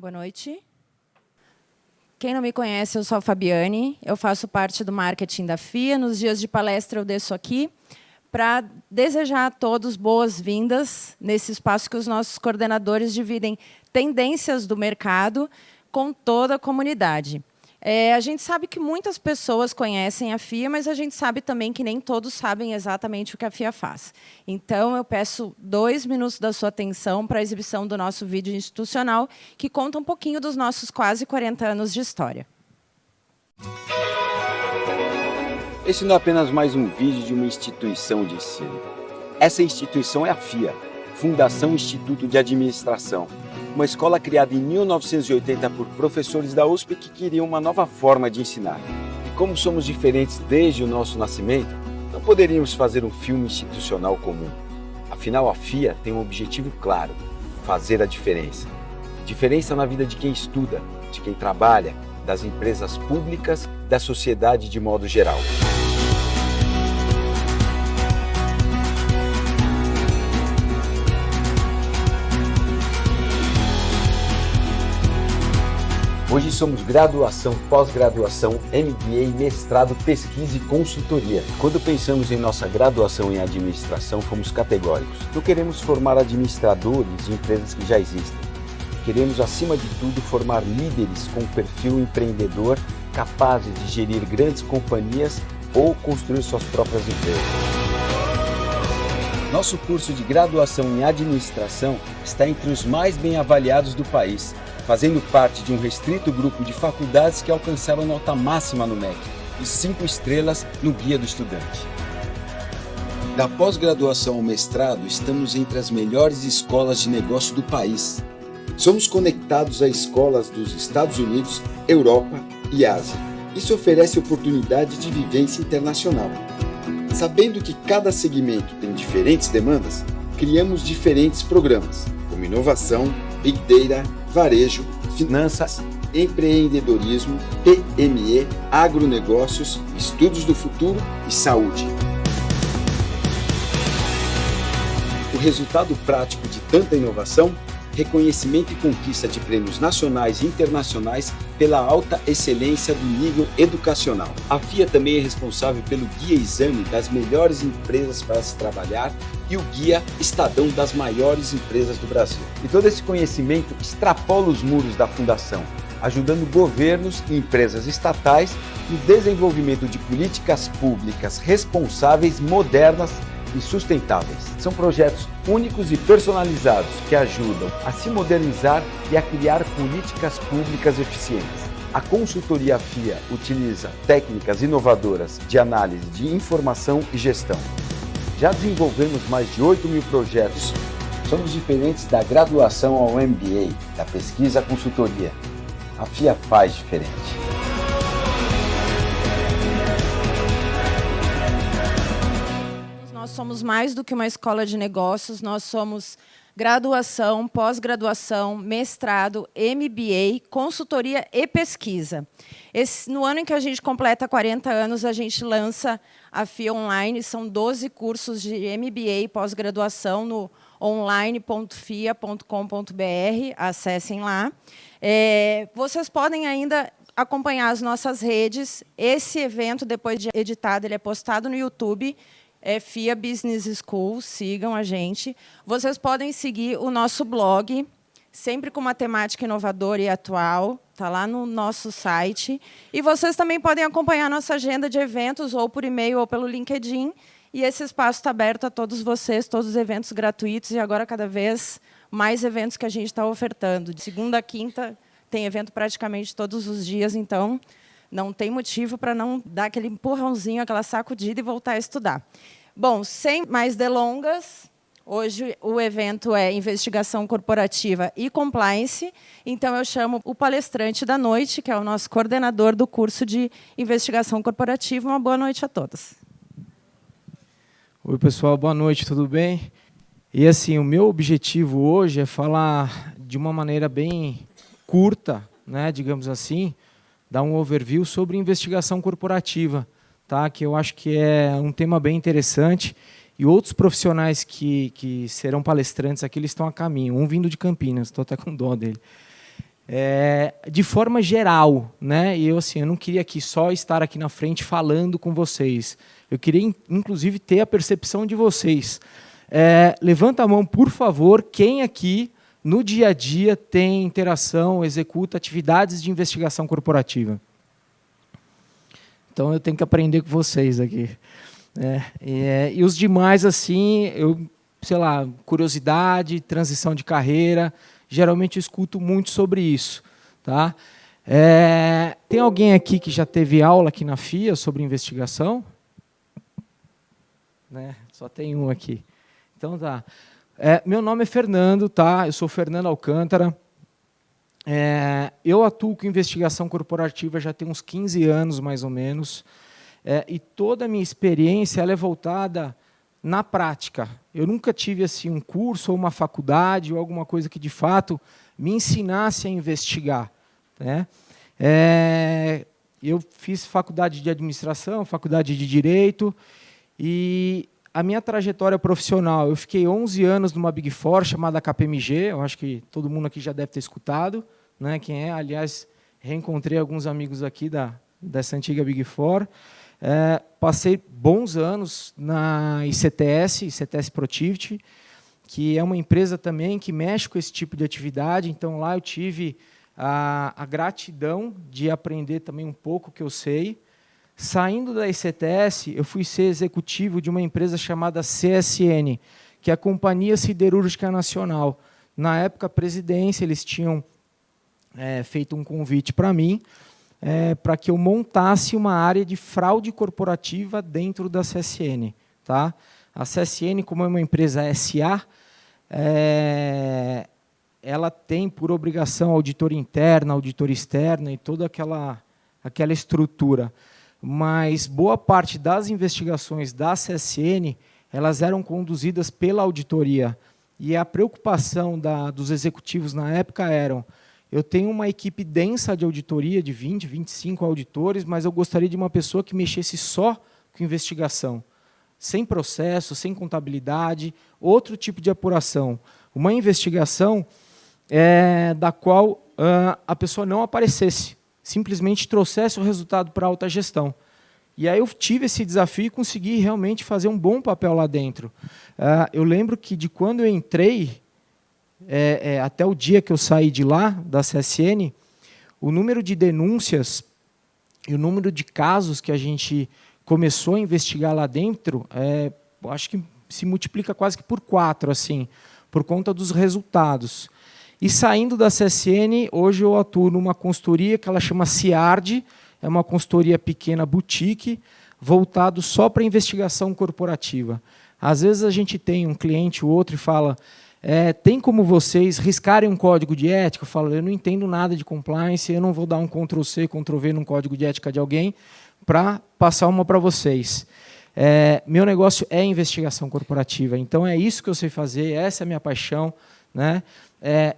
Boa noite. Quem não me conhece, eu sou a Fabiane, eu faço parte do marketing da FIA. Nos dias de palestra eu desço aqui para desejar a todos boas-vindas nesse espaço que os nossos coordenadores dividem tendências do mercado com toda a comunidade. A gente sabe que muitas pessoas conhecem a FIA, mas a gente sabe também que nem todos sabem exatamente o que a FIA faz. Então, eu peço 2 minutos da sua atenção para a exibição do nosso vídeo institucional, que conta um pouquinho dos nossos quase 40 anos de história. Esse não é apenas mais um vídeo de uma instituição de ensino. Essa instituição é a FIA, Fundação Instituto de Administração, uma escola criada em 1980 por professores da USP que queriam uma nova forma de ensinar. E como somos diferentes desde o nosso nascimento, não poderíamos fazer um filme institucional comum. Afinal, a FIA tem um objetivo claro: fazer a diferença. Diferença na vida de quem estuda, de quem trabalha, das empresas públicas, da sociedade de modo geral. Hoje somos graduação, pós-graduação, MBA, mestrado, pesquisa e consultoria. Quando pensamos em nossa graduação em administração, fomos categóricos. Não queremos formar administradores de empresas que já existem. Queremos, acima de tudo, formar líderes com perfil empreendedor, capazes de gerir grandes companhias ou construir suas próprias empresas. Nosso curso de graduação em administração está entre os mais bem avaliados do país, fazendo parte de um restrito grupo de faculdades que alcançaram nota máxima no MEC e 5 estrelas no Guia do Estudante. Da pós-graduação ao mestrado, estamos entre as melhores escolas de negócio do país. Somos conectados a escolas dos Estados Unidos, Europa e Ásia. Isso oferece oportunidade de vivência internacional. Sabendo que cada segmento tem diferentes demandas, criamos diferentes programas, como inovação, Big Data, varejo, finanças, empreendedorismo, PME, agronegócios, estudos do futuro e saúde. O resultado prático de tanta inovação: reconhecimento e conquista de prêmios nacionais e internacionais pela alta excelência do nível educacional. A FIA também é responsável pelo Guia Exame das melhores empresas para se trabalhar e o Guia Estadão das maiores empresas do Brasil. E todo esse conhecimento extrapola os muros da Fundação, ajudando governos e empresas estatais no desenvolvimento de políticas públicas responsáveis, modernas e sustentáveis. São projetos únicos e personalizados que ajudam a se modernizar e a criar políticas públicas eficientes. A consultoria FIA utiliza técnicas inovadoras de análise de informação e gestão. Já desenvolvemos mais de 8 mil projetos. Somos diferentes da graduação ao MBA, da pesquisa à consultoria. A FIA faz diferente. Nós somos mais do que uma escola de negócios, nós somos graduação, pós-graduação, mestrado, MBA, consultoria e pesquisa. No ano em que a gente completa 40 anos, a gente lança a FIA Online, são 12 cursos de MBA pós-graduação no online.fia.com.br, acessem lá. Vocês podem ainda acompanhar as nossas redes. Esse evento, depois de editado, ele é postado no YouTube, FIA Business School, sigam a gente. Vocês podem seguir o nosso blog, sempre com uma temática inovadora e atual, está lá no nosso site. E vocês também podem acompanhar a nossa agenda de eventos, ou por e-mail, ou pelo LinkedIn. E esse espaço está aberto a todos vocês, todos os eventos gratuitos, e agora cada vez mais eventos que a gente está ofertando. De segunda a quinta, tem evento praticamente todos os dias, então não tem motivo para não dar aquele empurrãozinho, aquela sacudida e voltar a estudar. Bom, sem mais delongas, hoje o evento é Investigação Corporativa e Compliance, então eu chamo o palestrante da noite, que é o nosso coordenador do curso de Investigação Corporativa. Uma boa noite a todos. Oi, pessoal, boa noite, tudo bem? E assim, o meu objetivo hoje é falar de uma maneira bem curta, né, digamos assim, dar um overview sobre investigação corporativa, tá? Que eu acho que é um tema bem interessante, e outros profissionais que serão palestrantes aqui, eles estão a caminho, um vindo de Campinas, estou até com dó dele. De forma geral, né? E eu não queria aqui só estar aqui na frente falando com vocês. Eu queria, inclusive, ter a percepção de vocês. Levanta a mão, por favor, quem aqui, no dia a dia, tem interação, executa atividades de investigação corporativa. Então, eu tenho que aprender com vocês aqui. E os demais, assim, sei lá, curiosidade, transição de carreira, geralmente eu escuto muito sobre isso. Tá? Tem alguém aqui que já teve aula aqui na FIA sobre investigação? Só tem um aqui. Então tá. Meu nome é Fernando, tá? Eu sou Fernando Alcântara. Eu atuo com investigação corporativa já tem uns 15 anos, mais ou menos. E toda a minha experiência ela é voltada na prática. Eu nunca tive assim, um curso ou uma faculdade ou alguma coisa que, de fato, me ensinasse a investigar. Né? Eu fiz faculdade de administração, faculdade de direito, e a minha trajetória profissional, eu fiquei 11 anos numa Big Four chamada KPMG, eu acho que todo mundo aqui já deve ter escutado, né? Quem é, aliás, reencontrei alguns amigos aqui dessa antiga Big Four. Passei bons anos na ICTS Protiviti, que é uma empresa também que mexe com esse tipo de atividade, então lá eu tive a gratidão de aprender também um pouco o que eu sei. Saindo da ICTS, eu fui ser executivo de uma empresa chamada CSN, que é a Companhia Siderúrgica Nacional. Na época, a presidência, eles tinham feito um convite para mim, para que eu montasse uma área de fraude corporativa dentro da CSN. Tá? A CSN, como é uma empresa SA, ela tem por obrigação auditor interna, auditor externa e toda aquela estrutura. Mas boa parte das investigações da CSN elas eram conduzidas pela auditoria. E a preocupação dos executivos na época era: eu tenho uma equipe densa de auditoria, de 20, 25 auditores, mas eu gostaria de uma pessoa que mexesse só com investigação, sem processo, sem contabilidade, outro tipo de apuração. Uma investigação da qual a pessoa não aparecesse, simplesmente trouxesse o resultado para a alta gestão. E aí eu tive esse desafio e consegui realmente fazer um bom papel lá dentro. Eu lembro que de quando eu entrei, até o dia que eu saí de lá, da CSN, o número de denúncias e o número de casos que a gente começou a investigar lá dentro, acho que se multiplica quase que por 4, assim, por conta dos resultados. E saindo da CSN, hoje eu atuo numa consultoria que ela chama CIARD, é uma consultoria pequena boutique, voltado só para investigação corporativa. Às vezes a gente tem um cliente ou outro e fala: tem como vocês riscarem um código de ética? Eu falo: eu não entendo nada de compliance, eu não vou dar um Ctrl+C, Ctrl+V num código de ética de alguém para passar uma para vocês. Meu negócio é investigação corporativa, então é isso que eu sei fazer, essa é a minha paixão. Né?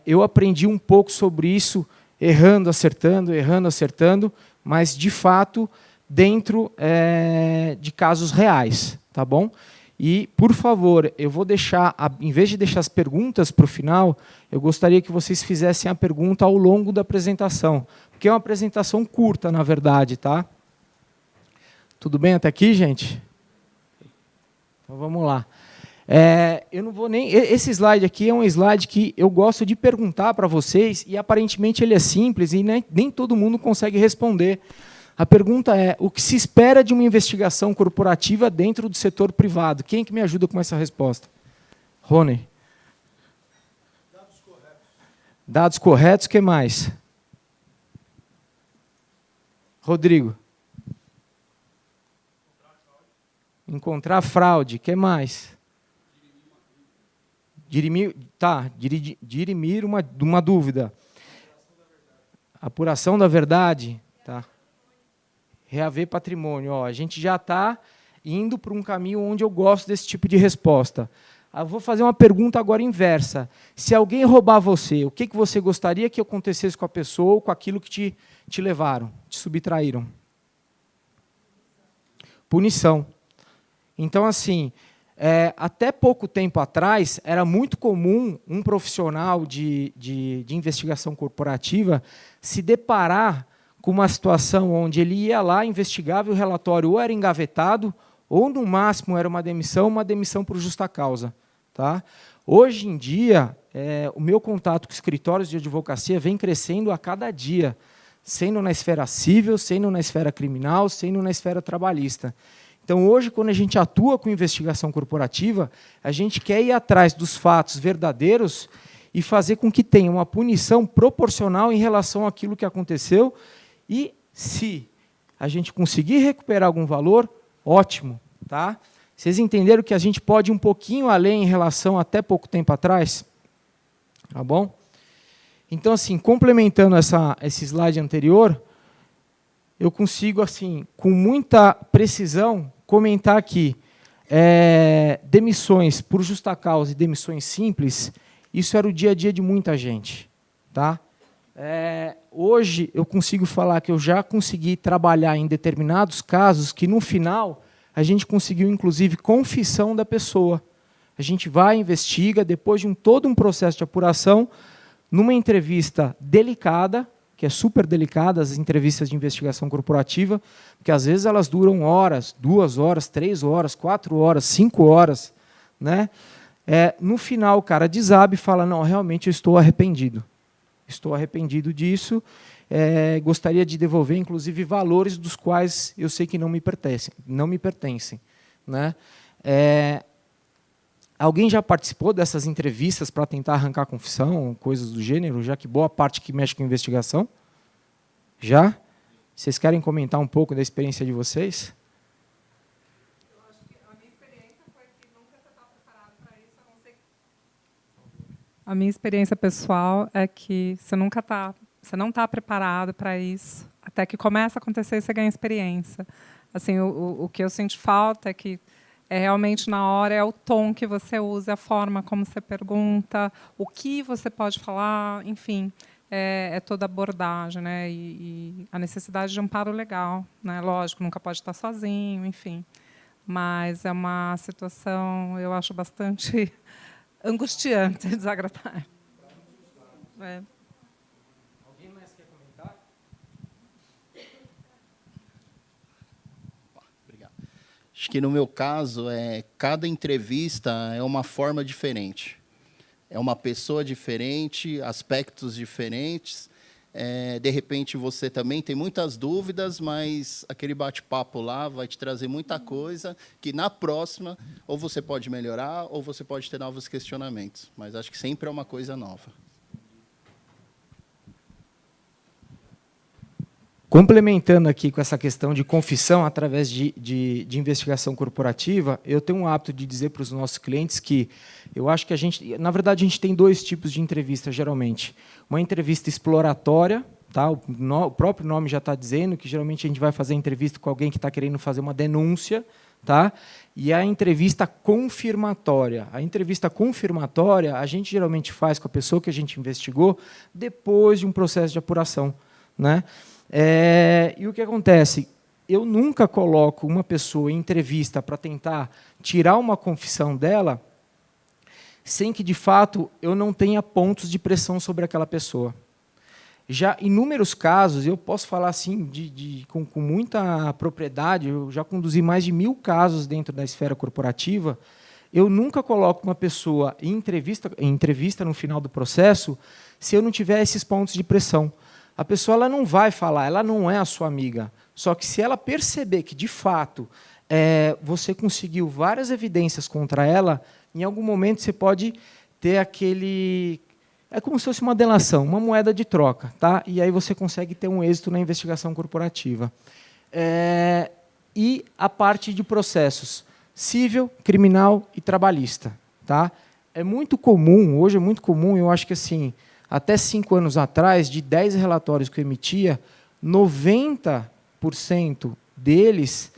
Eu aprendi um pouco sobre isso, errando, acertando, mas, de fato, dentro de casos reais. Tá bom? E, por favor, eu vou deixar, em vez de deixar as perguntas para o final, eu gostaria que vocês fizessem a pergunta ao longo da apresentação, porque é uma apresentação curta, na verdade. Tá? Tudo bem até aqui, gente? Então, vamos lá. Eu não vou nem. Esse slide aqui é um slide que eu gosto de perguntar para vocês e aparentemente ele é simples e nem todo mundo consegue responder. A pergunta é: o que se espera de uma investigação corporativa dentro do setor privado? Quem que me ajuda com essa resposta? Rony. Dados corretos. Dados corretos, o que mais? Rodrigo. Encontrar fraude, o que mais? Dirimir uma dúvida. Apuração da verdade. Tá. Reaver patrimônio. Ó, a gente já está indo para um caminho onde eu gosto desse tipo de resposta. Eu vou fazer uma pergunta agora inversa. Se alguém roubar você, o que você gostaria que acontecesse com a pessoa ou com aquilo que te levaram, te subtraíram? Punição. Então, assim, até pouco tempo atrás, era muito comum um profissional de investigação corporativa se deparar com uma situação onde ele ia lá, investigava e o relatório ou era engavetado, ou, no máximo, era uma demissão por justa causa. Tá? Hoje em dia, o meu contato com escritórios de advocacia vem crescendo a cada dia, sendo na esfera civil, sendo na esfera criminal, sendo na esfera trabalhista. Então, hoje, quando a gente atua com investigação corporativa, a gente quer ir atrás dos fatos verdadeiros e fazer com que tenha uma punição proporcional em relação àquilo que aconteceu. E, se a gente conseguir recuperar algum valor, ótimo. Tá? Vocês entenderam que a gente pode ir um pouquinho além em relação a até pouco tempo atrás? Tá bom? Então, assim, complementando esse slide anterior, eu consigo, assim, com muita precisão, comentar aqui demissões por justa causa e demissões simples, isso era o dia a dia de muita gente. Tá? Hoje, eu consigo falar que eu já consegui trabalhar em determinados casos que, no final, a gente conseguiu, inclusive, confissão da pessoa. A gente vai, investiga, depois de todo um processo de apuração, numa entrevista delicada, que é super delicada, as entrevistas de investigação corporativa, porque às vezes elas duram horas, 2 horas, 3 horas, 4 horas, 5 horas. Né? No final, o cara desabe e fala, não, realmente eu estou arrependido. Estou arrependido disso, gostaria de devolver, inclusive, valores dos quais eu sei que não me pertencem. Né? Alguém já participou dessas entrevistas para tentar arrancar confissão, coisas do gênero, já que boa parte que mexe com investigação? Já? Vocês querem comentar um pouco da experiência de vocês? Eu acho que a minha experiência foi que nunca você está preparado para isso, a não ser que... A minha experiência pessoal é que você não está preparado para isso, até que começa a acontecer e você ganha experiência. Assim, o que eu sinto falta é que realmente na hora é o tom que você usa, a forma como você pergunta, o que você pode falar, enfim, toda a abordagem, né? E a necessidade de amparo legal, né? Lógico, nunca pode estar sozinho, enfim, mas é uma situação, eu acho, bastante angustiante, desagradável. Alguém mais quer comentar? Acho que, no meu caso, cada entrevista é uma forma diferente. É uma pessoa diferente, aspectos diferentes. De repente, você também tem muitas dúvidas, mas aquele bate-papo lá vai te trazer muita coisa que, na próxima, ou você pode melhorar, ou você pode ter novos questionamentos. Mas acho que sempre é uma coisa nova. Complementando aqui com essa questão de confissão através de investigação corporativa, eu tenho um hábito de dizer para os nossos clientes que eu acho que na verdade, a gente tem 2 tipos de entrevista, geralmente. Uma entrevista exploratória, tá? O próprio nome já está dizendo que, geralmente, a gente vai fazer entrevista com alguém que está querendo fazer uma denúncia, tá? E a entrevista confirmatória. A entrevista confirmatória, a gente geralmente faz com a pessoa que a gente investigou depois de um processo de apuração, né? E o que acontece? Eu nunca coloco uma pessoa em entrevista para tentar tirar uma confissão dela sem que, de fato, eu não tenha pontos de pressão sobre aquela pessoa. Já em inúmeros casos, eu posso falar assim com muita propriedade, eu já conduzi mais de 1000 casos dentro da esfera corporativa, eu nunca coloco uma pessoa em entrevista no final do processo se eu não tiver esses pontos de pressão. A pessoa ela não vai falar, ela não é a sua amiga. Só que, se ela perceber que, de fato, você conseguiu várias evidências contra ela, em algum momento você pode ter aquele... É como se fosse uma delação, uma moeda de troca. Tá? E aí você consegue ter um êxito na investigação corporativa. E a parte de processos civil, criminal e trabalhista. Tá? É muito comum, hoje é muito comum, eu acho que, assim, até 5 anos atrás, de 10 relatórios que eu emitia, 90% deles,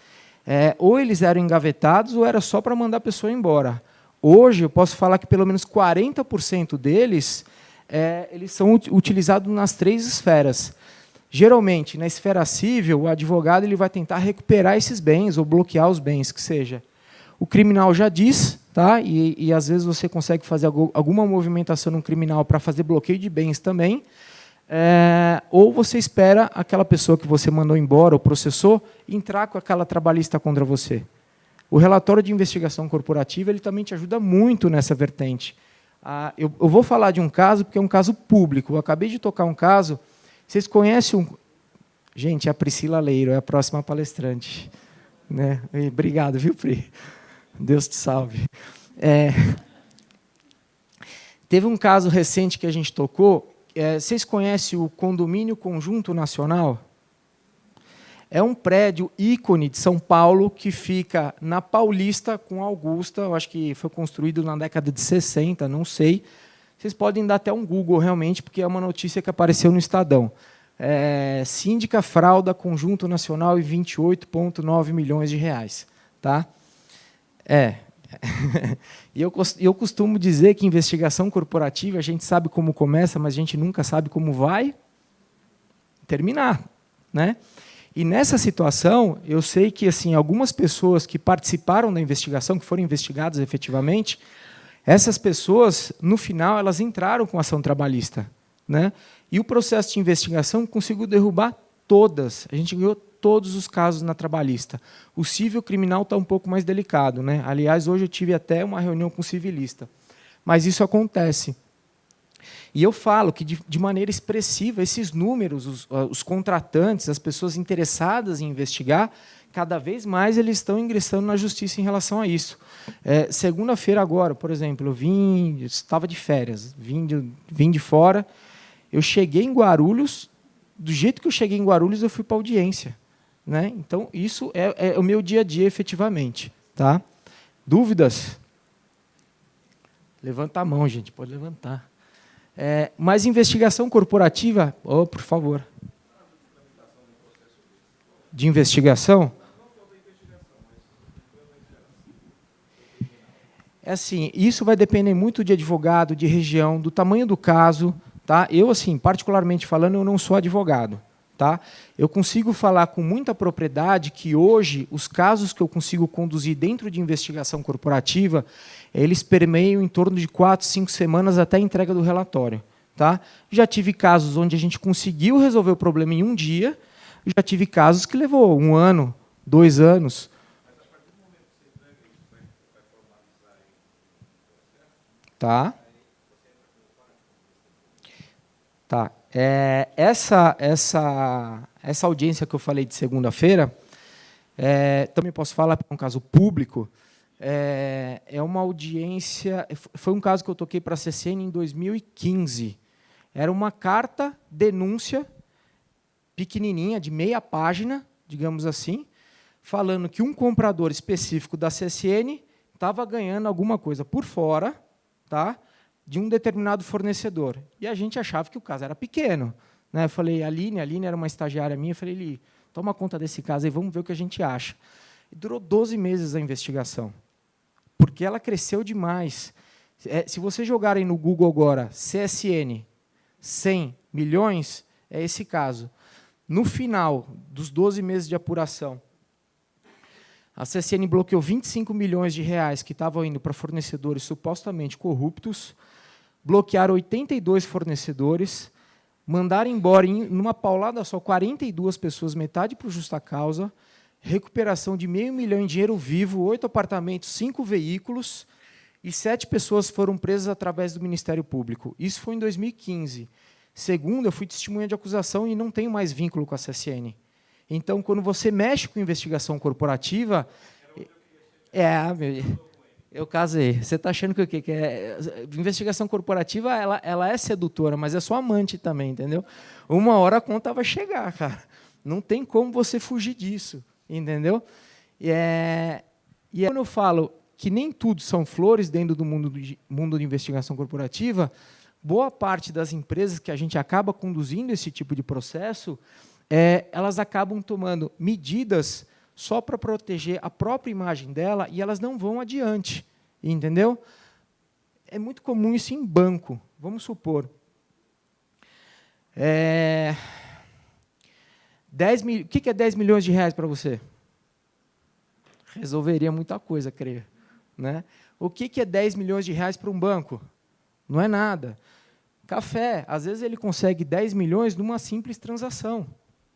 ou eles eram engavetados, ou era só para mandar a pessoa embora. Hoje, eu posso falar que pelo menos 40% deles, eles são utilizados nas 3 esferas. Geralmente, na esfera civil, o advogado ele vai tentar recuperar esses bens, ou bloquear os bens, que seja. o criminal já diz, tá? E às vezes você consegue fazer alguma movimentação no criminal para fazer bloqueio de bens também, ou você espera aquela pessoa que você mandou embora, ou processou, entrar com aquela trabalhista contra você. O relatório de investigação corporativa ele também te ajuda muito nessa vertente. Eu vou falar de um caso, porque é um caso público. Eu acabei de tocar um caso. Vocês conhecem um... Gente, é a Priscila Leiro, é a próxima palestrante. Né? Obrigado, viu, Pri? Deus te salve. Teve um caso recente que a gente tocou. Vocês conhecem o Condomínio Conjunto Nacional? É um prédio ícone de São Paulo que fica na Paulista com Augusta. Eu acho que foi construído na década de 60, não sei. Vocês podem dar até um Google, realmente, porque é uma notícia que apareceu no Estadão. Síndica frauda Conjunto Nacional e 28,9 milhões de reais. Tá? E eu costumo dizer que investigação corporativa, a gente sabe como começa, mas a gente nunca sabe como vai terminar. Né? E nessa situação, eu sei que assim, algumas pessoas que participaram da investigação, que foram investigadas efetivamente, essas pessoas, no final, elas entraram com ação trabalhista. Né? E o processo de investigação conseguiu derrubar todas. A gente ganhou todos os casos na trabalhista. O civil criminal está um pouco mais delicado. Né? Aliás, hoje eu tive até uma reunião com o civilista. Mas isso acontece. E eu falo que, de maneira expressiva, esses números, os contratantes, as pessoas interessadas em investigar, cada vez mais eles estão ingressando na justiça em relação a isso. Segunda-feira agora, por exemplo, eu estava de férias, vim de fora, eu cheguei em Guarulhos, do jeito que eu cheguei em Guarulhos, eu fui para a audiência. Né? Então, isso é o meu dia a dia, efetivamente. Tá? Dúvidas? Levanta a mão, gente, pode levantar. Mas investigação corporativa, por favor. De investigação? Assim, isso vai depender muito de advogado, de região, do tamanho do caso. Tá? Eu, assim, particularmente falando, eu não sou advogado. Tá? Eu consigo falar com muita propriedade que hoje os casos que eu consigo conduzir dentro de investigação corporativa, eles permeiam em torno de 4, 5 semanas até a entrega do relatório. Tá? Já tive casos onde a gente conseguiu resolver o problema em um dia, já tive casos que levou 1 ano, 2 anos. Tá? Tá. Essa audiência que eu falei de segunda-feira, também posso falar, é um caso público, é uma audiência... Foi um caso que eu toquei para a CCN em 2015. Era uma carta denúncia pequenininha, de meia página, digamos assim, falando que um comprador específico da CSN estava ganhando alguma coisa por fora, tá, de um determinado fornecedor. E a gente achava que o caso era pequeno. Né? Eu falei, a Aline era uma estagiária minha, eu falei, Li, toma conta desse caso aí, vamos ver o que a gente acha. E durou 12 meses a investigação, porque ela cresceu demais. Se vocês jogarem no Google agora, CSN, 100 milhões, é esse caso. No final dos 12 meses de apuração, a CSN bloqueou 25 milhões de reais que estavam indo para fornecedores supostamente corruptos, bloquearam 82 fornecedores, mandaram embora, numa paulada só, 42 pessoas, metade por justa causa, recuperação de R$500 mil em dinheiro vivo, 8 apartamentos, 5 veículos, e 7 pessoas foram presas através do Ministério Público. Isso foi em 2015. Segundo, eu fui testemunha de acusação e não tenho mais vínculo com a CSN. Então, quando você mexe com investigação corporativa... Eu casei. Você está achando que o quê? Investigação corporativa ela é sedutora, mas é sua amante também, entendeu? Uma hora a conta vai chegar, cara. Não tem como você fugir disso, entendeu? Quando eu falo que nem tudo são flores dentro do mundo de investigação corporativa, boa parte das empresas que a gente acaba conduzindo esse tipo de processo, elas acabam tomando medidas só para proteger a própria imagem dela e elas não vão adiante, entendeu? É muito comum isso em banco. Vamos supor. 10 mil, o que é 10 milhões de reais para você? Resolveria muita coisa, creio. né? O que é 10 milhões de reais para um banco? Não é nada. Café, às vezes ele consegue 10 milhões numa simples transação,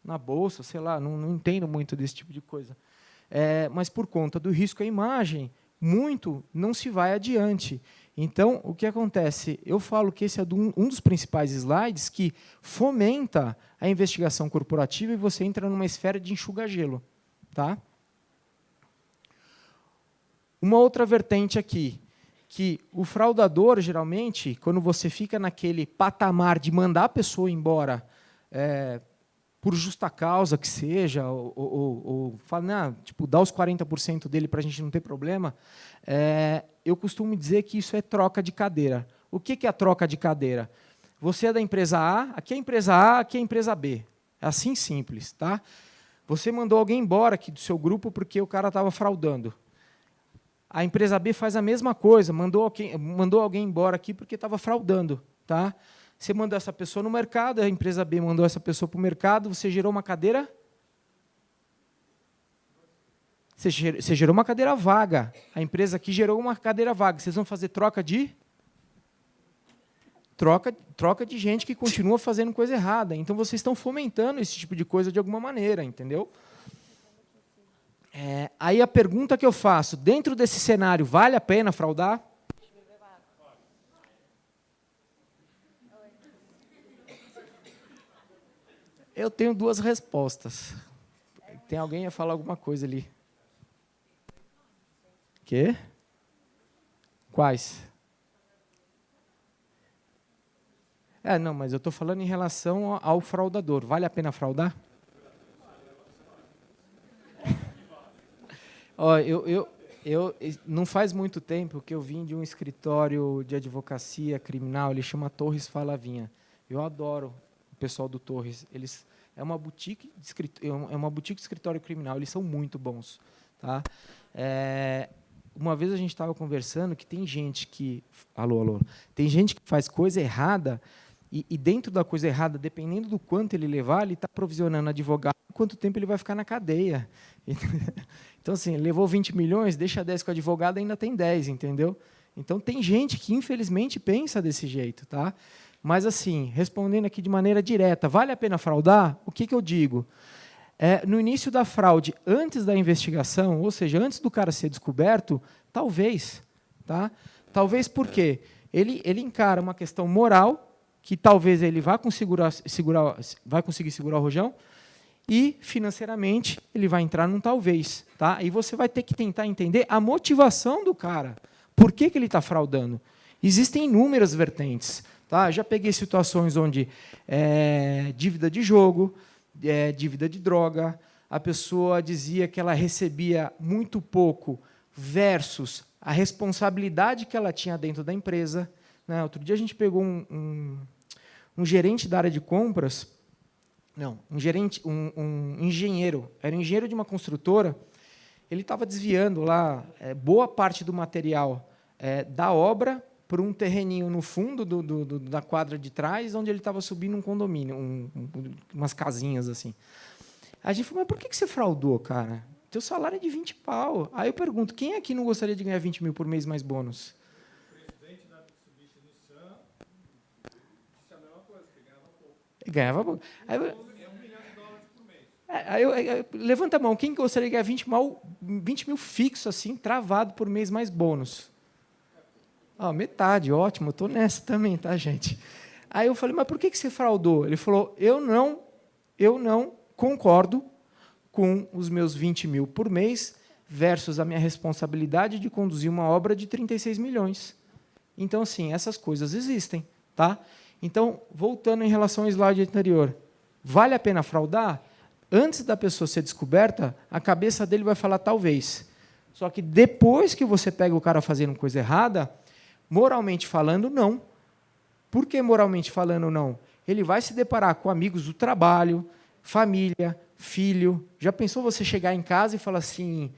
na bolsa, sei lá, não entendo muito desse tipo de coisa. Mas, por conta do risco à imagem, muito não se vai adiante. Então, o que acontece? Eu falo que esse é um dos principais slides que fomenta a investigação corporativa e você entra numa esfera de enxuga-gelo. Tá? Uma outra vertente aqui, que o fraudador, geralmente, quando você fica naquele patamar de mandar a pessoa embora por justa causa que seja, ou fala, tipo, dá os 40% dele para a gente não ter problema, eu costumo dizer que isso é troca de cadeira. O que é a troca de cadeira? Você é da empresa A, aqui é a empresa A, aqui é a empresa B. É assim simples. Tá? Você mandou alguém embora aqui do seu grupo porque o cara estava fraudando. A empresa B faz a mesma coisa, mandou alguém embora aqui porque estava fraudando. Tá? Você mandou essa pessoa no mercado, a empresa B mandou essa pessoa para o mercado, você gerou uma cadeira? Você gerou uma cadeira vaga. A empresa aqui gerou uma cadeira vaga. Vocês vão fazer troca de gente que continua fazendo coisa errada. Então, vocês estão fomentando esse tipo de coisa de alguma maneira, entendeu? Aí a pergunta que eu faço, dentro desse cenário, vale a pena fraudar? Eu tenho duas respostas. Tem alguém a falar alguma coisa ali? Quê? Quais? Não, mas eu estou falando em relação ao fraudador. Vale a pena fraudar? Não faz muito tempo que eu vim de um escritório de advocacia criminal, ele chama Torres Falavinha. Eu adoro o pessoal do Torres. É uma boutique de escritório criminal, eles são muito bons. Tá? Uma vez a gente estava conversando que tem gente que... Alô. Tem gente que faz coisa errada e dentro da coisa errada, dependendo do quanto ele levar, ele está provisionando advogado, quanto tempo ele vai ficar na cadeia. Então, assim, levou 20 milhões, deixa 10 com o advogado, ainda tem 10, entendeu? Então, tem gente que, infelizmente, pensa desse jeito. Tá? Mas, assim, respondendo aqui de maneira direta, vale a pena fraudar? O que eu digo? No início da fraude, antes da investigação, ou seja, antes do cara ser descoberto, talvez. Tá? Talvez porque ele encara uma questão moral, que talvez ele vai conseguir segurar o rojão, e, financeiramente, ele vai entrar num talvez. Tá? E você vai ter que tentar entender a motivação do cara. Por que ele está fraudando? Existem inúmeras vertentes. Tá? Já peguei situações onde dívida de jogo, dívida de droga, a pessoa dizia que ela recebia muito pouco versus a responsabilidade que ela tinha dentro da empresa. Né? Outro dia a gente pegou um gerente da área de compras, um engenheiro, era um engenheiro de uma construtora, ele estava desviando lá boa parte do material da obra por um terreninho no fundo da quadra de trás, onde ele estava subindo um condomínio, umas casinhas assim. A gente falou, mas por que você fraudou, cara? Teu salário é de 20 pau. Aí eu pergunto, quem aqui não gostaria de ganhar 20 mil por mês mais bônus? O presidente da Mitsubishi Nissan disse a mesma coisa, que ganhava pouco. Aí, $1 milhão por mês. Levanta a mão, quem gostaria de ganhar 20 mil fixo, assim, travado por mês mais bônus? Metade, ótimo, eu estou nessa também, tá, gente? Aí eu falei, mas por que você fraudou? Ele falou, eu não concordo com os meus 20 mil por mês versus a minha responsabilidade de conduzir uma obra de 36 milhões. Então, assim, essas coisas existem. Tá? Então, voltando em relação ao slide anterior, vale a pena fraudar? Antes da pessoa ser descoberta, a cabeça dele vai falar talvez. Só que depois que você pega o cara fazendo coisa errada, moralmente falando, não. Por que moralmente falando, não? Ele vai se deparar com amigos do trabalho, família, filho. Já pensou você chegar em casa e falar assim,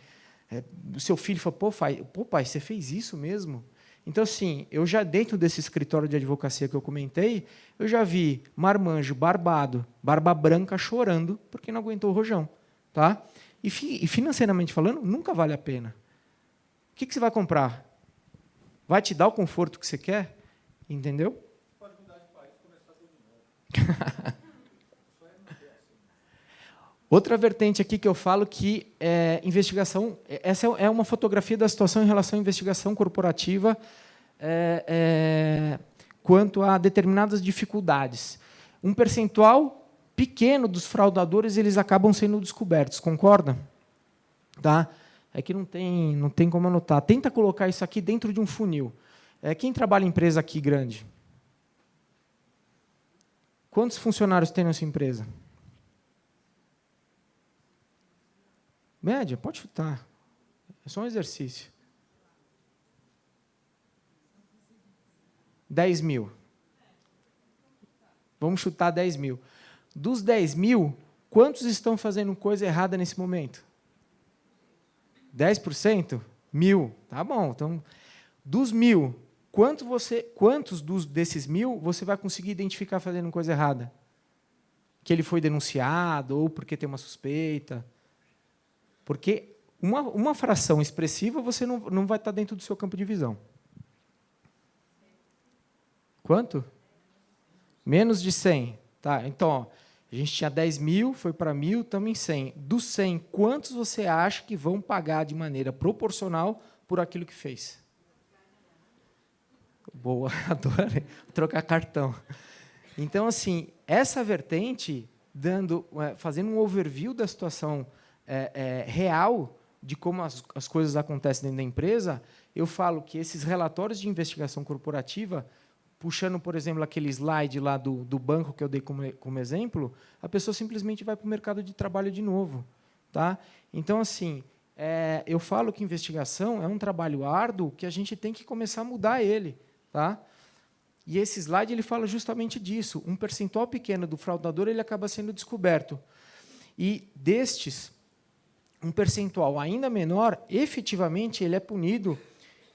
o seu filho fala, pô, pai, você fez isso mesmo? Então, assim, eu já, dentro desse escritório de advocacia que eu comentei, eu já vi marmanjo barbado, barba branca, chorando porque não aguentou o rojão. Tá? E financeiramente falando, nunca vale a pena. que você vai comprar? Vai te dar o conforto que você quer? Entendeu? Pode mudar de país e começar tudo de novo. Outra vertente aqui que eu falo que é investigação. Essa é uma fotografia da situação em relação à investigação corporativa quanto a determinadas dificuldades. Um percentual pequeno dos fraudadores eles acabam sendo descobertos, concorda? Tá? É que não tem como anotar. Tenta colocar isso aqui dentro de um funil. Quem trabalha em empresa aqui grande? Quantos funcionários tem na sua empresa? Média? Pode chutar. É só um exercício. 10 mil. Vamos chutar 10 mil. Dos 10 mil, quantos estão fazendo coisa errada nesse momento? 10%? 1.000. Tá bom. Então, dos 1.000, quantos desses 1.000 você vai conseguir identificar fazendo coisa errada? Que ele foi denunciado ou porque tem uma suspeita? Porque uma fração expressiva você não vai estar dentro do seu campo de visão. Quanto? Menos de 100. Tá, então, ó, a gente tinha 10 mil, foi para 1.000, estamos em 100. Dos 100, quantos você acha que vão pagar de maneira proporcional por aquilo que fez? Boa, adorei. Trocar cartão. Então, assim, essa vertente, fazendo um overview da situação real de como as coisas acontecem dentro da empresa, eu falo que esses relatórios de investigação corporativa, puxando, por exemplo, aquele slide lá do banco que eu dei como exemplo, a pessoa simplesmente vai para o mercado de trabalho de novo. Tá? Então, assim, eu falo que investigação é um trabalho árduo que a gente tem que começar a mudar ele. Tá? E esse slide ele fala justamente disso. Um percentual pequeno do fraudador ele acaba sendo descoberto. E destes, um percentual ainda menor, efetivamente, ele é punido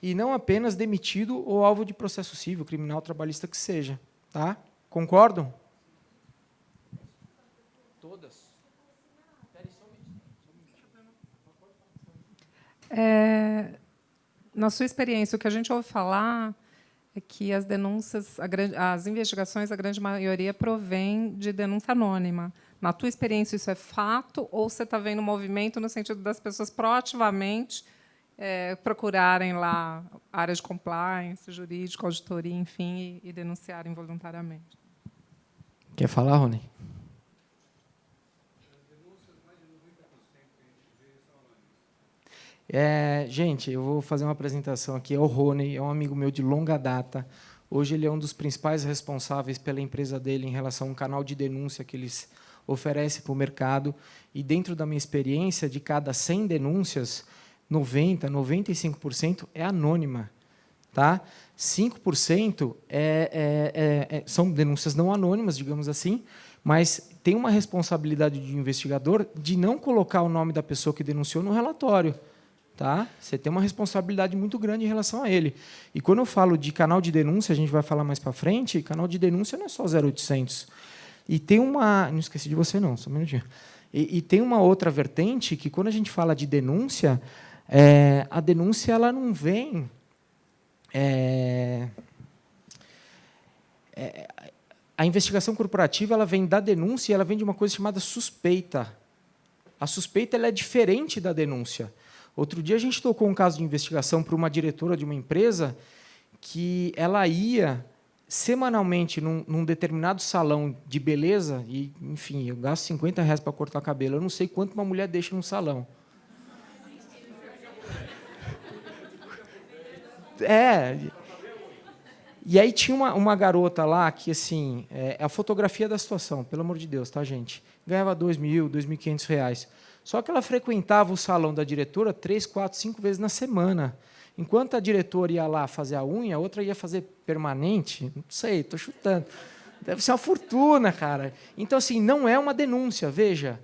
e não apenas demitido ou alvo de processo civil, criminal, trabalhista que seja. Tá? Concordam? Todas. Na sua experiência, o que a gente ouve falar é que as denúncias, as investigações, a grande maioria provém de denúncia anônima. Na tua experiência, isso é fato ou você está vendo um movimento no sentido das pessoas proativamente procurarem lá área de compliance, jurídico, auditoria, enfim, e denunciarem voluntariamente? Quer falar, Rony? Gente, eu vou fazer uma apresentação aqui. É o Rony, é um amigo meu de longa data. Hoje ele é um dos principais responsáveis pela empresa dele em relação a um canal de denúncia que eles oferecem para o mercado. E dentro da minha experiência, de cada 100 denúncias, 90%, 95% é anônima. Tá? 5% são denúncias não anônimas, digamos assim, mas tem uma responsabilidade do investigador de não colocar o nome da pessoa que denunciou no relatório. Tá? Você tem uma responsabilidade muito grande em relação a ele. E quando eu falo de canal de denúncia, a gente vai falar mais para frente, canal de denúncia não é só 0800. E tem uma... Não esqueci de você, não, só um minutinho. E tem uma outra vertente que, quando a gente fala de denúncia, a denúncia ela não vem... a investigação corporativa ela vem da denúncia e ela vem de uma coisa chamada suspeita. A suspeita ela é diferente da denúncia. Outro dia a gente tocou um caso de investigação para uma diretora de uma empresa que ela ia semanalmente num determinado salão de beleza e, enfim, eu gasto R$50 para cortar cabelo. Eu não sei quanto uma mulher deixa num salão. E aí tinha uma garota lá que, assim, a fotografia da situação, pelo amor de Deus, tá, gente? Ganhava R$2.000, R$2.500. Só que ela frequentava o salão da diretora 3, 4, 5 vezes na semana. Enquanto a diretora ia lá fazer a unha, a outra ia fazer permanente. Não sei, estou chutando. Deve ser uma fortuna, cara. Então, assim, não é uma denúncia, veja.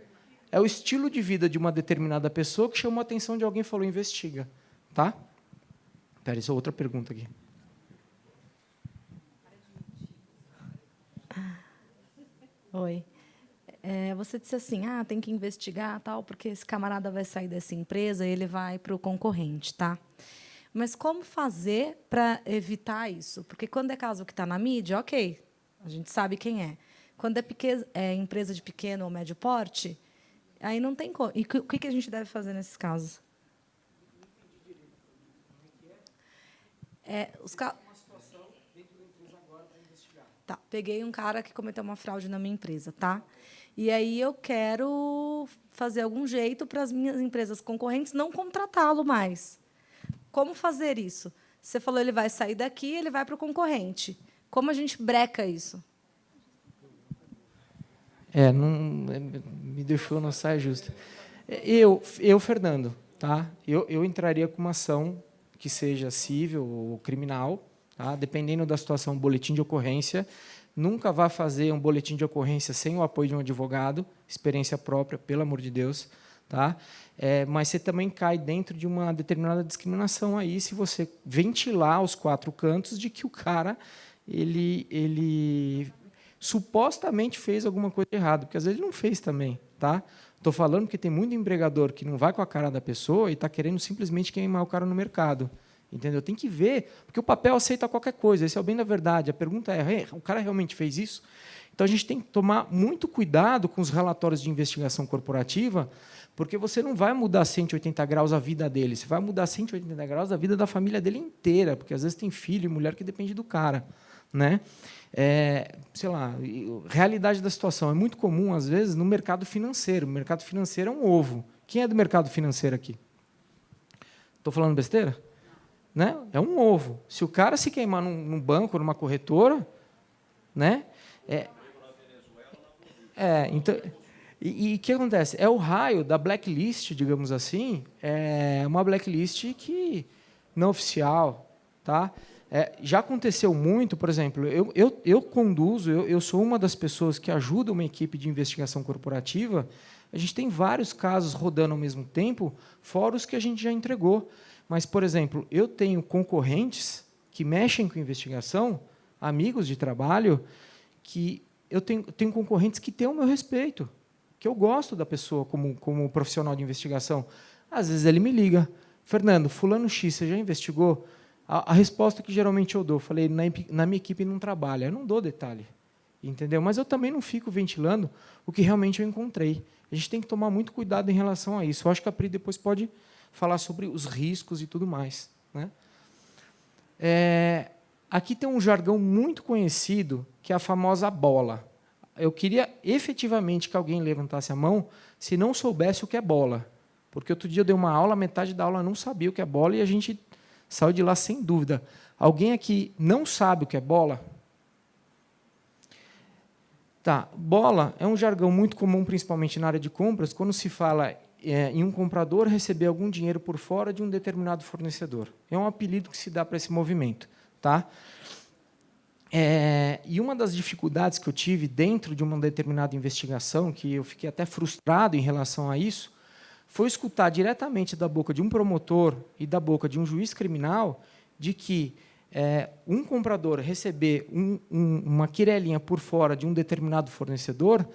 É o estilo de vida de uma determinada pessoa que chamou a atenção de alguém e falou, investiga. Tá? Espera, isso é outra pergunta aqui. Oi. Você disse assim, tem que investigar, tal, porque esse camarada vai sair dessa empresa e ele vai para o concorrente. Tá? Mas como fazer para evitar isso? Porque quando é caso que está na mídia, ok, a gente sabe quem é. Quando é empresa de pequeno ou médio porte, aí não tem como. E o que a gente deve fazer nesses casos? Tá, peguei um cara que cometeu uma fraude na minha empresa, tá? E aí eu quero fazer algum jeito para as minhas empresas concorrentes não contratá-lo mais. Como fazer isso? Você falou ele vai sair daqui, ele vai para o concorrente. Como a gente breca isso? Não, me deixou na saia justa. Fernando, tá? Eu entraria com uma ação que seja civil ou criminal, tá? Dependendo da situação, boletim de ocorrência. Nunca vá fazer um boletim de ocorrência sem o apoio de um advogado, experiência própria, pelo amor de Deus. Tá? Mas você também cai dentro de uma determinada discriminação aí se você ventilar os 4 cantos de que o cara ele supostamente fez alguma coisa errada, porque às vezes ele não fez também. Tá? Estou falando porque tem muito empregador que não vai com a cara da pessoa e está querendo simplesmente queimar o cara no mercado. Entendeu? Tem que ver, porque o papel aceita qualquer coisa, esse é o bem da verdade. A pergunta é, o cara realmente fez isso? Então, a gente tem que tomar muito cuidado com os relatórios de investigação corporativa, porque você não vai mudar 180 graus a vida dele, você vai mudar 180 graus a vida da família dele inteira, porque, às vezes, tem filho e mulher que depende do cara. Né? Sei lá, realidade da situação. É muito comum, às vezes, no mercado financeiro. O mercado financeiro é um ovo. Quem é do mercado financeiro aqui? Estou falando besteira? Né? É um ovo. Se o cara se queimar num banco, numa corretora, né? Então, e o que acontece? É o raio da blacklist, digamos assim, é uma blacklist que não oficial, tá? Já aconteceu muito, por exemplo, eu conduzo, eu sou uma das pessoas que ajuda uma equipe de investigação corporativa. A gente tem vários casos rodando ao mesmo tempo, fora os que a gente já entregou. Mas, por exemplo, eu tenho concorrentes que mexem com investigação, amigos de trabalho, que eu tenho concorrentes que têm o meu respeito, que eu gosto da pessoa como profissional de investigação. Às vezes ele me liga, Fernando, fulano X, você já investigou? A resposta que geralmente eu dou, falei, na minha equipe não trabalha, eu não dou detalhe, entendeu? Mas eu também não fico ventilando o que realmente eu encontrei. A gente tem que tomar muito cuidado em relação a isso. Eu acho que a Pri depois pode falar sobre os riscos e tudo mais. Né? Aqui tem um jargão muito conhecido, que é a famosa bola. Eu queria, efetivamente, que alguém levantasse a mão se não soubesse o que é bola. Porque outro dia eu dei uma aula, metade da aula não sabia o que é bola, e a gente saiu de lá sem dúvida. Alguém aqui não sabe o que é bola? Tá, bola é um jargão muito comum, principalmente na área de compras, quando se fala em um comprador receber algum dinheiro por fora de um determinado fornecedor. É um apelido que se dá para esse movimento. Tá? E uma das dificuldades que eu tive dentro de uma determinada investigação, que eu fiquei até frustrado em relação a isso, foi escutar diretamente da boca de um promotor e da boca de um juiz criminal de que um comprador receber uma quirelinha por fora de um determinado fornecedor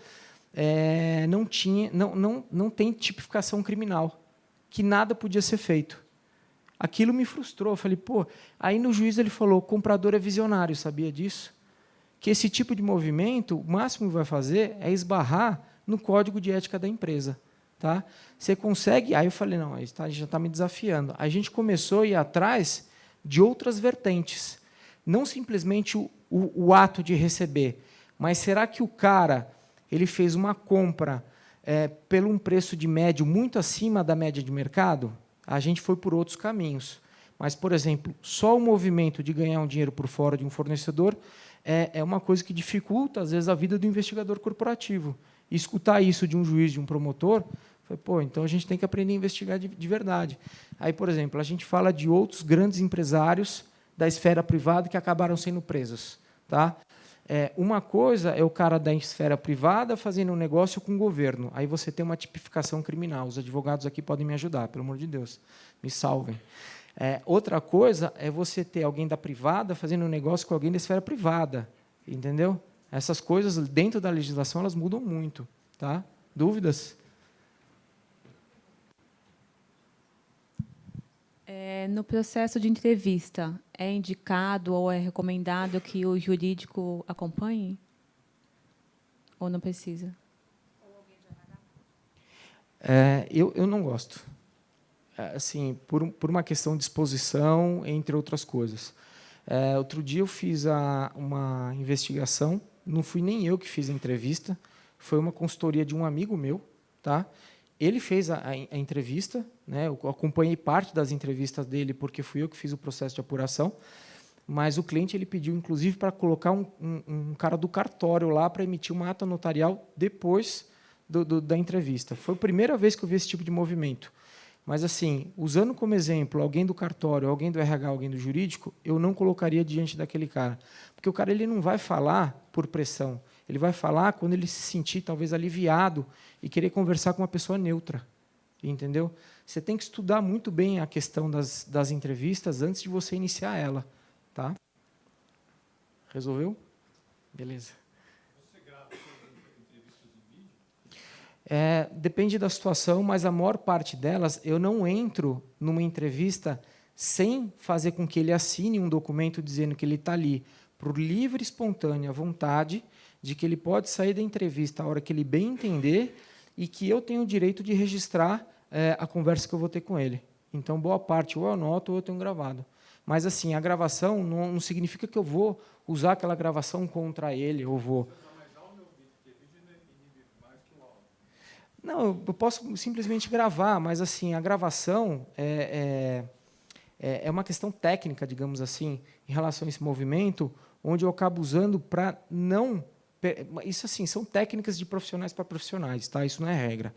não tem tipificação criminal, que nada podia ser feito. Aquilo me frustrou. Eu falei, pô, aí no juiz ele falou, o comprador é visionário, sabia disso? Que esse tipo de movimento, o máximo que vai fazer é esbarrar no código de ética da empresa. Tá? Você consegue... Aí eu falei, não, já está me desafiando. A gente começou a ir atrás de outras vertentes. Não simplesmente o ato de receber, mas será que o cara ele fez uma compra pelo um preço de médio muito acima da média de mercado? A gente foi por outros caminhos. Mas, por exemplo, só o movimento de ganhar um dinheiro por fora de um fornecedor é uma coisa que dificulta, às vezes, a vida do investigador corporativo. E escutar isso de um juiz, de um promotor, foi, pô, então a gente tem que aprender a investigar de verdade. Aí, por exemplo, a gente fala de outros grandes empresários da esfera privada que acabaram sendo presos. Tá? Uma coisa é o cara da esfera privada fazendo um negócio com o governo. Aí você tem uma tipificação criminal. Os advogados aqui podem me ajudar, pelo amor de Deus. Me salvem. Outra coisa é você ter alguém da privada fazendo um negócio com alguém da esfera privada. Entendeu? Essas coisas, dentro da legislação, elas mudam muito. Tá? Dúvidas? No processo de entrevista, é indicado ou é recomendado que o jurídico acompanhe? Ou não precisa? Eu não gosto. Assim, por uma questão de exposição, entre outras coisas. Outro dia eu fiz uma investigação, não fui nem eu que fiz a entrevista, foi uma consultoria de um amigo meu, tá? Ele fez a entrevista, né? Eu acompanhei parte das entrevistas dele porque fui eu que fiz o processo de apuração, mas o cliente ele pediu, inclusive, para colocar um cara do cartório lá para emitir uma ata notarial depois da entrevista. Foi a primeira vez que eu vi esse tipo de movimento. Mas, assim, usando como exemplo alguém do cartório, alguém do RH, alguém do jurídico, eu não colocaria diante daquele cara. Porque o cara ele não vai falar por pressão. Ele vai falar quando ele se sentir, talvez, aliviado e querer conversar com uma pessoa neutra. Entendeu? Você tem que estudar muito bem a questão das entrevistas antes de você iniciar ela. Tá? Resolveu? Beleza. Você grava entrevistas em vídeo? Depende da situação, mas a maior parte delas, eu não entro numa entrevista sem fazer com que ele assine um documento dizendo que ele está ali por livre, espontânea vontade, de que ele pode sair da entrevista a hora que ele bem entender e que eu tenho o direito de registrar a conversa que eu vou ter com ele. Então, boa parte ou eu anoto ou eu tenho gravado. Mas, assim, a gravação não significa que eu vou usar aquela gravação contra ele, ou vou... Não, eu posso simplesmente gravar, mas, assim, a gravação é uma questão técnica, digamos assim, em relação a esse movimento, onde eu acabo usando para não... Isso, assim, são técnicas de profissionais para profissionais, tá? Isso não é regra.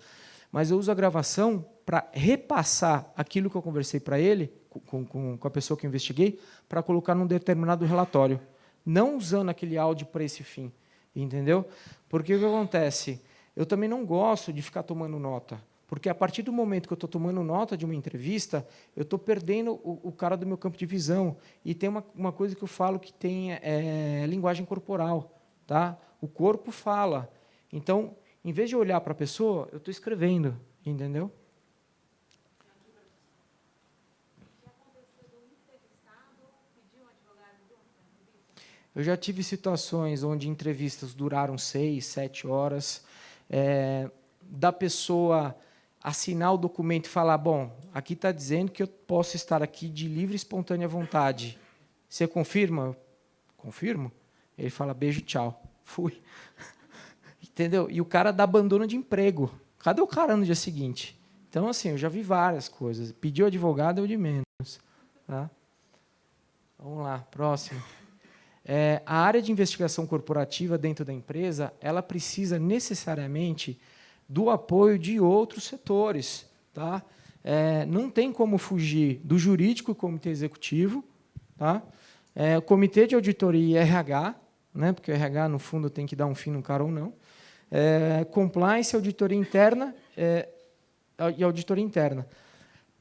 Mas eu uso a gravação para repassar aquilo que eu conversei para ele, com a pessoa que eu investiguei, para colocar num determinado relatório, não usando aquele áudio para esse fim, entendeu? Porque o que acontece? Eu também não gosto de ficar tomando nota, porque a partir do momento que eu estou tomando nota de uma entrevista, eu estou perdendo o cara do meu campo de visão. E tem uma coisa que eu falo que tem linguagem corporal. Tá? O corpo fala. Então, em vez de olhar para a pessoa, eu estou escrevendo, entendeu? Eu já tive situações onde entrevistas duraram 6, 7 horas, da pessoa assinar o documento e falar, bom, aqui está dizendo que eu posso estar aqui de livre e espontânea vontade. Você confirma? Confirmo. Ele fala, beijo, tchau. Fui. Entendeu? E o cara dá abandono de emprego. Cadê o cara no dia seguinte? Então, assim, eu já vi várias coisas. Pediu advogado é o de menos. Tá? Vamos lá, próximo. A área de investigação corporativa dentro da empresa, ela precisa necessariamente do apoio de outros setores. Tá? Não tem como fugir do jurídico e comitê executivo, tá? O comitê de auditoria e RH, né, porque o RH, no fundo, tem que dar um fim no cara ou não. Compliance, auditoria interna e auditoria interna.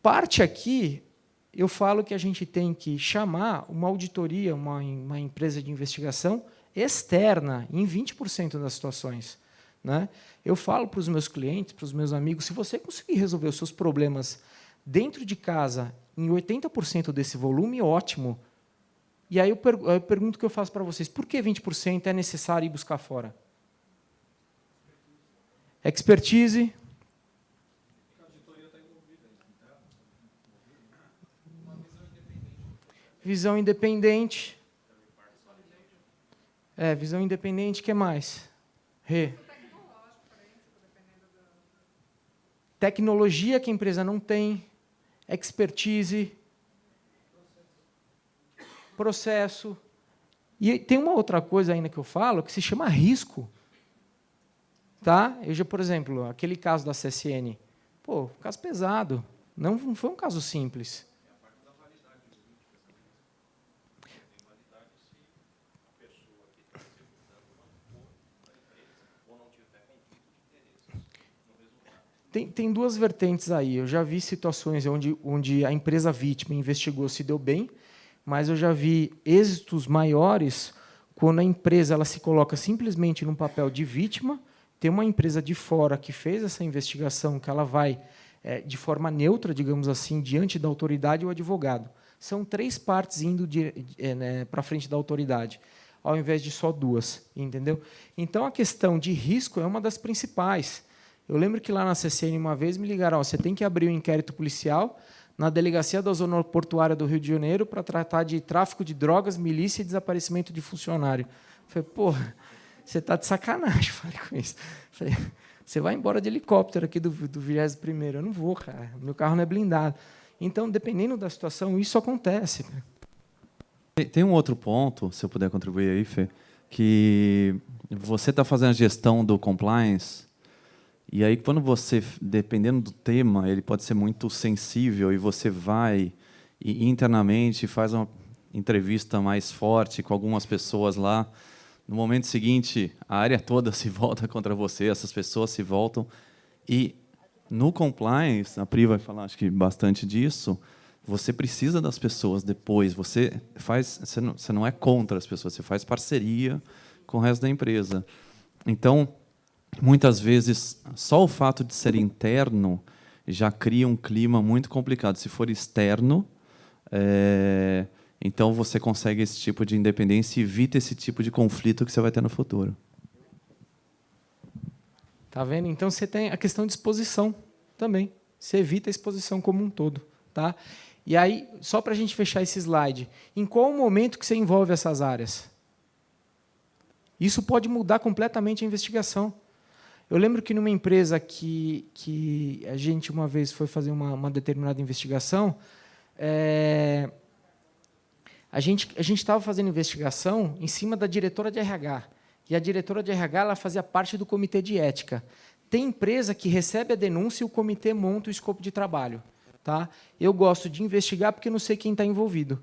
Parte aqui, eu falo que a gente tem que chamar uma auditoria, uma empresa de investigação externa, em 20% das situações. Né? Eu falo para os meus clientes, para os meus amigos, se você conseguir resolver os seus problemas dentro de casa, em 80% desse volume, ótimo. E aí eu pergunto o que eu faço para vocês. Por que 20% é necessário ir buscar fora? Expertise. Visão independente. Visão independente, o que mais? Tecnologia que a empresa não tem. Expertise. Processo. E tem uma outra coisa ainda que eu falo, que se chama risco. Tá? Por exemplo, aquele caso da CSN. Caso pesado. Não foi um caso simples. Tem duas vertentes aí. Eu já vi situações onde a empresa vítima investigou, se deu bem, mas eu já vi êxitos maiores quando a empresa ela se coloca simplesmente num papel de vítima, tem uma empresa de fora que fez essa investigação, que ela vai de forma neutra, digamos assim, diante da autoridade ou advogado. São 3 partes indo para frente da autoridade, ao invés de só 2, entendeu? Então, a questão de risco é uma das principais. Eu lembro que lá na CCN, uma vez, me ligaram, você tem que abrir um inquérito policial na delegacia da Zona Portuária do Rio de Janeiro para tratar de tráfico de drogas, milícia e desaparecimento de funcionário. Eu falei, porra, você está de sacanagem, falei com isso. Eu falei, você vai embora de helicóptero aqui do 21º. Eu não vou, cara, meu carro não é blindado. Então, dependendo da situação, isso acontece. Tem um outro ponto, se eu puder contribuir aí, Fê, que você está fazendo a gestão do compliance, e aí, quando você, dependendo do tema, ele pode ser muito sensível, e você vai e internamente faz uma entrevista mais forte com algumas pessoas lá, no momento seguinte, a área toda se volta contra você, essas pessoas se voltam, e no compliance, a Pri vai falar, acho que bastante disso, você precisa das pessoas depois, você não é contra as pessoas, você faz parceria com o resto da empresa. Então, muitas vezes, só o fato de ser interno já cria um clima muito complicado. Se for externo, então você consegue esse tipo de independência e evita esse tipo de conflito que você vai ter no futuro. Tá vendo? Então, você tem a questão de exposição também. Você evita a exposição como um todo. Tá? E aí, só para a gente fechar esse slide, em qual momento que você envolve essas áreas? Isso pode mudar completamente a investigação. Eu lembro que numa empresa que a gente uma vez foi fazer uma determinada investigação, a gente estava fazendo investigação em cima da diretora de RH. E a diretora de RH ela fazia parte do comitê de ética. Tem empresa que recebe a denúncia e o comitê monta o escopo de trabalho. Tá? Eu gosto de investigar porque não sei quem está envolvido.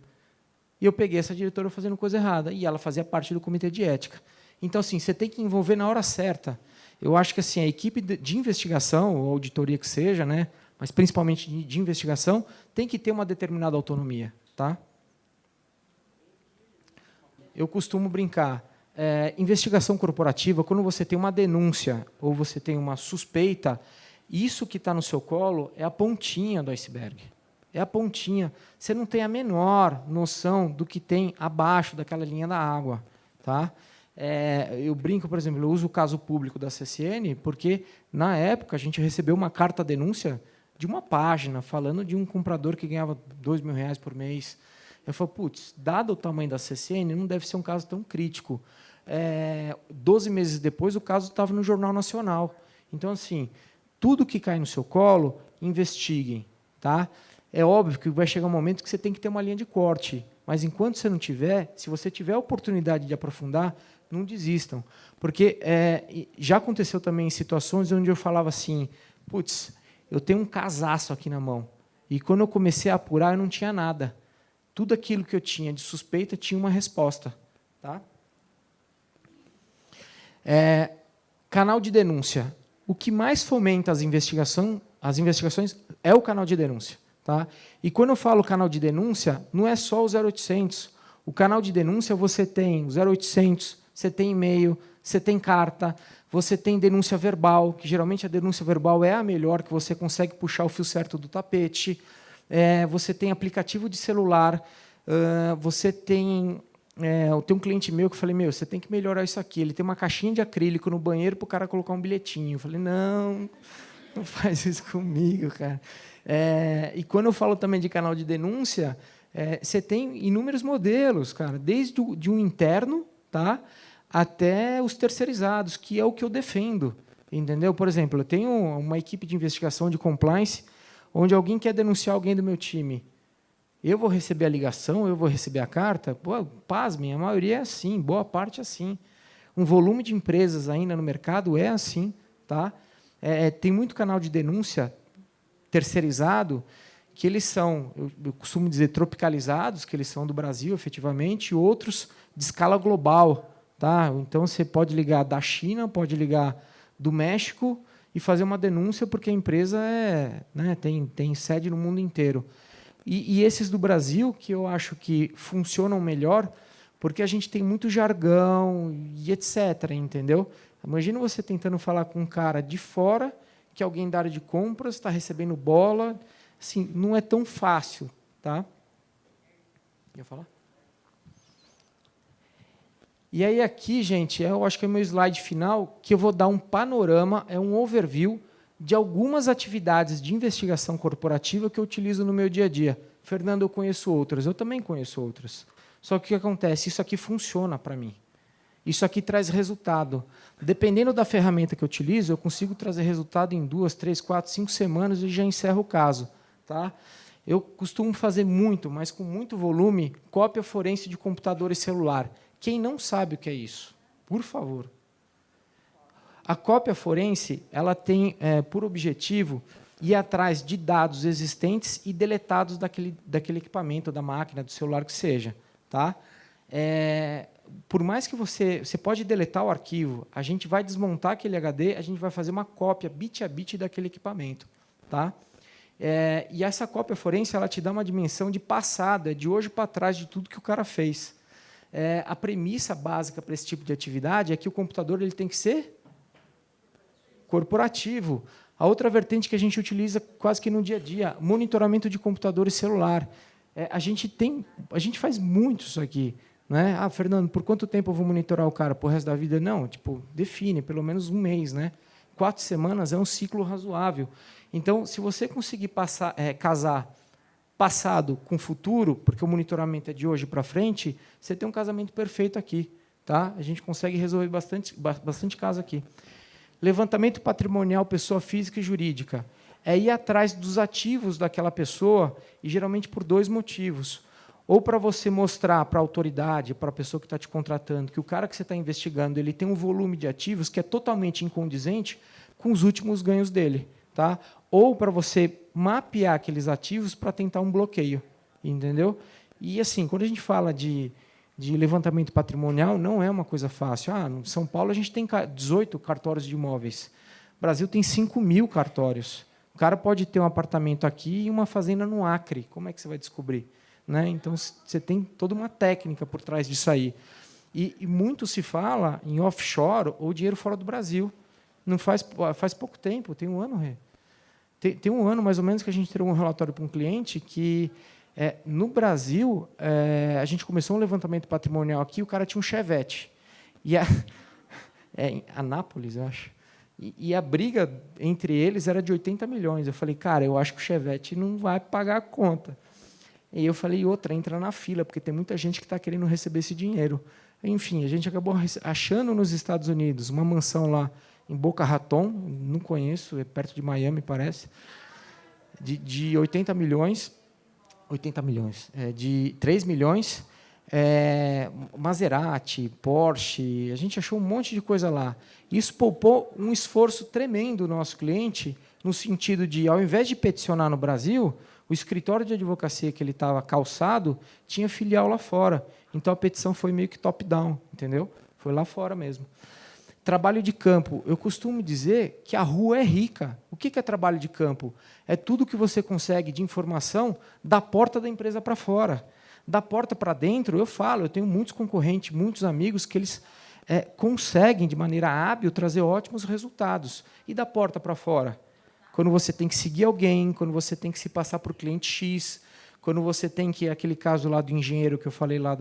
E eu peguei essa diretora fazendo coisa errada, e ela fazia parte do comitê de ética. Então, assim, você tem que envolver na hora certa. Eu acho que assim, a equipe de investigação, ou auditoria que seja, né, mas principalmente de investigação, tem que ter uma determinada autonomia. Tá? Eu costumo brincar. Investigação corporativa, quando você tem uma denúncia ou você tem uma suspeita, isso que está no seu colo é a pontinha do iceberg. É a pontinha. Você não tem a menor noção do que tem abaixo daquela linha da água. Tá? Eu brinco, por exemplo, eu uso o caso público da CCN, porque, na época, a gente recebeu uma carta-denúncia de uma página falando de um comprador que ganhava R$2.000 por mês. Eu falo, putz, dado o tamanho da CCN, não deve ser um caso tão crítico. 12 meses depois, o caso estava no Jornal Nacional. Então, assim, tudo que cai no seu colo, investiguem. Tá? É óbvio que vai chegar um momento que você tem que ter uma linha de corte, mas, enquanto você não tiver, se você tiver a oportunidade de aprofundar, não desistam. Porque já aconteceu também em situações onde eu falava assim, putz, eu tenho um casaço aqui na mão. E, quando eu comecei a apurar, eu não tinha nada. Tudo aquilo que eu tinha de suspeita tinha uma resposta. Tá? Canal de denúncia. O que mais fomenta as investigações é o canal de denúncia. Tá? E, quando eu falo canal de denúncia, não é só o 0800. O canal de denúncia, você tem o 0800, você tem e-mail, você tem carta, você tem denúncia verbal, que geralmente a denúncia verbal é a melhor, que você consegue puxar o fio certo do tapete. Você tem aplicativo de celular, você tem... eu tenho um cliente meu que eu falei, você tem que melhorar isso aqui. Ele tem uma caixinha de acrílico no banheiro para o cara colocar um bilhetinho. Eu falei, não faz isso comigo, cara. E, quando eu falo também de canal de denúncia, você tem inúmeros modelos, cara, desde de um interno, tá, até os terceirizados, que é o que eu defendo. Entendeu? Por exemplo, eu tenho uma equipe de investigação de compliance, onde alguém quer denunciar alguém do meu time. Eu vou receber a ligação, eu vou receber a carta? Pô, pasmem, a maioria é assim, boa parte é assim. Um volume de empresas ainda no mercado é assim. Tá? Tem muito canal de denúncia terceirizado, que eles são, eu costumo dizer, tropicalizados, que eles são do Brasil, efetivamente, e outros de escala global. Tá? Então, você pode ligar da China, pode ligar do México e fazer uma denúncia, porque a empresa tem sede no mundo inteiro. E esses do Brasil, que eu acho que funcionam melhor, porque a gente tem muito jargão e etc. Entendeu? Imagina você tentando falar com um cara de fora que alguém da área de compras está recebendo bola. Assim, não é tão fácil. Tá? Ia falar? E aí aqui, gente, eu acho que é o meu slide final, que eu vou dar um panorama, um overview de algumas atividades de investigação corporativa que eu utilizo no meu dia a dia. Fernando, eu conheço outras, eu também conheço outras. Só que o que acontece? Isso aqui funciona para mim. Isso aqui traz resultado. Dependendo da ferramenta que eu utilizo, eu consigo trazer resultado em 2, 3, 4, 5 semanas e já encerro o caso. Tá? Eu costumo fazer muito, mas com muito volume, cópia forense de computador e celular. Quem não sabe o que é isso? Por favor. A cópia forense ela tem por objetivo ir atrás de dados existentes e deletados daquele equipamento, da máquina, do celular, que seja. Tá? Por mais que você pode deletar o arquivo, a gente vai desmontar aquele HD, a gente vai fazer uma cópia bit a bit daquele equipamento. Tá? E essa cópia forense ela te dá uma dimensão de passado, de hoje para trás de tudo que o cara fez. A premissa básica para esse tipo de atividade é que o computador ele tem que ser corporativo. A outra vertente que a gente utiliza quase que no dia a dia, monitoramento de computador e celular. A gente faz muito isso aqui. Né? Ah, Fernando, por quanto tempo eu vou monitorar o cara? Por resto da vida? Não, define, pelo menos um mês. Né? 4 semanas é um ciclo razoável. Então, se você conseguir casar passado com futuro, porque o monitoramento é de hoje para frente, você tem um casamento perfeito aqui. Tá? A gente consegue resolver bastante caso aqui. Levantamento patrimonial, pessoa física e jurídica. É ir atrás dos ativos daquela pessoa, e geralmente por 2 motivos. Ou para você mostrar para a autoridade, para a pessoa que está te contratando, que o cara que você está investigando ele tem um volume de ativos que é totalmente incondizente com os últimos ganhos dele. Tá? Ou para você mapear aqueles ativos para tentar um bloqueio. Entendeu? E, assim, quando a gente fala de levantamento patrimonial, não é uma coisa fácil. Em São Paulo, a gente tem 18 cartórios de imóveis. O Brasil tem 5.000 cartórios. O cara pode ter um apartamento aqui e uma fazenda no Acre. Como é que você vai descobrir? Né? Então, você tem toda uma técnica por trás disso aí. E muito se fala em offshore ou dinheiro fora do Brasil. Não faz pouco tempo, tem um ano, Rê. Tem um ano, mais ou menos, que a gente entregou um relatório para um cliente que, no Brasil, a gente começou um levantamento patrimonial aqui, o cara tinha um Chevette. Em Anápolis, eu acho. E a briga entre eles era de 80 milhões. Eu falei, cara, eu acho que o Chevette não vai pagar a conta. E eu falei, entra na fila, porque tem muita gente que está querendo receber esse dinheiro. Enfim, a gente acabou achando nos Estados Unidos uma mansão lá em Boca Raton, não conheço, é perto de Miami, parece, de 80 milhões, de 3 milhões, Maserati, Porsche, a gente achou um monte de coisa lá. Isso poupou um esforço tremendo do nosso cliente, no sentido de, ao invés de peticionar no Brasil, o escritório de advocacia que ele estava calçado tinha filial lá fora. Então, a petição foi meio que top-down, entendeu? Foi lá fora mesmo. Trabalho de campo. Eu costumo dizer que a rua é rica. O que é trabalho de campo? É tudo que você consegue de informação da porta da empresa para fora. Da porta para dentro, eu tenho muitos concorrentes, muitos amigos que eles conseguem, de maneira hábil, trazer ótimos resultados. E da porta para fora? Quando você tem que seguir alguém, quando você tem que se passar por cliente X, quando você tem que, aquele caso lá do engenheiro que eu falei lá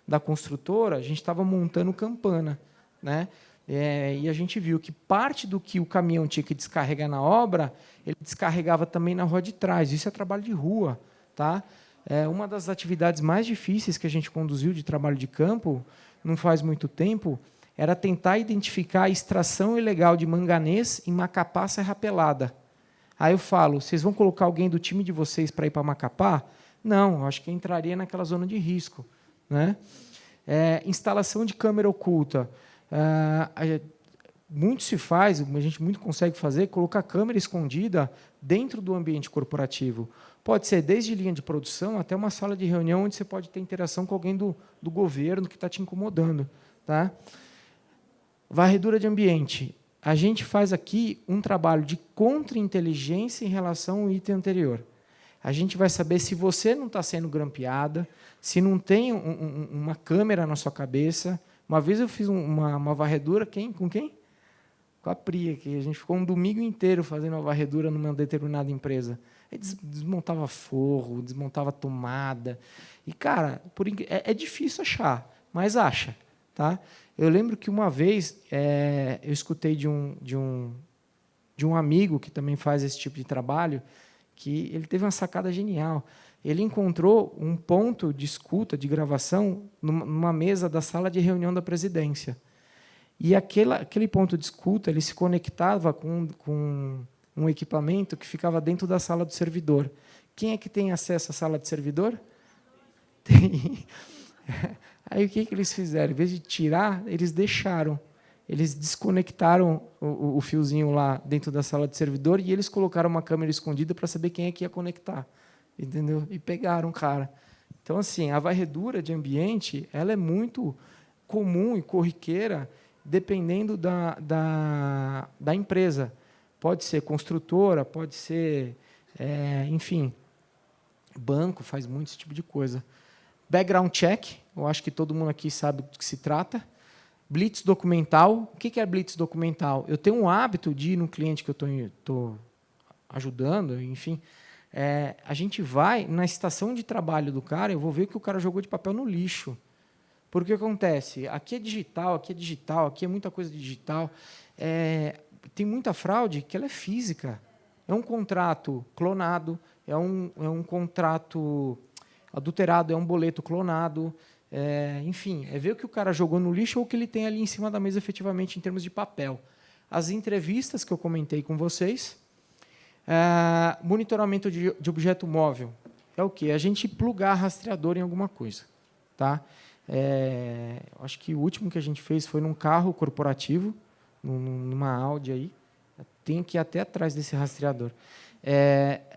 da construtora, a gente estava montando campana. Né? E a gente viu que parte do que o caminhão tinha que descarregar na obra, ele descarregava também na rua de trás. Isso é trabalho de rua. Tá? Uma das atividades mais difíceis que a gente conduziu de trabalho de campo, não faz muito tempo, era tentar identificar a extração ilegal de manganês em Macapá, Serra Pelada. Aí eu falo, vocês vão colocar alguém do time de vocês para ir para Macapá? Não, acho que entraria naquela zona de risco. Né? Instalação de câmera oculta. Muito se faz, a gente muito consegue fazer, colocar câmera escondida dentro do ambiente corporativo. Pode ser desde linha de produção até uma sala de reunião onde você pode ter interação com alguém do governo que está te incomodando. Tá? Varredura de ambiente. A gente faz aqui um trabalho de contra-inteligência em relação ao item anterior. A gente vai saber se você não está sendo grampeada, se não tem uma câmera na sua cabeça. Uma vez eu fiz uma varredura com quem? com a Pri, que a gente ficou um domingo inteiro fazendo uma varredura numa determinada empresa. Aí desmontava forro, desmontava tomada. E, cara, é difícil achar, mas acha. Tá? Eu lembro que uma vez eu escutei de um amigo que também faz esse tipo de trabalho, que ele teve uma sacada genial. Ele encontrou um ponto de escuta, de gravação, numa mesa da sala de reunião da presidência. E aquele ponto de escuta ele se conectava com um equipamento que ficava dentro da sala do servidor. Quem é que tem acesso à sala de servidor? Tem. Aí o que eles fizeram? Em vez de tirar, eles deixaram. Eles desconectaram o fiozinho lá dentro da sala de servidor e eles colocaram uma câmera escondida para saber quem é que ia conectar. Entendeu? E pegaram o cara. Então, assim, a varredura de ambiente ela é muito comum e corriqueira dependendo da empresa. Pode ser construtora, pode ser, enfim, banco, faz muito esse tipo de coisa. Background check, eu acho que todo mundo aqui sabe do que se trata. Blitz documental. O que é blitz documental? Eu tenho um hábito de ir no cliente que eu estou ajudando, enfim, a gente vai na estação de trabalho do cara, eu vou ver que o cara jogou de papel no lixo. Porque o que acontece? Aqui é digital, aqui é muita coisa digital. Tem muita fraude que ela é física. É um contrato clonado, é um contrato adulterado, é um boleto clonado. Enfim, é ver o que o cara jogou no lixo ou o que ele tem ali em cima da mesa efetivamente em termos de papel. As entrevistas que eu comentei com vocês, monitoramento de objeto móvel, é o quê? A gente plugar rastreador em alguma coisa. Tá? Acho que o último que a gente fez foi num carro corporativo, numa Audi aí, tem que ir até atrás desse rastreador.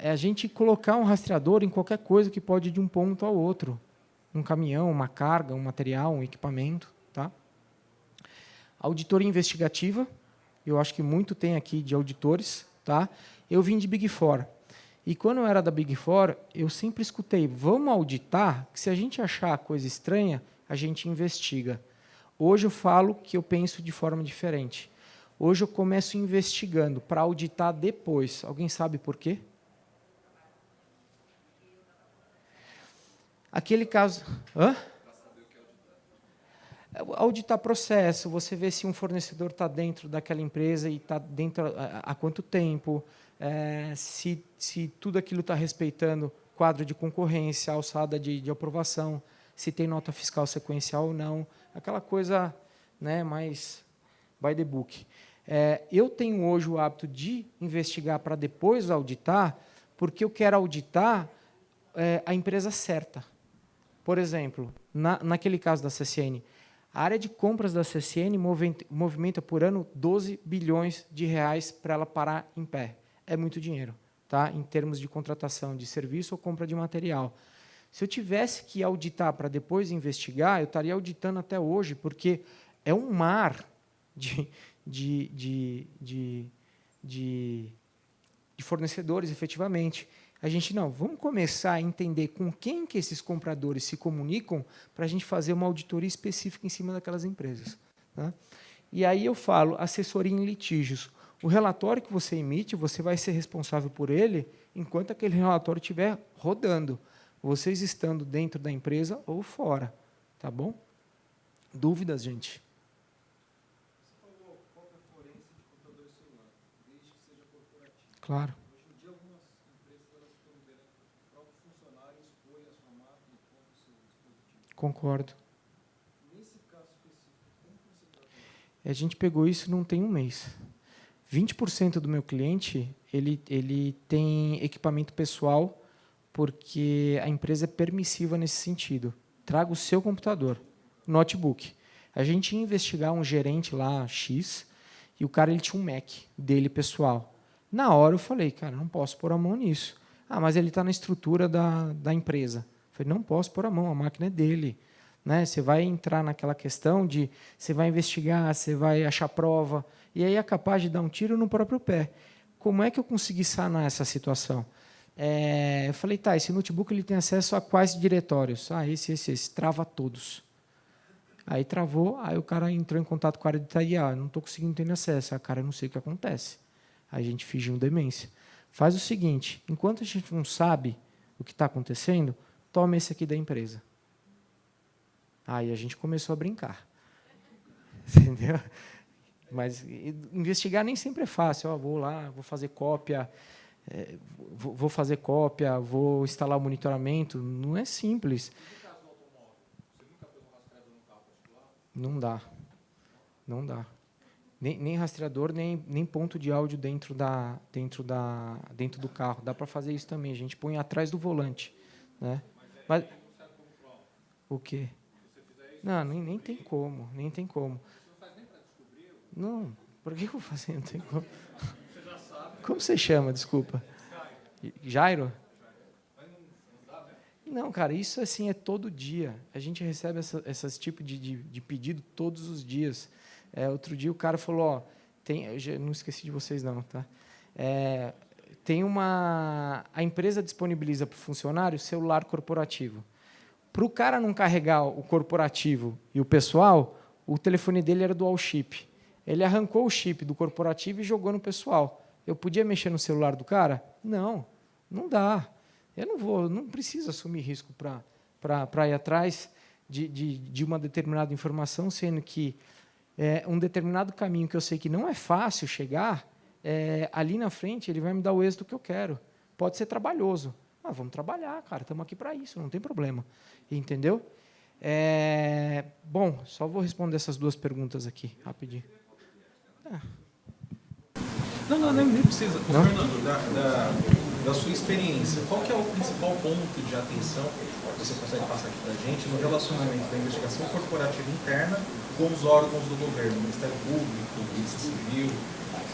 A gente colocar um rastreador em qualquer coisa que pode ir de um ponto ao outro. Um caminhão, uma carga, um material, um equipamento. Tá? Auditoria investigativa, eu acho que muito tem aqui de auditores. Tá? Eu vim de Big Four. E quando eu era da Big Four, eu sempre escutei, vamos auditar, que se a gente achar coisa estranha, a gente investiga. Hoje eu falo que eu penso de forma diferente. Hoje eu começo investigando para auditar depois. Alguém sabe por quê? Aquele caso... Hã? Auditar processo, você vê se um fornecedor está dentro daquela empresa e está dentro há quanto tempo, se tudo aquilo está respeitando quadro de concorrência, alçada de aprovação, se tem nota fiscal sequencial ou não, aquela coisa, né, mais by the book. Eu tenho hoje o hábito de investigar para depois auditar, porque eu quero auditar a empresa certa. Por exemplo, naquele caso da CSN, a área de compras da CSN movimenta por ano 12 bilhões de reais para ela parar em pé. É muito dinheiro, tá? Em termos de contratação de serviço ou compra de material. Se eu tivesse que auditar para depois investigar, eu estaria auditando até hoje, porque é um mar de fornecedores, efetivamente. A gente, vamos começar a entender com quem que esses compradores se comunicam para a gente fazer uma auditoria específica em cima daquelas empresas. Tá? E aí eu falo, assessoria em litígios. O relatório que você emite, você vai ser responsável por ele enquanto aquele relatório estiver rodando, vocês estando dentro da empresa ou fora. Tá bom? Dúvidas, gente? Você falou cópia forense de computador celular, desde que seja corporativo. Claro. Hoje em dia, algumas empresas estão liberando que o próprio funcionário expõe a sua máquina e compra o seu dispositivo. Concordo. Nesse caso específico, como que você trata isso? A gente pegou isso não tem um mês. 20% do meu cliente ele tem equipamento pessoal porque a empresa é permissiva nesse sentido. Traga o seu computador, notebook. A gente ia investigar um gerente lá, X, e o cara ele tinha um Mac dele pessoal. Na hora eu falei, cara, não posso pôr a mão nisso. Mas ele está na estrutura da empresa. Eu falei, não posso pôr a mão, a máquina é dele. Né? Você vai entrar naquela questão de você vai investigar, você vai achar prova, e aí é capaz de dar um tiro no próprio pé. Como é que eu consegui sanar essa situação? Eu falei, esse notebook ele tem acesso a quais diretórios? Esse, trava todos. Aí travou, aí o cara entrou em contato com a área de TI, não estou conseguindo ter acesso. Cara, eu não sei o que acontece. Aí a gente fingiu demência. Faz o seguinte, enquanto a gente não sabe o que está acontecendo, toma esse aqui da empresa. Aí a gente começou a brincar. Entendeu? Mas investigar nem sempre é fácil. Vou lá, vou fazer cópia, vou instalar o monitoramento. Não é simples. Não dá. Não dá. Nem rastreador, nem ponto de áudio dentro do carro. Dá para fazer isso também. A gente põe atrás do volante. Né? Mas, o quê? Não, nem tem como. Nem tem como. Não, por que eu vou fazer? Não tem como. Como você chama, desculpa? Jairo? Não, cara, isso assim é todo dia. A gente recebe esses tipos de pedido todos os dias. Outro dia o cara falou, eu não esqueci de vocês não, tá? A empresa disponibiliza para o funcionário celular corporativo. Para o cara não carregar o corporativo e o pessoal, o telefone dele era dual chip. Ele arrancou o chip do corporativo e jogou no pessoal. Eu podia mexer no celular do cara? Não, não dá. Eu não preciso assumir risco para ir atrás de uma determinada informação, sendo que um determinado caminho que eu sei que não é fácil chegar, ali na frente ele vai me dar o êxito que eu quero. Pode ser trabalhoso. Vamos trabalhar, cara, estamos aqui para isso, não tem problema. Entendeu? Bom, só vou responder essas duas perguntas aqui, rapidinho. Não, nem precisa. Fernando, da sua experiência, qual que é o principal ponto de atenção que você consegue passar aqui para a gente no relacionamento da investigação corporativa interna com os órgãos do governo, Ministério Público, Polícia Civil?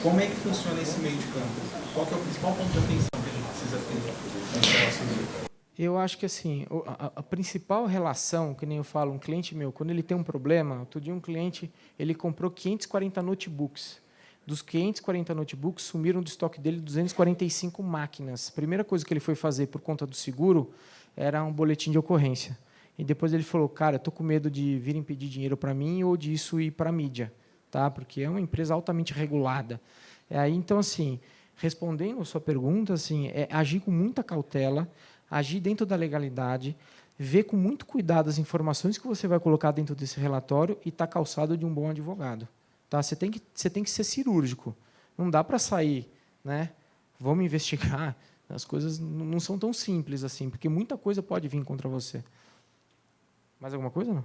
Como é que funciona esse meio de campo? Qual que é o principal ponto de atenção que a gente precisa ter nesse relacionamento? Eu acho que assim, a principal relação, que nem eu falo, um cliente meu, quando ele tem um problema, outro dia um cliente, ele comprou 540 notebooks. Dos 540 notebooks, sumiram do estoque dele 245 máquinas. A primeira coisa que ele foi fazer por conta do seguro era um boletim de ocorrência. E depois ele falou, cara, eu estou com medo de virem pedir dinheiro para mim ou disso ir para a mídia, tá? Porque é uma empresa altamente regulada. Então, assim, respondendo a sua pergunta, assim, agir com muita cautela, agir dentro da legalidade, ver com muito cuidado as informações que você vai colocar dentro desse relatório e estar calçado de um bom advogado. Tá? Você tem que ser cirúrgico. Não dá para sair, né? Vamos investigar. As coisas não são tão simples assim, porque muita coisa pode vir contra você. Mais alguma coisa, não?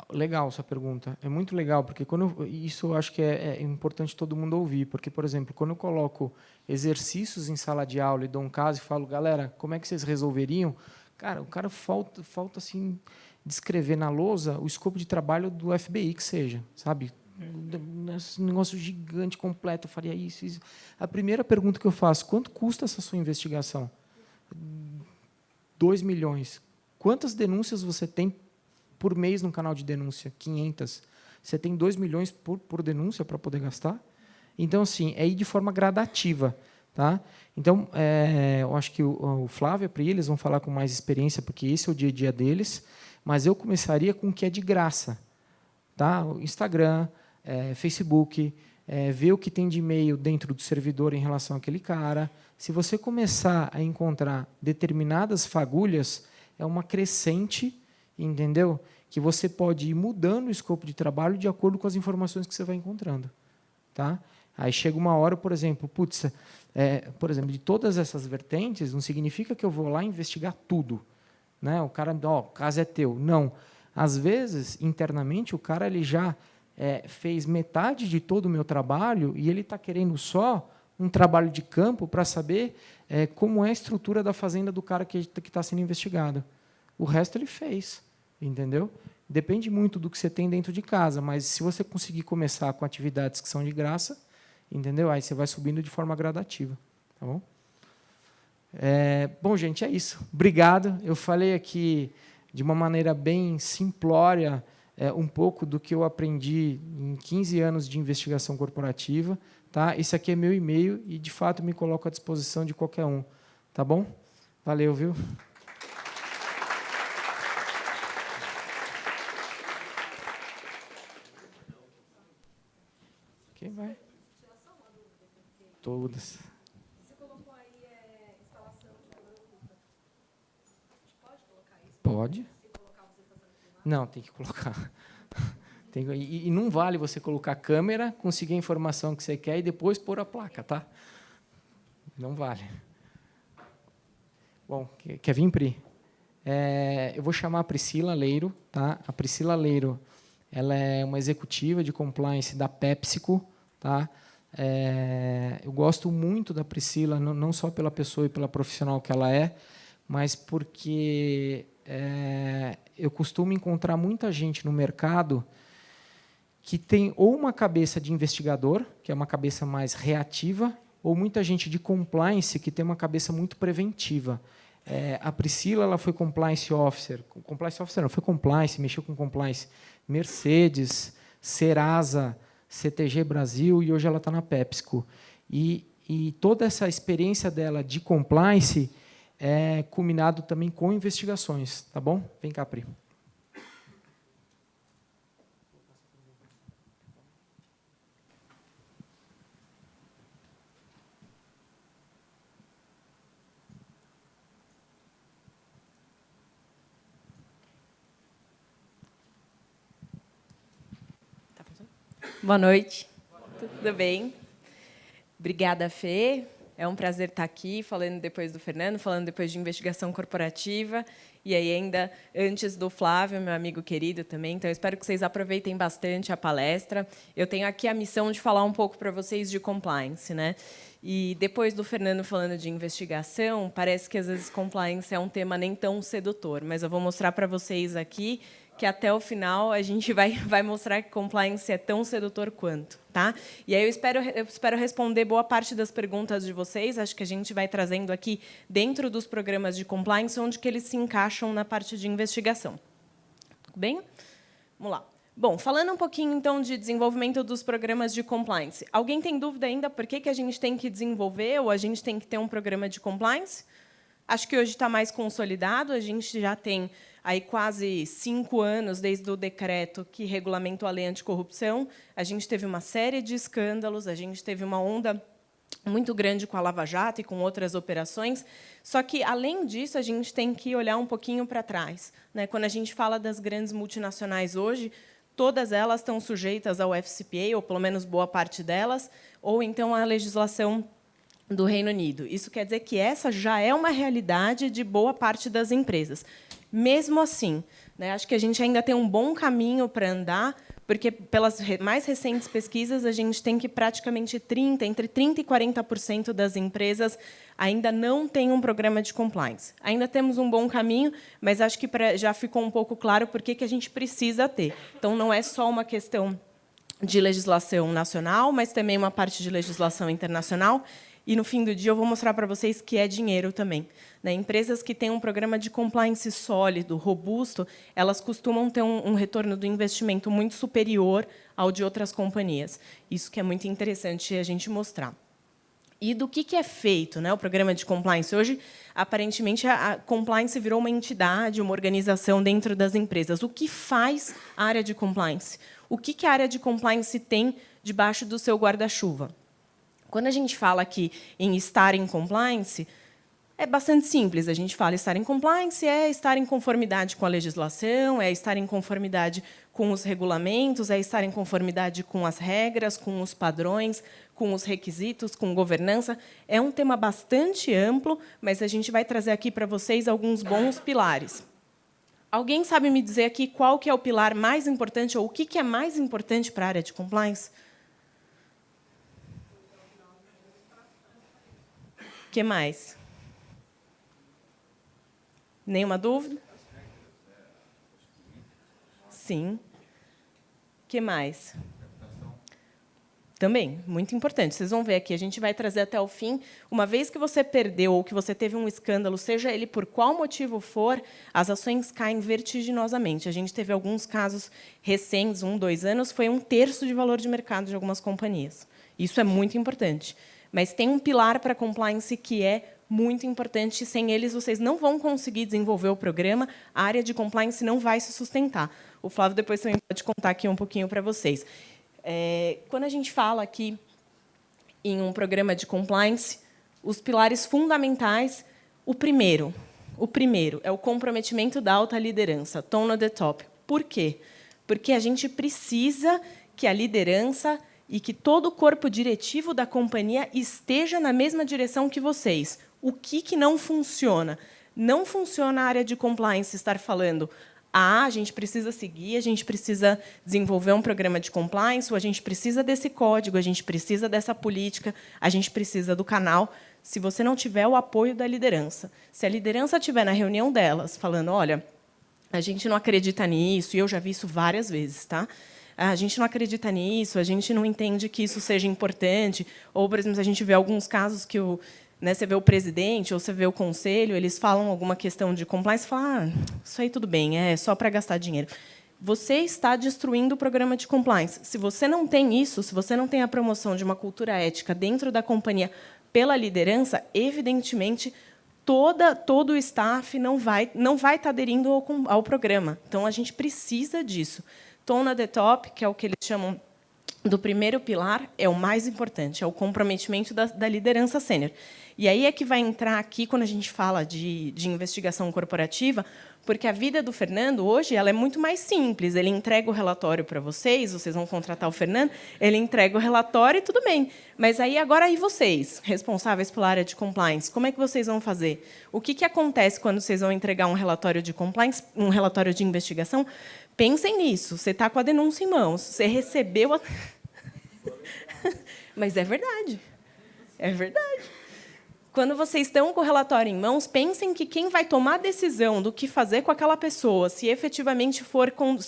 Legal sua pergunta. É muito legal, porque isso eu acho que é importante todo mundo ouvir, porque, por exemplo, quando eu coloco exercícios em sala de aula e dou um caso e falo, galera, como é que vocês resolveriam? Cara, o cara falta assim, descrever na lousa o escopo de trabalho do FBI, que seja, sabe? Esse negócio gigante, completo, eu faria isso. A primeira pergunta que eu faço, quanto custa essa sua investigação? 2 milhões. Quantas denúncias você tem por mês no canal de denúncia? 500. Você tem 2 milhões por denúncia para poder gastar? Então, assim, é ir de forma gradativa. Tá? Então, eu acho que o Flávio e a Pri, eles vão falar com mais experiência, porque esse é o dia a dia deles, mas eu começaria com o que é de graça. Tá? O Instagram, Facebook, ver o que tem de e-mail dentro do servidor em relação àquele cara. Se você começar a encontrar determinadas fagulhas, é uma crescente, entendeu? Que você pode ir mudando o escopo de trabalho de acordo com as informações que você vai encontrando. Tá? Aí chega uma hora, por exemplo, por exemplo, de todas essas vertentes, não significa que eu vou lá investigar tudo. Né? O cara, o caso é teu. Não. Às vezes, internamente, o cara ele já fez metade de todo o meu trabalho e ele está querendo só um trabalho de campo para saber como é a estrutura da fazenda do cara que está sendo investigado. O resto ele fez, entendeu? Depende muito do que você tem dentro de casa, mas se você conseguir começar com atividades que são de graça, entendeu? Aí você vai subindo de forma gradativa, tá bom? Bom, gente, é isso. Obrigado. Eu falei aqui de uma maneira bem simplória um pouco do que eu aprendi em 15 anos de investigação corporativa. Tá? Esse aqui é meu e-mail e, de fato, me coloco à disposição de qualquer um. Tá bom? Valeu, viu? Todas. Você colocou aí instalação de câmera oculta. A gente pode colocar isso? Pode. Se colocar, você está sendo filmado? Não, tem que colocar. E não vale você colocar a câmera, conseguir a informação que você quer e depois pôr a placa, tá? Não vale. Bom, quer vir, Pri? Eu vou chamar a Priscila Leiro, tá? A Priscila Leiro, ela é uma executiva de compliance da PepsiCo, tá? Eu gosto muito da Priscila, não só pela pessoa e pela profissional que ela é, mas porque eu costumo encontrar muita gente no mercado que tem ou uma cabeça de investigador, que é uma cabeça mais reativa, ou muita gente de compliance que tem uma cabeça muito preventiva. A Priscila, ela foi compliance officer não, foi compliance, mexeu com compliance Mercedes, Serasa, CTG Brasil, e hoje ela está na PepsiCo. E toda essa experiência dela de compliance é culminado também com investigações, tá bom? Vem cá, Pri. Boa noite. Tudo bem? Obrigada, Fê. É um prazer estar aqui, falando depois do Fernando, falando depois de investigação corporativa, e aí ainda antes do Flávio, meu amigo querido também. Então, eu espero que vocês aproveitem bastante a palestra. Eu tenho aqui a missão de falar um pouco para vocês de compliance, né? E depois do Fernando falando de investigação, parece que às vezes compliance é um tema nem tão sedutor, mas eu vou mostrar para vocês aqui que até o final a gente vai mostrar que compliance é tão sedutor quanto, tá? E aí eu espero responder boa parte das perguntas de vocês. Acho que a gente vai trazendo aqui dentro dos programas de compliance onde que eles se encaixam na parte de investigação. Tudo bem? Vamos lá. Bom, falando um pouquinho então de desenvolvimento dos programas de compliance. Alguém tem dúvida ainda por que a gente tem que desenvolver ou a gente tem que ter um programa de compliance? Acho que hoje está mais consolidado. A gente já tem aí quase 5 anos desde o decreto que regulamentou a lei anticorrupção. A gente teve uma série de escândalos, a gente teve uma onda muito grande com a Lava Jato e com outras operações. Só que, além disso, a gente tem que olhar um pouquinho para trás, né? Quando a gente fala das grandes multinacionais hoje, todas elas estão sujeitas ao FCPA, ou pelo menos boa parte delas, ou então à legislação do Reino Unido. Isso quer dizer que essa já é uma realidade de boa parte das empresas. Mesmo assim, né, acho que a gente ainda tem um bom caminho para andar, porque, pelas mais recentes pesquisas, a gente tem que praticamente entre 30% e 40% das empresas ainda não têm um programa de compliance. Ainda temos um bom caminho, mas acho que já ficou um pouco claro por que a gente precisa ter. Então, não é só uma questão de legislação nacional, mas também uma parte de legislação internacional. E, no fim do dia, eu vou mostrar para vocês que é dinheiro também, né? Empresas que têm um programa de compliance sólido, robusto, elas costumam ter um retorno do investimento muito superior ao de outras companhias. Isso que é muito interessante a gente mostrar. E do que é feito, né, o programa de compliance? Hoje, aparentemente, a compliance virou uma entidade, uma organização dentro das empresas. O que faz a área de compliance? O que a área de compliance tem debaixo do seu guarda-chuva? Quando a gente fala aqui em estar em compliance, é bastante simples. A gente fala estar em compliance é estar em conformidade com a legislação, é estar em conformidade com os regulamentos, é estar em conformidade com as regras, com os padrões, com os requisitos, com governança. É um tema bastante amplo, mas a gente vai trazer aqui para vocês alguns bons pilares. Alguém sabe me dizer aqui qual que é o pilar mais importante ou o que é mais importante para a área de compliance? O que mais? Nenhuma dúvida? Sim. O que mais? Também, muito importante. Vocês vão ver aqui, a gente vai trazer até o fim. Uma vez que você perdeu ou que você teve um escândalo, seja ele por qual motivo for, as ações caem vertiginosamente. A gente teve alguns casos recentes, 1, 2 anos, foi 1/3 de valor de mercado de algumas companhias. Isso é muito importante. Mas tem um pilar para a compliance que é muito importante. Sem eles, vocês não vão conseguir desenvolver o programa. A área de compliance não vai se sustentar. O Flávio depois também pode contar aqui um pouquinho para vocês. Quando a gente fala aqui em um programa de compliance, os pilares fundamentais, o primeiro é o comprometimento da alta liderança, tone at the top. Por quê? Porque a gente precisa que a liderança e que todo o corpo diretivo da companhia esteja na mesma direção que vocês. O que não funciona? Não funciona a área de compliance estar falando: a gente precisa seguir, a gente precisa desenvolver um programa de compliance, ou a gente precisa desse código, a gente precisa dessa política, a gente precisa do canal, se você não tiver o apoio da liderança. Se a liderança estiver na reunião delas falando: olha, a gente não acredita nisso, e eu já vi isso várias vezes, tá? A gente não acredita nisso, a gente não entende que isso seja importante. Ou, por exemplo, a gente vê alguns casos que você vê o presidente ou você vê o conselho, eles falam alguma questão de compliance e falam: isso aí tudo bem, é só para gastar dinheiro. Você está destruindo o programa de compliance. Se você não tem isso, se você não tem a promoção de uma cultura ética dentro da companhia pela liderança, evidentemente, todo o staff não vai estar aderindo ao programa. Então, a gente precisa disso. Tone at the top, que é o que eles chamam do primeiro pilar, é o mais importante, é o comprometimento da liderança sênior. E aí é que vai entrar aqui, quando a gente fala de investigação corporativa, porque a vida do Fernando, hoje, ela é muito mais simples. Ele entrega o relatório para vocês vão contratar o Fernando, ele entrega o relatório e tudo bem. Mas agora, vocês, responsáveis pela área de compliance, como é que vocês vão fazer? O que acontece quando vocês vão entregar um relatório de compliance, um relatório de investigação? Pensem nisso. Você está com a denúncia em mãos, você recebeu a... Mas é verdade. É verdade. Quando vocês estão com o relatório em mãos, pensem que quem vai tomar a decisão do que fazer com aquela pessoa, se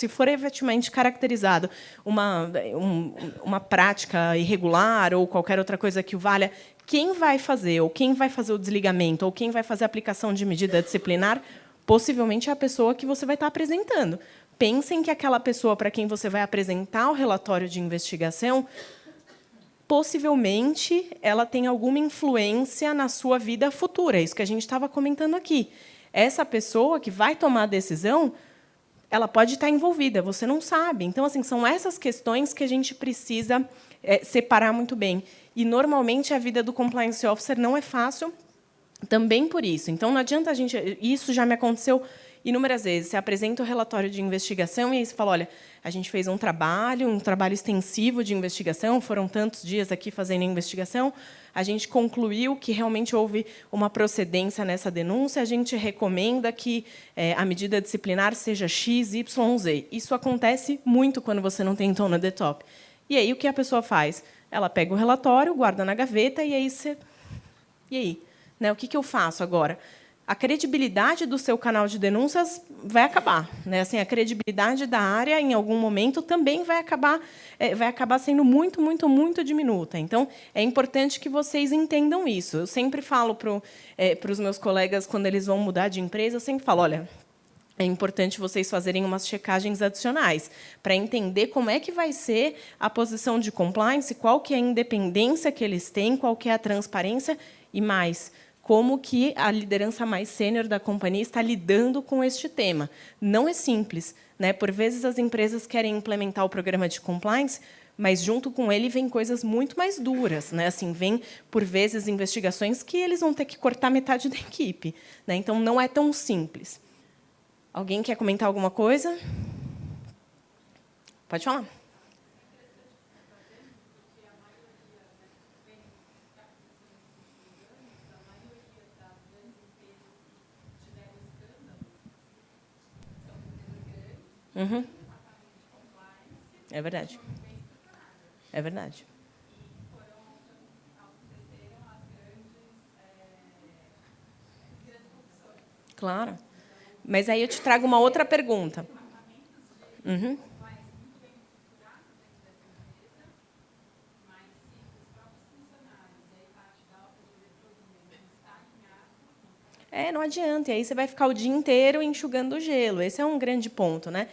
for efetivamente caracterizado uma prática irregular ou qualquer outra coisa que o valha, quem vai fazer, ou quem vai fazer o desligamento, ou quem vai fazer a aplicação de medida disciplinar, possivelmente é a pessoa que você vai estar apresentando. Pensem que aquela pessoa para quem você vai apresentar o relatório de investigação, possivelmente, ela tem alguma influência na sua vida futura. É isso que a gente estava comentando aqui. Essa pessoa que vai tomar a decisão, ela pode estar envolvida, você não sabe. Então, assim, são essas questões que a gente precisa separar muito bem. E, normalmente, a vida do compliance officer não é fácil também por isso. Então, não adianta a gente... Isso já me aconteceu inúmeras vezes. Você apresenta o relatório de investigação e aí você fala: olha, a gente fez um trabalho extensivo de investigação, foram tantos dias aqui fazendo investigação, a gente concluiu que realmente houve uma procedência nessa denúncia, a gente recomenda que a medida disciplinar seja X, Y, Z. Isso acontece muito quando você não tem tone at the top. E aí, o que a pessoa faz? Ela pega o relatório, guarda na gaveta, e aí você... E aí? Né, o que eu faço agora? A credibilidade do seu canal de denúncias vai acabar, né? Assim, a credibilidade da área, em algum momento, também vai acabar sendo muito, muito, muito diminuta. Então, é importante que vocês entendam isso. Eu sempre falo para os meus colegas, quando eles vão mudar de empresa, eu sempre falo: olha, é importante vocês fazerem umas checagens adicionais para entender como é que vai ser a posição de compliance, qual que é a independência que eles têm, qual que é a transparência e mais, como que a liderança mais sênior da companhia está lidando com este tema. Não é simples, né? Por vezes, as empresas querem implementar o programa de compliance, mas, junto com ele, vem coisas muito mais duras, né? Assim, vem, por vezes, investigações que eles vão ter que cortar metade da equipe, né? Então, não é tão simples. Alguém quer comentar alguma coisa? Pode falar. Uhum. É verdade. É verdade. Claro. Mas aí eu te trago uma outra pergunta. Uhum. Não adianta. E aí você vai ficar o dia inteiro enxugando o gelo. Esse é um grande ponto, né?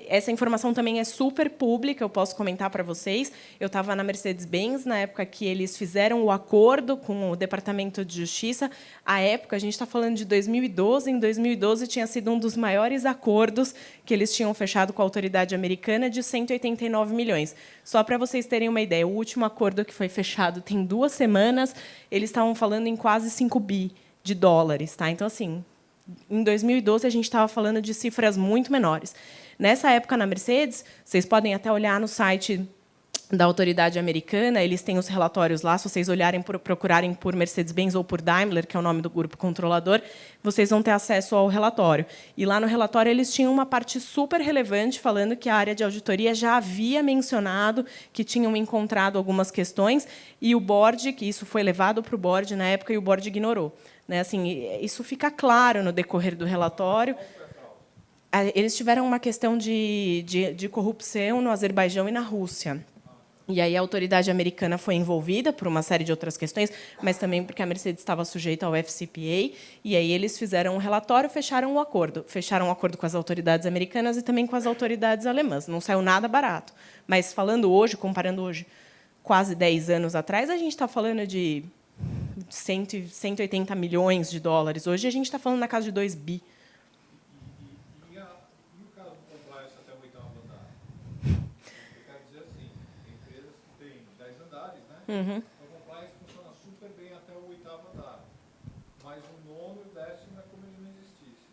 Essa informação também é super pública, eu posso comentar para vocês. Eu estava na Mercedes-Benz, na época que eles fizeram o acordo com o Departamento de Justiça. À época, a gente está falando de 2012. Em 2012, tinha sido um dos maiores acordos que eles tinham fechado com a autoridade americana, de 189 milhões. Só para vocês terem uma ideia, o último acordo que foi fechado tem 2 semanas, eles estavam falando em quase 5 bi de dólares. Tá? Então, assim, em 2012, a gente estava falando de cifras muito menores. Nessa época, na Mercedes, vocês podem até olhar no site da autoridade americana, eles têm os relatórios lá, se vocês olharem, procurarem por Mercedes-Benz ou por Daimler, que é o nome do grupo controlador, vocês vão ter acesso ao relatório. E lá no relatório eles tinham uma parte super relevante falando que a área de auditoria já havia mencionado que tinham encontrado algumas questões e o board, que isso foi levado para o board na época e o board ignorou. Né? Assim, isso fica claro no decorrer do relatório. Eles tiveram uma questão de corrupção no Azerbaijão e na Rússia. E aí a autoridade americana foi envolvida por uma série de outras questões, mas também porque a Mercedes estava sujeita ao FCPA. E aí eles fizeram um relatório, fecharam um acordo. Fecharam um acordo com as autoridades americanas e também com as autoridades alemãs. Não saiu nada barato. Mas falando hoje, comparando hoje, quase 10 anos atrás, a gente está falando de 180 milhões de dólares. Hoje a gente está falando na casa de 2 bi. Uhum. O compliance funciona super bem até o 8º andar, mas o 9º e o 10º é como ele não existisse.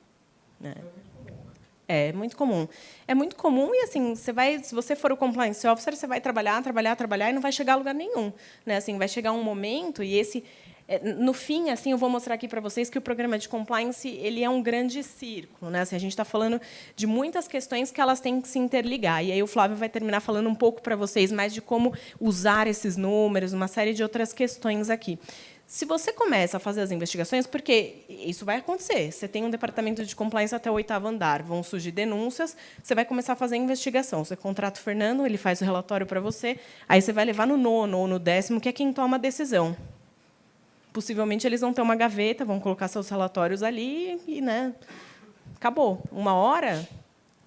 Isso é muito comum, né? É muito comum. É muito comum e assim, se você for o compliance officer, você vai trabalhar e não vai chegar a lugar nenhum, né? Assim, vai chegar um momento e no fim, assim, eu vou mostrar aqui para vocês que o programa de compliance ele é um grande círculo, né? Assim, a gente está falando de muitas questões que elas têm que se interligar. E aí o Flávio vai terminar falando um pouco para vocês mais de como usar esses números, uma série de outras questões aqui. Se você começa a fazer as investigações, porque isso vai acontecer, você tem um departamento de compliance até o 8º andar, vão surgir denúncias, você vai começar a fazer a investigação. Você contrata o Fernando, ele faz o relatório para você, aí você vai levar no 9º ou no 10º, que é quem toma a decisão. Possivelmente, eles vão ter uma gaveta, vão colocar seus relatórios ali e, né, acabou. Uma hora,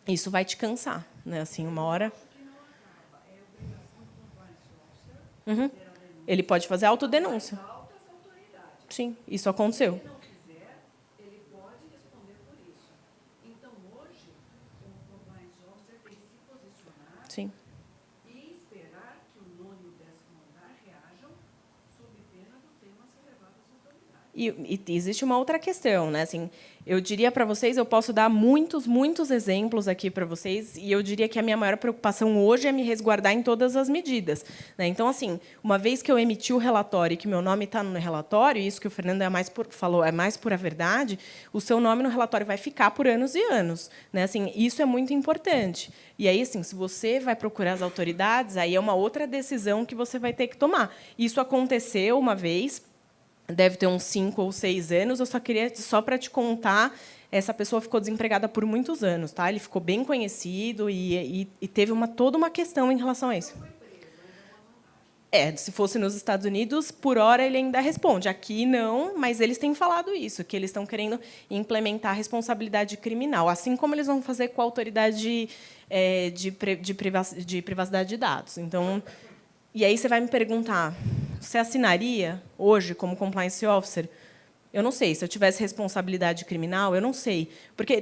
isso vai te cansar. Né? Assim, uma hora... Uhum. Ele pode fazer autodenúncia. Sim, isso aconteceu. Sim. E existe uma outra questão, né? Assim, eu diria para vocês, eu posso dar muitos exemplos aqui para vocês, e eu diria que a minha maior preocupação hoje é me resguardar em todas as medidas. Né? Então, assim, uma vez que eu emiti o relatório e que meu nome está no relatório, isso que o Fernando falou é mais pura verdade, o seu nome no relatório vai ficar por anos e anos. Né? Assim, isso é muito importante. E aí, assim, se você vai procurar as autoridades, aí é uma outra decisão que você vai ter que tomar. Isso aconteceu uma vez. Deve ter uns 5 ou 6 anos. Eu só para te contar, essa pessoa ficou desempregada por muitos anos, tá? Ele ficou bem conhecido e teve toda uma questão em relação a isso. Se fosse nos Estados Unidos, por hora ele ainda responde. Aqui não, mas eles têm falado isso, que eles estão querendo implementar a responsabilidade criminal, assim como eles vão fazer com a autoridade de privacidade de dados. Então, e aí você vai me perguntar, você assinaria hoje como compliance officer? Eu não sei. Se eu tivesse responsabilidade criminal, eu não sei.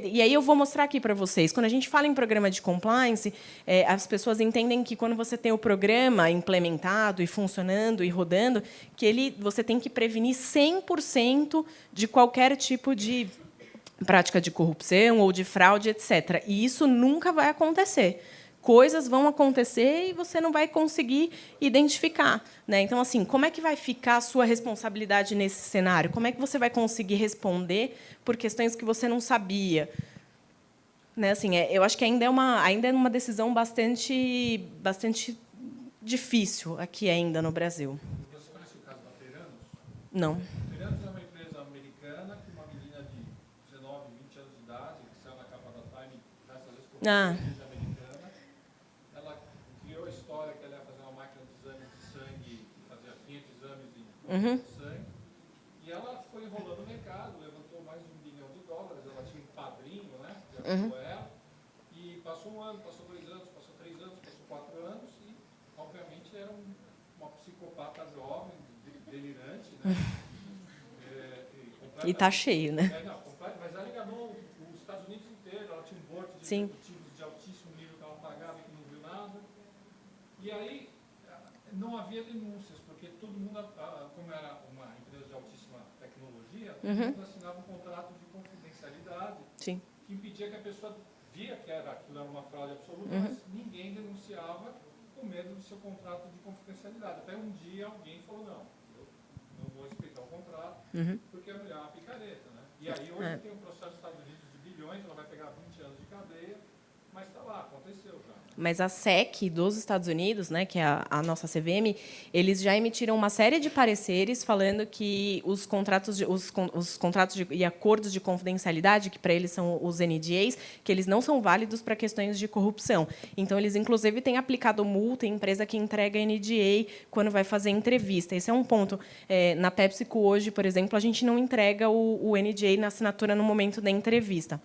E aí eu vou mostrar aqui para vocês. Quando a gente fala em programa de compliance, as pessoas entendem que quando você tem o programa implementado e funcionando e rodando, que você tem que prevenir 100% de qualquer tipo de prática de corrupção ou de fraude, etc. E isso nunca vai acontecer. Coisas vão acontecer e você não vai conseguir identificar. Né? Então, assim, como é que vai ficar a sua responsabilidade nesse cenário? Como é que você vai conseguir responder por questões que você não sabia? Né? Assim, eu acho que ainda é uma decisão bastante difícil aqui ainda no Brasil. Você conhece o caso da Teranos? Não. Teranos é uma empresa americana que uma menina de 19, 20 anos de idade, que saiu na capa da Time, dessas vezes por sangue, e ela foi enrolando o mercado, levantou mais como era, e passou 1 ano, passou 2 anos, passou 3 anos, passou 4 anos, e, obviamente, era uma psicopata jovem, delirante, né? E está cheio, né? Mas ela enganou os Estados Unidos inteiro, ela tinha um board de Sim. executivos de altíssimo nível que ela pagava e que não viu nada. E aí, não havia denúncias, porque todo mundo, como era uma empresa de altíssima tecnologia, todo mundo assinava um contrato de confidencialidade. Sim. Que impedia que a pessoa via que aquilo era uma fraude absoluta, mas ninguém denunciava com medo do seu contrato de confidencialidade. Até um dia alguém falou, não vou explicar o contrato, porque a mulher é uma picareta. Né? E aí hoje tem um processo nos Estados Unidos de bilhões, ela vai pegar 20 anos de cadeia, mas está lá, aconteceu já. Mas a SEC dos Estados Unidos, né, que é a nossa CVM, eles já emitiram uma série de pareceres falando que os contratos e acordos de confidencialidade, que para eles são os NDAs, que eles não são válidos para questões de corrupção. Então, eles, inclusive, têm aplicado multa em empresa que entrega NDA quando vai fazer entrevista. Esse é um ponto. Na PepsiCo, hoje, por exemplo, a gente não entrega o NDA na assinatura no momento da entrevista.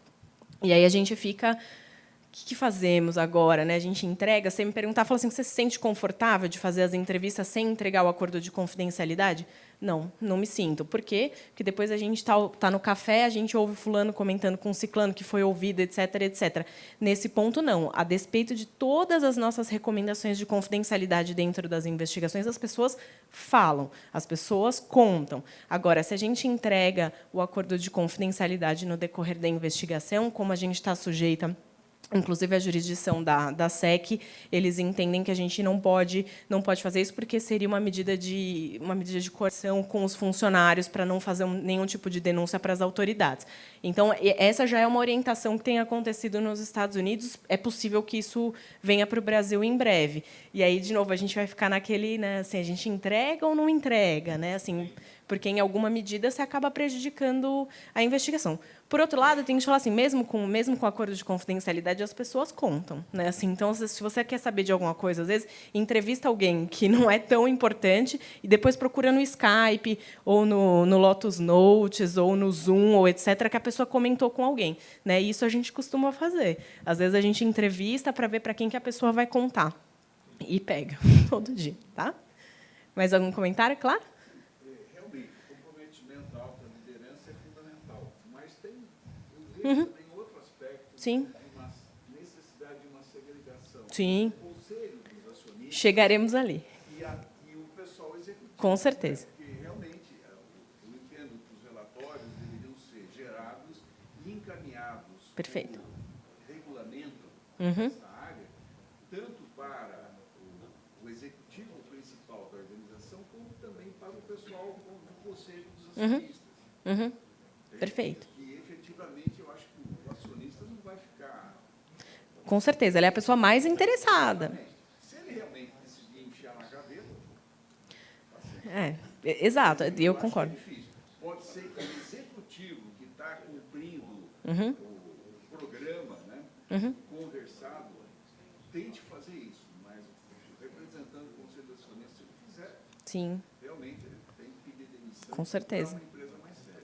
E aí a gente fica... O que fazemos agora? Né? A gente entrega, você me perguntar, fala assim, você se sente confortável de fazer as entrevistas sem entregar o acordo de confidencialidade? Não, não me sinto. Por quê? Porque depois a gente tá no café, a gente ouve fulano comentando com ciclano que foi ouvido, etc, etc. Nesse ponto, não. A despeito de todas as nossas recomendações de confidencialidade dentro das investigações, as pessoas falam, as pessoas contam. Agora, se a gente entrega o acordo de confidencialidade no decorrer da investigação, como a gente está sujeita... Inclusive, a jurisdição da SEC, eles entendem que a gente não pode fazer isso porque seria uma medida de coerção com os funcionários para não fazer nenhum tipo de denúncia para as autoridades. Então, essa já é uma orientação que tem acontecido nos Estados Unidos. É possível que isso venha para o Brasil em breve. E aí, de novo, a gente vai ficar naquele, né, assim, a gente entrega ou não entrega, né? Assim, porque, em alguma medida, você acaba prejudicando a investigação. Por outro lado, tem que falar assim, mesmo com acordo de confidencialidade, as pessoas contam. Né? Assim, então, se você quer saber de alguma coisa, às vezes, entrevista alguém que não é tão importante e depois procura no Skype, ou no Lotus Notes, ou no Zoom, ou etc., que a pessoa comentou com alguém. Né? E isso a gente costuma fazer. Às vezes, a gente entrevista para ver para quem que a pessoa vai contar. E pega, todo dia. Tá? Mais algum comentário? Claro? Também outro aspecto, sim. De uma necessidade de uma segregação. Sim. O conselho dos acionistas. Chegaremos ali. E o pessoal executivo. Com certeza. Porque, realmente, eu entendo que os relatórios deveriam ser gerados e encaminhados Perfeito. por regulamento dessa área, tanto para o executivo principal da organização, como também para o pessoal do conselho dos acionistas. Perfeito. Eu acho que o acionista não vai ficar... Com certeza, ela é a pessoa mais interessada. Se ele realmente decidir enfiar na gaveta... Exato, eu concordo. Pode ser que o executivo que está cumprindo o programa, né, conversado, tente fazer isso, mas representando o Conselho de Acionistas, se ele fizer, sim. Realmente ele tem que pedir demissão. Com certeza. Mais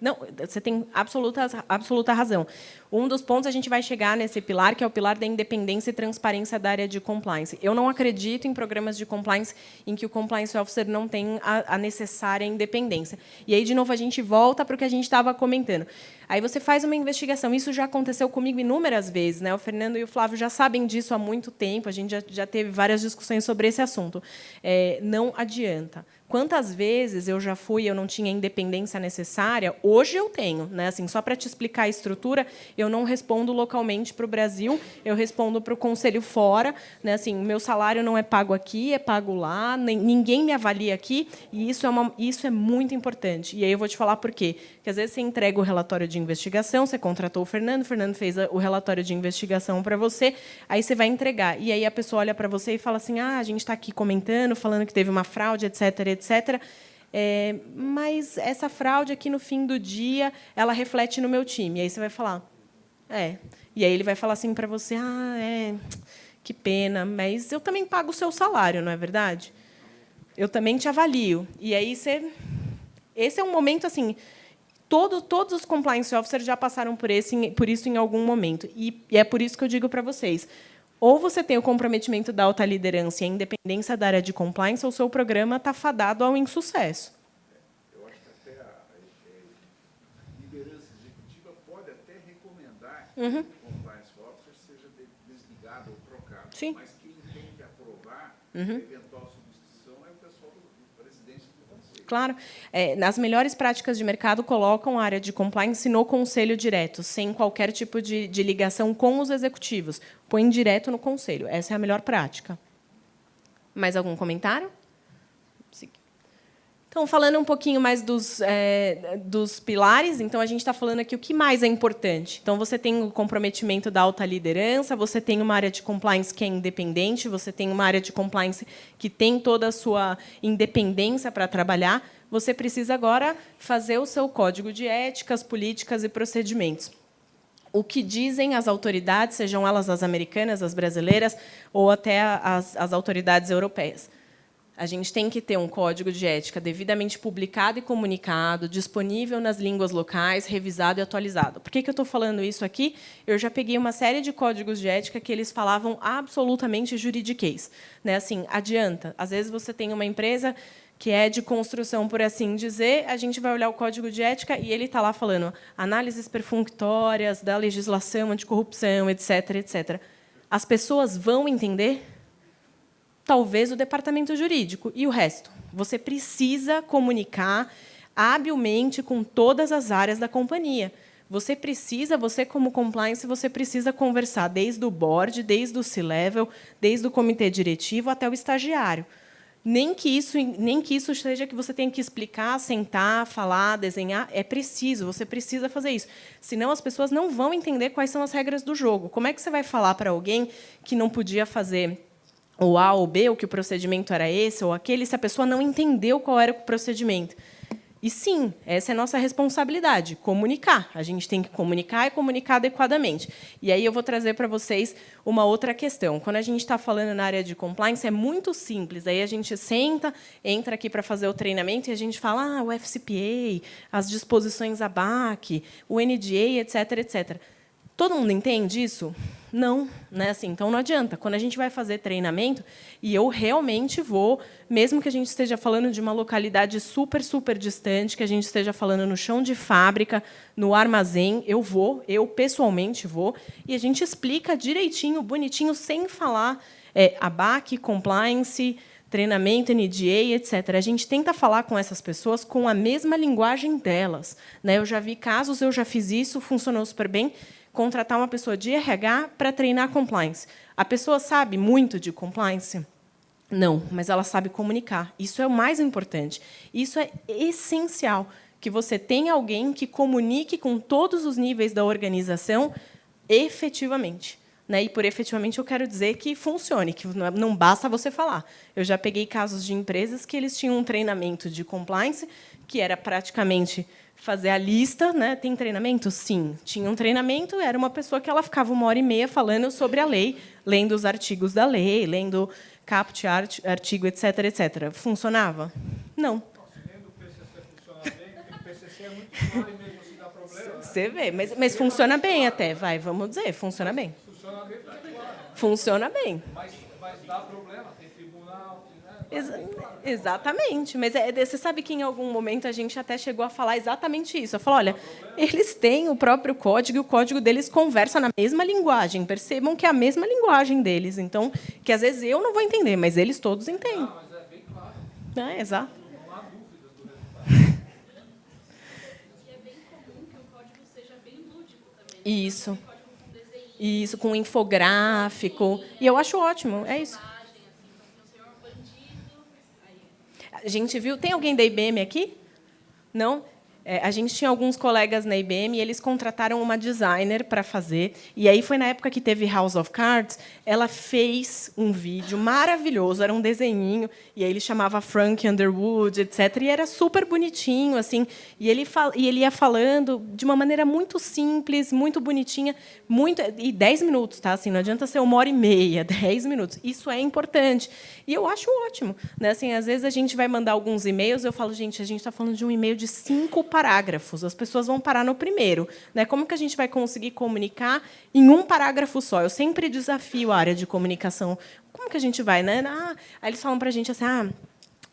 não, você tem absoluta razão. Um dos pontos a gente vai chegar nesse pilar, que é o pilar da independência e transparência da área de compliance. Eu não acredito em programas de compliance em que o compliance officer não tem a necessária independência. E aí, de novo, a gente volta para o que a gente estava comentando. Aí você faz uma investigação. Isso já aconteceu comigo inúmeras vezes. Né? O Fernando e o Flávio já sabem disso há muito tempo. A gente já teve várias discussões sobre esse assunto. Não adianta. Quantas vezes eu já fui, eu não tinha a independência necessária, hoje eu tenho. Né? Assim, só para te explicar a estrutura, eu não respondo localmente para o Brasil, eu respondo para o conselho fora. Né? Assim, o meu salário não é pago aqui, é pago lá, ninguém me avalia aqui, e isso é muito importante. E aí eu vou te falar por quê. Porque, às vezes, você entrega o relatório de investigação, você contratou o Fernando fez o relatório de investigação para você, aí você vai entregar. E aí a pessoa olha para você e fala assim, a gente está aqui comentando, falando que teve uma fraude, etc., etc., mas essa fraude aqui, no fim do dia, ela reflete no meu time. E aí você vai falar, E aí ele vai falar assim para você, que pena, mas eu também pago o seu salário, não é verdade? Eu também te avalio. E aí esse é um momento assim, Todos os compliance officers já passaram por isso em algum momento. E é por isso que eu digo para vocês, ou você tem o comprometimento da alta liderança e a independência da área de compliance, ou o seu programa está fadado ao insucesso. Eu acho que até a liderança executiva pode até recomendar que o compliance officer seja desligado ou trocado. Sim. Mas quem tem que aprovar a eventual substituição é o pessoal do presidente do conselho. Claro. Nas melhores práticas de mercado, colocam a área de compliance no conselho direto, sem qualquer tipo de ligação com os executivos. Põe direto no conselho. Essa é a melhor prática. Mais algum comentário? Então, falando um pouquinho mais dos pilares, então a gente está falando aqui o que mais é importante. Então, você tem o comprometimento da alta liderança, você tem uma área de compliance que é independente, você tem uma área de compliance que tem toda a sua independência para trabalhar. Você precisa agora fazer o seu código de éticas, políticas e procedimentos. O que dizem as autoridades, sejam elas as americanas, as brasileiras, ou até as autoridades europeias. A gente tem que ter um código de ética devidamente publicado e comunicado, disponível nas línguas locais, revisado e atualizado. Por que eu estou falando isso aqui? Eu já peguei uma série de códigos de ética que eles falavam absolutamente juridiquês. Né? Assim, adianta. Às vezes você tem uma empresa que é de construção, por assim dizer, a gente vai olhar o código de ética e ele está lá falando análises perfunctórias da legislação anticorrupção, etc., etc. As pessoas vão entender? Talvez o departamento jurídico. E o resto? Você precisa comunicar habilmente com todas as áreas da companhia. Você como compliance, você precisa conversar desde o board, desde o C-level, desde o comitê diretivo até o estagiário. Nem que isso seja que você tenha que explicar, sentar, falar, desenhar. É preciso, você precisa fazer isso. Senão, as pessoas não vão entender quais são as regras do jogo. Como é que você vai falar para alguém que não podia fazer ou A ou B, ou que o procedimento era esse ou aquele, se a pessoa não entendeu qual era o procedimento? E, sim, essa é a nossa responsabilidade, comunicar. A gente tem que comunicar e comunicar adequadamente. E aí eu vou trazer para vocês uma outra questão. Quando a gente está falando na área de compliance, é muito simples. Aí a gente senta, entra aqui para fazer o treinamento e a gente fala o FCPA, as disposições ABAC, o NDA, etc., etc. Todo mundo entende isso? Não, né? Assim, então não adianta. Quando a gente vai fazer treinamento, e eu realmente vou, mesmo que a gente esteja falando de uma localidade super, super distante, que a gente esteja falando no chão de fábrica, no armazém, eu pessoalmente vou, e a gente explica direitinho, bonitinho, sem falar ABAC, compliance, treinamento, NDA, etc. A gente tenta falar com essas pessoas com a mesma linguagem delas. Né? Eu já vi casos, eu já fiz isso, funcionou super bem, contratar uma pessoa de RH para treinar compliance. A pessoa sabe muito de compliance? Não, mas ela sabe comunicar. Isso é o mais importante. Isso é essencial, que você tenha alguém que comunique com todos os níveis da organização efetivamente. Né? E, por efetivamente, eu quero dizer que funcione, que não basta você falar. Eu já peguei casos de empresas que eles tinham um treinamento de compliance, que era praticamente fazer a lista, né? Tem treinamento? Sim. Tinha um treinamento, era uma pessoa que ela ficava 1h30 falando sobre a lei, lendo os artigos da lei, lendo caput, artigo, etc., etc. Funcionava? Não. Se o PCC funciona bem, porque o PCC é muito claro e mesmo assim dá problema. Você vê, mas funciona bem até, vamos dizer, funciona bem. Funciona bem porque é claro. Funciona bem. Mas dá problema, tem tribunal, Exatamente. Mas você sabe que, em algum momento, a gente até chegou a falar exatamente isso. Eu falo, olha, eles têm o próprio código, e o código deles conversa na mesma linguagem. Percebam que é a mesma linguagem deles. Então, que às vezes eu não vou entender, mas eles todos entendem. mas é bem claro. Exato. Não há dúvidas do resultado. E é bem comum que o código seja bem lúdico também. Isso. Isso, com infográfico. E eu acho ótimo, é isso. A gente viu... Tem alguém da IBM aqui? Não? A gente tinha alguns colegas na IBM e eles contrataram uma designer para fazer. E aí foi na época que teve House of Cards. Ela fez um vídeo maravilhoso, era um desenhinho, e aí ele chamava Frank Underwood, etc. E era super bonitinho, assim. E ele ia falando de uma maneira muito simples, muito bonitinha, e 10 minutos, tá? Assim, não adianta ser 1h30, 10 minutos. Isso é importante. E eu acho ótimo, né? Assim, às vezes a gente vai mandar alguns e-mails, eu falo, gente, a gente está falando de um e-mail de 5 parágrafos, as pessoas vão parar no primeiro, né? Como que a gente vai conseguir comunicar em um parágrafo só? Eu sempre desafio a área de comunicação. Como que a gente vai, né? Aí eles falam para a gente assim,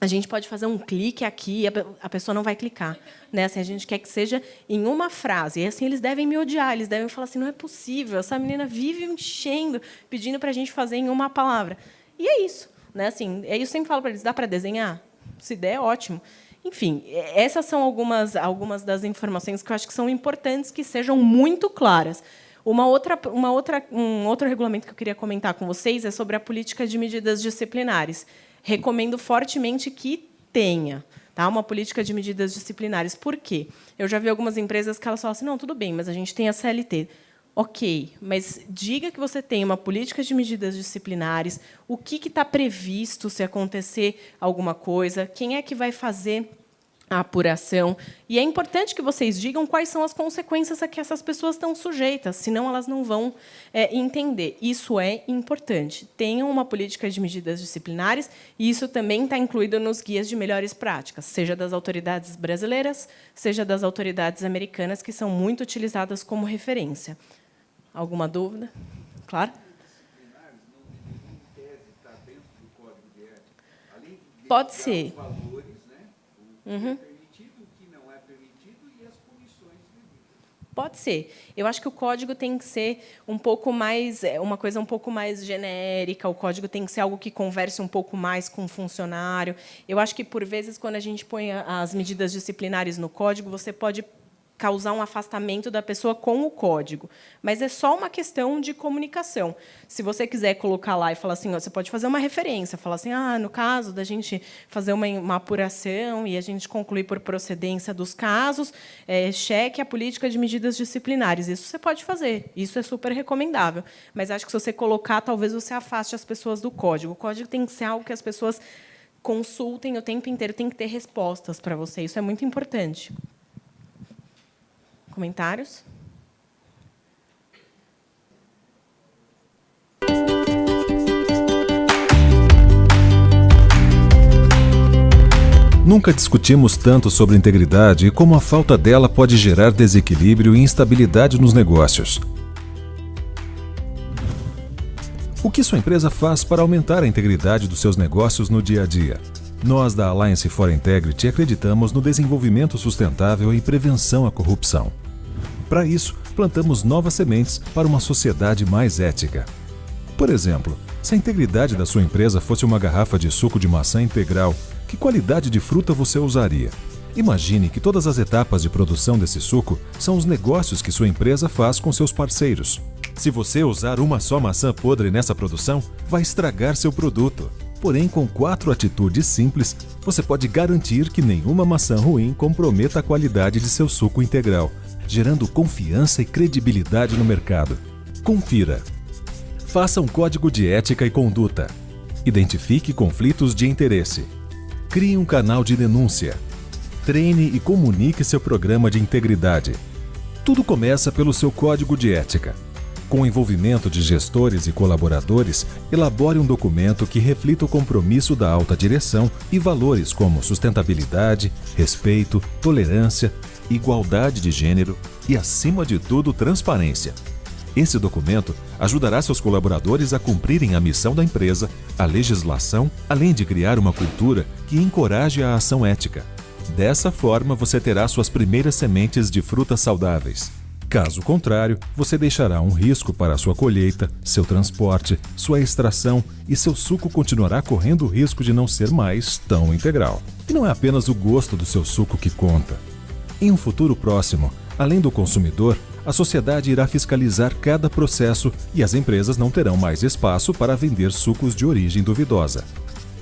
a gente pode fazer um clique aqui, a pessoa não vai clicar, né? Assim, a gente quer que seja em uma frase. E assim eles devem me odiar, eles devem falar assim, não é possível, essa menina vive enchendo, pedindo para a gente fazer em uma palavra. E é isso, né? Assim, eu sempre falo para eles, dá para desenhar? Se der, ótimo. Enfim, essas são algumas das informações que eu acho que são importantes que sejam muito claras. Um outro regulamento que eu queria comentar com vocês é sobre a política de medidas disciplinares. Recomendo fortemente que tenha, tá, uma política de medidas disciplinares. Por quê? Eu já vi algumas empresas que elas falam assim, não, tudo bem, mas a gente tem a CLT. Ok, mas diga que você tem uma política de medidas disciplinares, o que está previsto se acontecer alguma coisa, quem é que vai fazer a apuração. E é importante que vocês digam quais são as consequências a que essas pessoas estão sujeitas, senão elas não vão entender. Isso é importante. Tenham uma política de medidas disciplinares, e isso também está incluído nos guias de melhores práticas, seja das autoridades brasileiras, seja das autoridades americanas, que são muito utilizadas como referência. Alguma dúvida? Claro? Pode ser. Pode ser. Eu acho que o código tem que ser um pouco mais, uma coisa um pouco mais genérica, o código tem que ser algo que converse um pouco mais com o funcionário. Eu acho que, por vezes, quando a gente põe as medidas disciplinares no código, você pode causar um afastamento da pessoa com o código. Mas é só uma questão de comunicação. Se você quiser colocar lá e falar assim, você pode fazer uma referência, falar assim, no caso da gente fazer uma apuração e a gente concluir por procedência dos casos, cheque a política de medidas disciplinares. Isso você pode fazer, isso é super recomendável. Mas acho que, se você colocar, talvez você afaste as pessoas do código. O código tem que ser algo que as pessoas consultem o tempo inteiro, tem que ter respostas para você. Isso é muito importante. Comentários? Nunca discutimos tanto sobre integridade e como a falta dela pode gerar desequilíbrio e instabilidade nos negócios. O que sua empresa faz para aumentar a integridade dos seus negócios no dia a dia? Nós, da Alliance for Integrity, acreditamos no desenvolvimento sustentável e prevenção à corrupção. Para isso, plantamos novas sementes para uma sociedade mais ética. Por exemplo, se a integridade da sua empresa fosse uma garrafa de suco de maçã integral, que qualidade de fruta você usaria? Imagine que todas as etapas de produção desse suco são os negócios que sua empresa faz com seus parceiros. Se você usar uma só maçã podre nessa produção, vai estragar seu produto. Porém, com 4 atitudes simples, você pode garantir que nenhuma maçã ruim comprometa a qualidade de seu suco integral, gerando confiança e credibilidade no mercado. Confira. Faça um código de ética e conduta. Identifique conflitos de interesse. Crie um canal de denúncia. Treine e comunique seu programa de integridade. Tudo começa pelo seu código de ética. Com o envolvimento de gestores e colaboradores, elabore um documento que reflita o compromisso da alta direção e valores como sustentabilidade, respeito, tolerância, igualdade de gênero e, acima de tudo, transparência. Esse documento ajudará seus colaboradores a cumprirem a missão da empresa, a legislação, além de criar uma cultura que encoraje a ação ética. Dessa forma, você terá suas primeiras sementes de frutas saudáveis. Caso contrário, você deixará um risco para a sua colheita, seu transporte, sua extração e seu suco continuará correndo o risco de não ser mais tão integral. E não é apenas o gosto do seu suco que conta. Em um futuro próximo, além do consumidor, a sociedade irá fiscalizar cada processo e as empresas não terão mais espaço para vender sucos de origem duvidosa.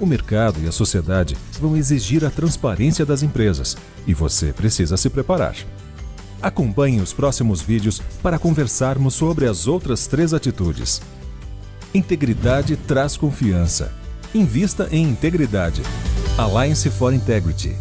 O mercado e a sociedade vão exigir a transparência das empresas e você precisa se preparar. Acompanhe os próximos vídeos para conversarmos sobre as outras 3 atitudes. Integridade traz confiança. Invista em integridade. Alliance for Integrity.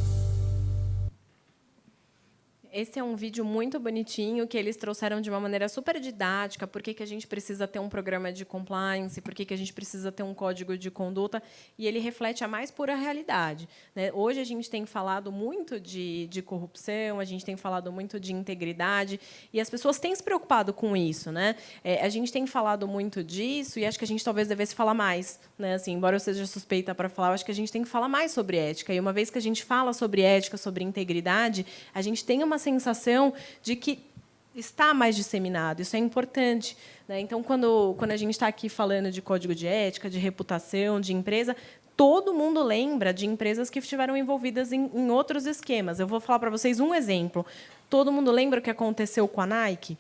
Esse é um vídeo muito bonitinho que eles trouxeram de uma maneira super didática, por que a gente precisa ter um programa de compliance, por que a gente precisa ter um código de conduta, e ele reflete a mais pura realidade, né? Hoje a gente tem falado muito de corrupção, a gente tem falado muito de integridade, e as pessoas têm se preocupado com isso, né? A gente tem falado muito disso, e acho que a gente talvez devesse falar mais, né? Assim, embora eu seja suspeita para falar, eu acho que a gente tem que falar mais sobre ética. E uma vez que a gente fala sobre ética, sobre integridade, a gente tem uma sensação de que está mais disseminado. Isso é importante, né? Então, quando a gente está aqui falando de código de ética, de reputação, de empresa, todo mundo lembra de empresas que estiveram envolvidas em outros esquemas. Eu vou falar para vocês um exemplo. Todo mundo lembra o que aconteceu com a Nike?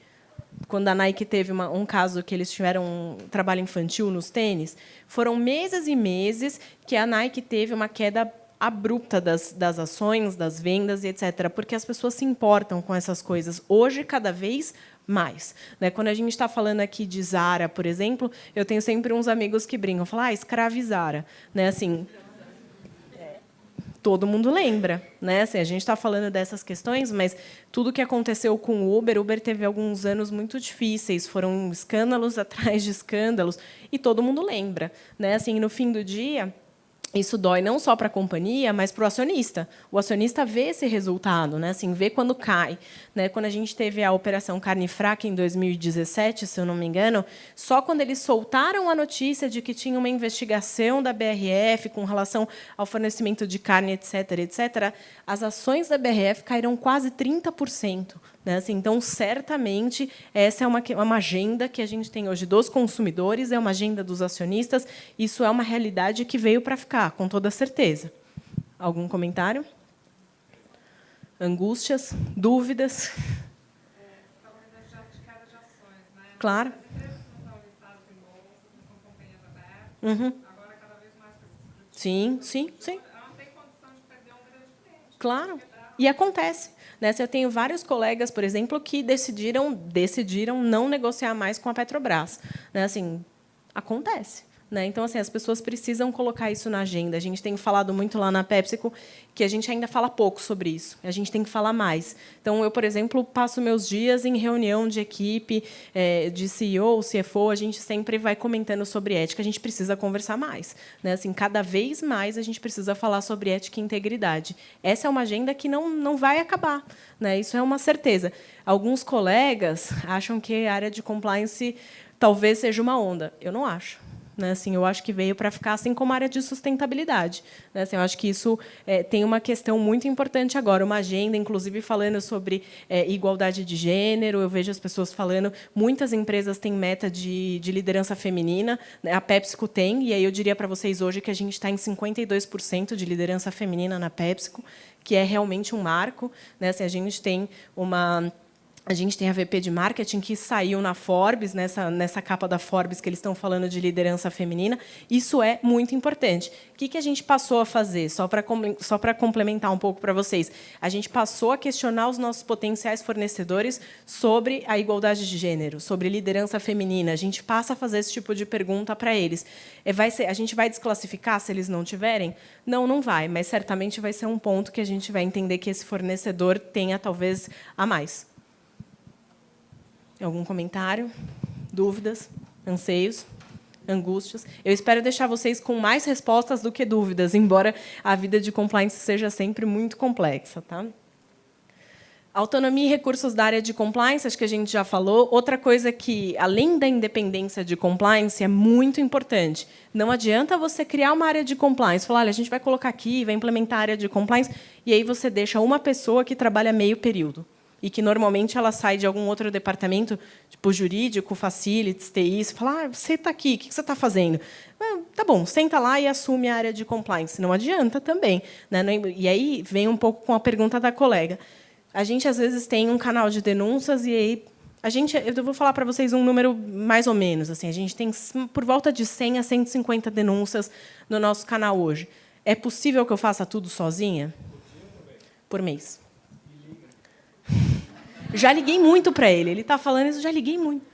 Quando a Nike teve um caso que eles tiveram um trabalho infantil nos tênis, foram meses e meses que a Nike teve uma queda abrupta das ações, das vendas, e etc., porque as pessoas se importam com essas coisas. Hoje, cada vez mais, né? Quando a gente está falando aqui de Zara, por exemplo, eu tenho sempre uns amigos que brincam, falam, escravizara, né? Assim, todo mundo lembra, né? Assim, a gente está falando dessas questões, mas tudo que aconteceu com o Uber teve alguns anos muito difíceis, foram escândalos atrás de escândalos, e todo mundo lembra, né? Assim, no fim do dia, isso dói não só para a companhia, mas para o acionista. O acionista vê esse resultado, né? Assim, vê quando cai, né? Quando a gente teve a Operação Carne Fraca em 2017, se eu não me engano, só quando eles soltaram a notícia de que tinha uma investigação da BRF com relação ao fornecimento de carne, etc., as ações da BRF caíram quase 30%. Né? Assim, então, certamente, essa é uma agenda que a gente tem hoje dos consumidores, é uma agenda dos acionistas. Isso é uma realidade que veio para ficar, com toda certeza. Algum comentário? Angústias? Dúvidas? Claro. Uhum. Sim, sim, sim. Claro. E acontece. Né? Eu tenho vários colegas, por exemplo, que decidiram não negociar mais com a Petrobras. Né? Assim, acontece. Né? Então, assim, as pessoas precisam colocar isso na agenda. A gente tem falado muito lá na PepsiCo que a gente ainda fala pouco sobre isso. A gente tem que falar mais. Então, eu, por exemplo, passo meus dias em reunião de equipe, de CEO, CFO, a gente sempre vai comentando sobre ética. A gente precisa conversar mais. Né? Assim, cada vez mais a gente precisa falar sobre ética e integridade. Essa é uma agenda que não vai acabar. Né? Isso é uma certeza. Alguns colegas acham que a área de compliance talvez seja uma onda. Eu não acho. Né, assim, eu acho que veio para ficar, assim como a área de sustentabilidade. Né, assim, eu acho que isso tem uma questão muito importante agora, uma agenda, inclusive, falando sobre igualdade de gênero. Eu vejo as pessoas falando, muitas empresas têm meta de liderança feminina, né, a PepsiCo tem, e aí eu diria para vocês hoje que a gente está em 52% de liderança feminina na PepsiCo, que é realmente um marco. Né, assim, a gente tem a VP de marketing que saiu na Forbes, nessa capa da Forbes que eles estão falando de liderança feminina. Isso é muito importante. O que a gente passou a fazer? Só para complementar um pouco para vocês. A gente passou a questionar os nossos potenciais fornecedores sobre a igualdade de gênero, sobre liderança feminina. A gente passa a fazer esse tipo de pergunta para eles. A gente vai desclassificar se eles não tiverem? Não, não vai, mas certamente vai ser um ponto que a gente vai entender que esse fornecedor tenha, talvez, a mais. Algum comentário? Dúvidas? Anseios? Angústias? Eu espero deixar vocês com mais respostas do que dúvidas, embora a vida de compliance seja sempre muito complexa. Tá? Autonomia e recursos da área de compliance, acho que a gente já falou. Outra coisa que, além da independência de compliance, é muito importante. Não adianta você criar uma área de compliance, falar, olha, a gente vai colocar aqui, vai implementar a área de compliance, e aí você deixa uma pessoa que trabalha meio período. E que, normalmente, ela sai de algum outro departamento, tipo jurídico, facilities, TI, e fala, você está aqui, o que você está fazendo? Tá bom, senta lá e assume a área de compliance. Não adianta também. Né? E aí vem um pouco com a pergunta da colega. A gente, às vezes, tem um canal de denúncias e aí eu vou falar para vocês um número mais ou menos. Assim, a gente tem por volta de 100 a 150 denúncias no nosso canal hoje. É possível que eu faça tudo sozinha? Por mês. Já liguei muito para ele. Ele está falando isso, já liguei muito.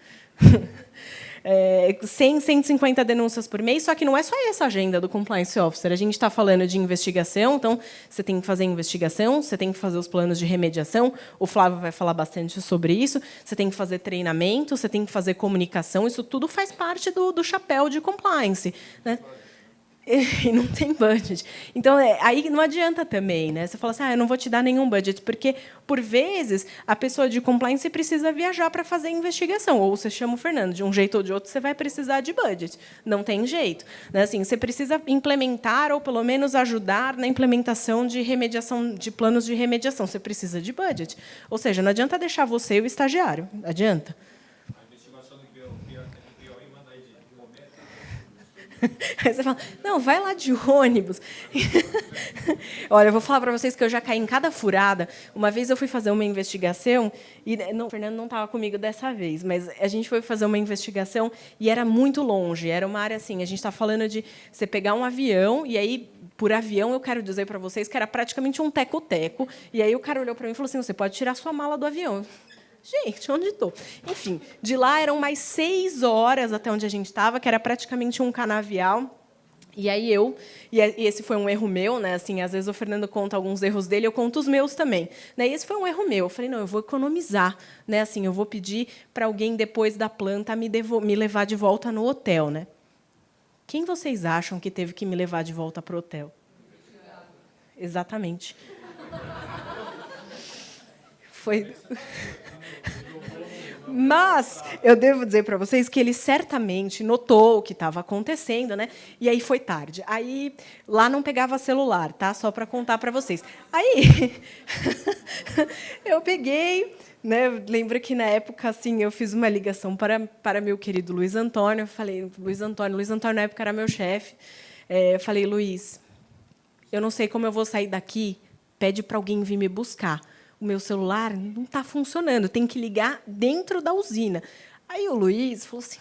100, 150 denúncias por mês, só que não é só essa a agenda do Compliance Officer. A gente está falando de investigação, então você tem que fazer investigação, você tem que fazer os planos de remediação, o Flávio vai falar bastante sobre isso, você tem que fazer treinamento, você tem que fazer comunicação, isso tudo faz parte do chapéu de compliance, né? E não tem budget. Então, aí não adianta também, né? Você fala assim, eu não vou te dar nenhum budget, porque, por vezes, a pessoa de compliance precisa viajar para fazer investigação, ou você chama o Fernando, de um jeito ou de outro, você vai precisar de budget. Não tem jeito. Né? Assim, você precisa implementar, ou, pelo menos, ajudar na implementação de remediação, de planos de remediação. Você precisa de budget. Ou seja, não adianta deixar você e o estagiário. Adianta. Aí você fala, não, vai lá de ônibus. Olha, eu vou falar para vocês que eu já caí em cada furada. Uma vez eu fui fazer uma investigação, e o Fernando não estava comigo dessa vez, mas a gente foi fazer uma investigação e era muito longe. Era uma área assim, a gente está falando de você pegar um avião, e aí, por avião, eu quero dizer para vocês que era praticamente um teco-teco. E aí o cara olhou para mim e falou assim, você pode tirar sua mala do avião. Gente, onde estou? Enfim, de lá eram mais 6 horas até onde a gente estava, que era praticamente um canavial. E aí e esse foi um erro meu, né? Assim, às vezes o Fernando conta alguns erros dele, eu conto os meus também. Né? E esse foi um erro meu. Eu falei, não, eu vou economizar, né? Assim, eu vou pedir para alguém depois da planta me levar de volta no hotel, né? Quem vocês acham que teve que me levar de volta para o hotel? Exatamente. Foi. Mas eu devo dizer para vocês que ele certamente notou o que estava acontecendo, né? E aí foi tarde. Aí lá não pegava celular, tá? Só para contar para vocês. Aí eu peguei, né? Lembro que na época assim eu fiz uma ligação para meu querido Luiz Antônio. Eu falei, Luiz Antônio na época era meu chefe. Eu falei, Luiz, eu não sei como eu vou sair daqui. Pede para alguém vir me buscar. O meu celular não está funcionando, tem que ligar dentro da usina. Aí o Luiz falou assim,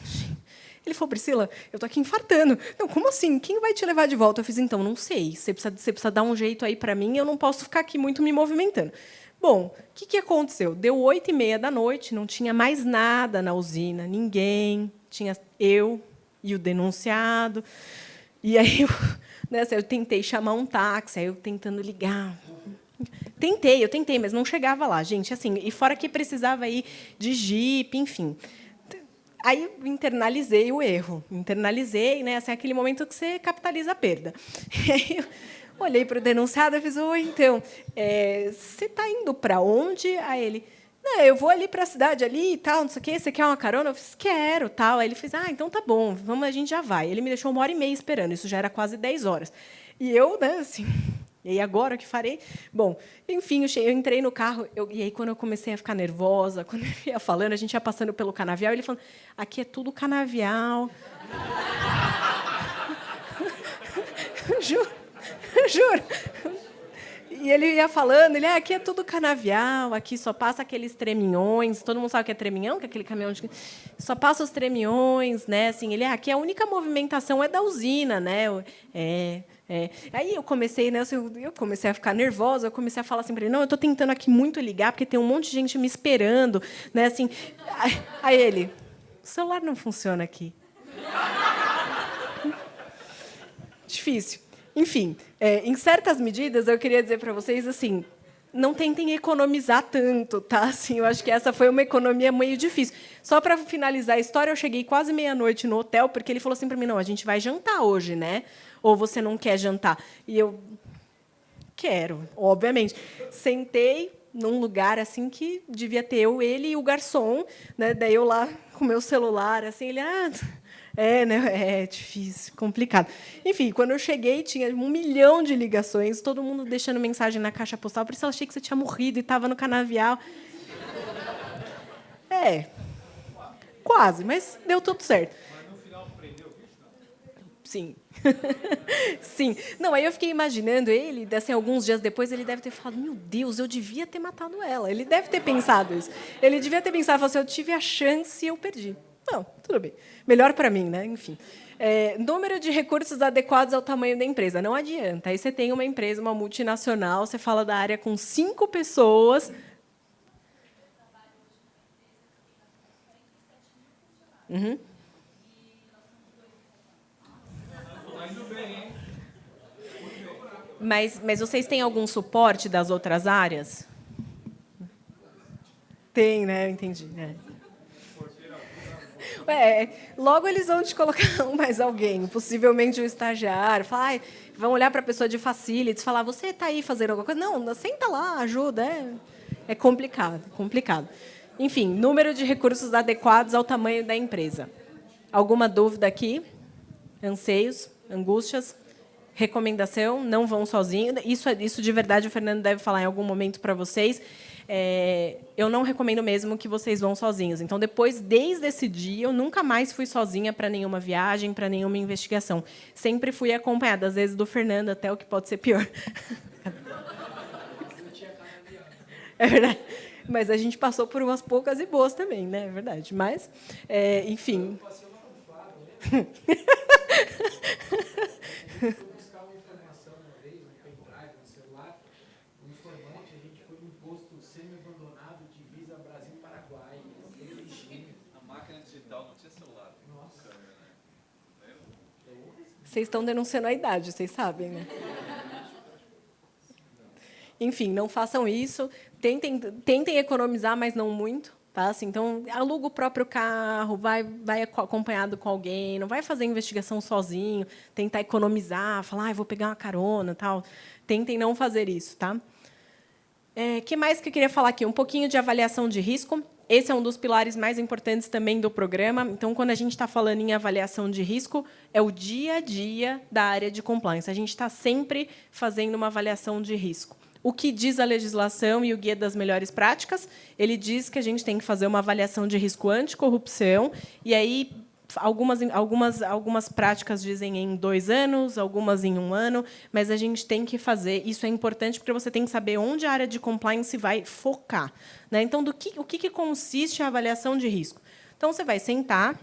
ele falou, Priscila, eu estou aqui infartando. Não, como assim? Quem vai te levar de volta? Eu fiz, então, não sei. Você precisa dar um jeito aí para mim, eu não posso ficar aqui muito me movimentando. Bom, o que aconteceu? Deu 20h30, não tinha mais nada na usina, ninguém, tinha eu e o denunciado. E aí eu tentei chamar um táxi, aí eu tentando ligar. Eu tentei, mas não chegava lá, gente. Assim, e fora que precisava ir de jipe, enfim. Aí internalizei o erro. Internalizei, né? Assim, aquele momento que você capitaliza a perda. E aí eu olhei para o denunciado e fiz, oi, então, você está indo para onde? Aí ele, não, eu vou ali para a cidade ali e tal, não sei o quê, você quer uma carona? Eu fiz, quero, tal. Aí ele fez, então tá bom, vamos, a gente já vai. Ele me deixou 1h30 esperando, isso já era quase 10 horas. E eu, né, assim... E aí, agora, o que farei? Bom, enfim, eu entrei no carro, e aí, quando eu comecei a ficar nervosa, quando ele ia falando, a gente ia passando pelo canavial, ele falando, aqui é tudo canavial. Juro. E ele ia falando, aqui é tudo canavial, aqui só passa aqueles treminhões, todo mundo sabe o que é treminhão, que é aquele caminhão de... Só passa os treminhões, né? Assim, aqui a única movimentação é da usina, né? Aí eu comecei, né? Eu comecei a ficar nervosa, eu comecei a falar assim para ele, não, eu estou tentando aqui muito ligar, porque tem um monte de gente me esperando, né? Assim, aí ele, o celular não funciona aqui. Difícil. Enfim, em certas medidas, eu queria dizer para vocês assim, não tentem economizar tanto, tá? Assim, eu acho que essa foi uma economia meio difícil. Só para finalizar a história, eu cheguei quase meia-noite no hotel, porque ele falou assim para mim, não, a gente vai jantar hoje, né? Ou você não quer jantar? E eu quero, obviamente. Sentei num lugar assim que devia ter eu, ele e o garçom, né? Daí eu lá com o meu celular, assim, ele, né? É difícil, complicado. Enfim, quando eu cheguei, tinha 1 milhão de ligações, todo mundo deixando mensagem na caixa postal, por isso eu achei que você tinha morrido e estava no canavial. Quase, mas deu tudo certo. Mas no final prendeu o bicho, não? Sim. Sim. Não, aí eu fiquei imaginando ele, assim, alguns dias depois, ele deve ter falado, meu Deus, eu devia ter matado ela. Ele deve ter pensado isso. Ele devia ter pensado, falou assim, eu tive a chance e eu perdi. Não, tudo bem. Melhor para mim, né? Enfim. Número de recursos adequados ao tamanho da empresa. Não adianta. Aí você tem uma empresa, uma multinacional, você fala da área com 5 pessoas. Uhum. Mas vocês têm algum suporte das outras áreas? Tem, né? Eu entendi. Logo eles vão te colocar mais alguém, possivelmente um estagiário. Falar, vão olhar para a pessoa de facilities, falar, você está aí fazendo alguma coisa? Não, senta lá, ajuda. É complicado, complicado. Enfim, número de recursos adequados ao tamanho da empresa. Alguma dúvida aqui? Anseios, angústias? Recomendação, não vão sozinhos. Isso de verdade o Fernando deve falar em algum momento para vocês. Eu não recomendo mesmo que vocês vão sozinhos. Então, desde esse dia, eu nunca mais fui sozinha para nenhuma viagem, para nenhuma investigação. Sempre fui acompanhada, às vezes do Fernando, até o que pode ser pior. É verdade. Mas a gente passou por umas poucas e boas também, né? É verdade. Mas, enfim. Vocês estão denunciando a idade, vocês sabem, né? Enfim, não façam isso. Tentem economizar, mas não muito. Tá? Assim, então, aluga o próprio carro, vai acompanhado com alguém, não vai fazer investigação sozinho, tentar economizar, falar, vou pegar uma carona, tal. Tentem não fazer isso. Tá? Que mais que eu queria falar aqui? Um pouquinho de avaliação de risco. Esse é um dos pilares mais importantes também do programa. Então, quando a gente está falando em avaliação de risco, é o dia a dia da área de compliance. A gente está sempre fazendo uma avaliação de risco. O que diz a legislação e o Guia das Melhores Práticas? Ele diz que a gente tem que fazer uma avaliação de risco anticorrupção, e aí algumas práticas dizem em 2 anos, algumas em 1 ano, mas a gente tem que fazer. Isso é importante porque você tem que saber onde a área de compliance vai focar. Né? Então, o que consiste a avaliação de risco? Então, você vai sentar,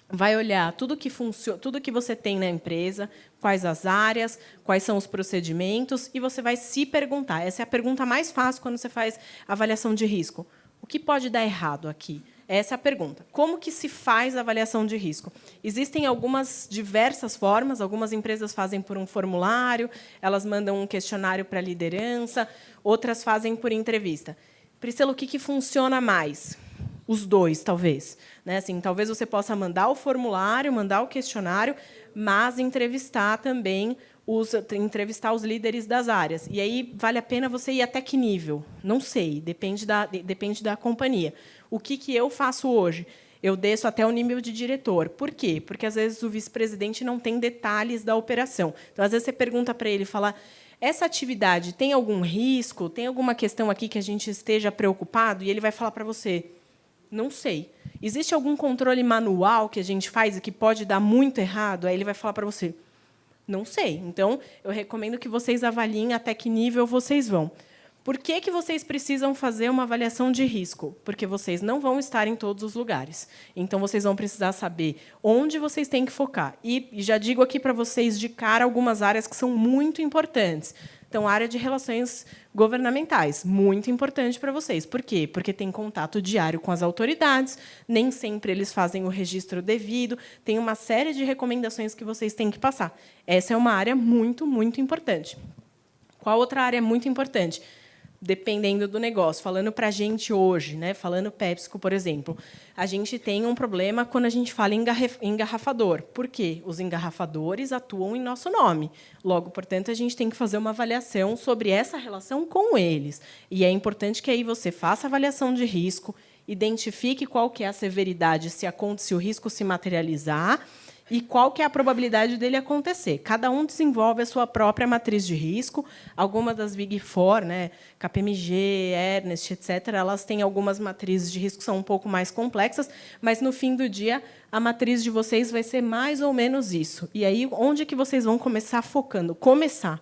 vai olhar tudo que funciona, tudo que você tem na empresa, quais as áreas, quais são os procedimentos, e você vai se perguntar. Essa é a pergunta mais fácil quando você faz avaliação de risco. O que pode dar errado aqui? Essa é a pergunta. Como que se faz a avaliação de risco? Existem diversas formas. Algumas empresas fazem por um formulário, elas mandam um questionário para a liderança, outras fazem por entrevista. Priscila, o que funciona mais? Os dois, talvez. Né? Assim, talvez você possa mandar o formulário, mandar o questionário, mas entrevistar também entrevistar os líderes das áreas. E aí vale a pena você ir até que nível? Não sei, depende da companhia. O que eu faço hoje? Eu desço até o nível de diretor. Por quê? Porque, às vezes, o vice-presidente não tem detalhes da operação. Então, às vezes, você pergunta para ele, fala, essa atividade tem algum risco? Tem alguma questão aqui que a gente esteja preocupado? E ele vai falar para você, não sei. Existe algum controle manual que a gente faz e que pode dar muito errado? Aí ele vai falar para você, não sei. Então, eu recomendo que vocês avaliem até que nível vocês vão. Por que vocês precisam fazer uma avaliação de risco? Porque vocês não vão estar em todos os lugares. Então, vocês vão precisar saber onde vocês têm que focar. E já digo aqui para vocês, de cara, algumas áreas que são muito importantes. Então, a área de relações governamentais, muito importante para vocês. Por quê? Porque tem contato diário com as autoridades, nem sempre eles fazem o registro devido, tem uma série de recomendações que vocês têm que passar. Essa é uma área muito, muito importante. Qual outra área é muito importante? Dependendo do negócio. Falando para a gente hoje, né? Falando PepsiCo, por exemplo, a gente tem um problema quando a gente fala em engarrafador. Por quê? Os engarrafadores atuam em nosso nome. Logo, portanto, a gente tem que fazer uma avaliação sobre essa relação com eles. E é importante que aí você faça a avaliação de risco, identifique qual que é a severidade se o risco se materializar, e qual que é a probabilidade dele acontecer. Cada um desenvolve a sua própria matriz de risco. Algumas das Big Four, né, KPMG, Ernst, etc., elas têm algumas matrizes de risco que são um pouco mais complexas, mas, no fim do dia, a matriz de vocês vai ser mais ou menos isso. E aí, onde que vocês vão começar focando? Começar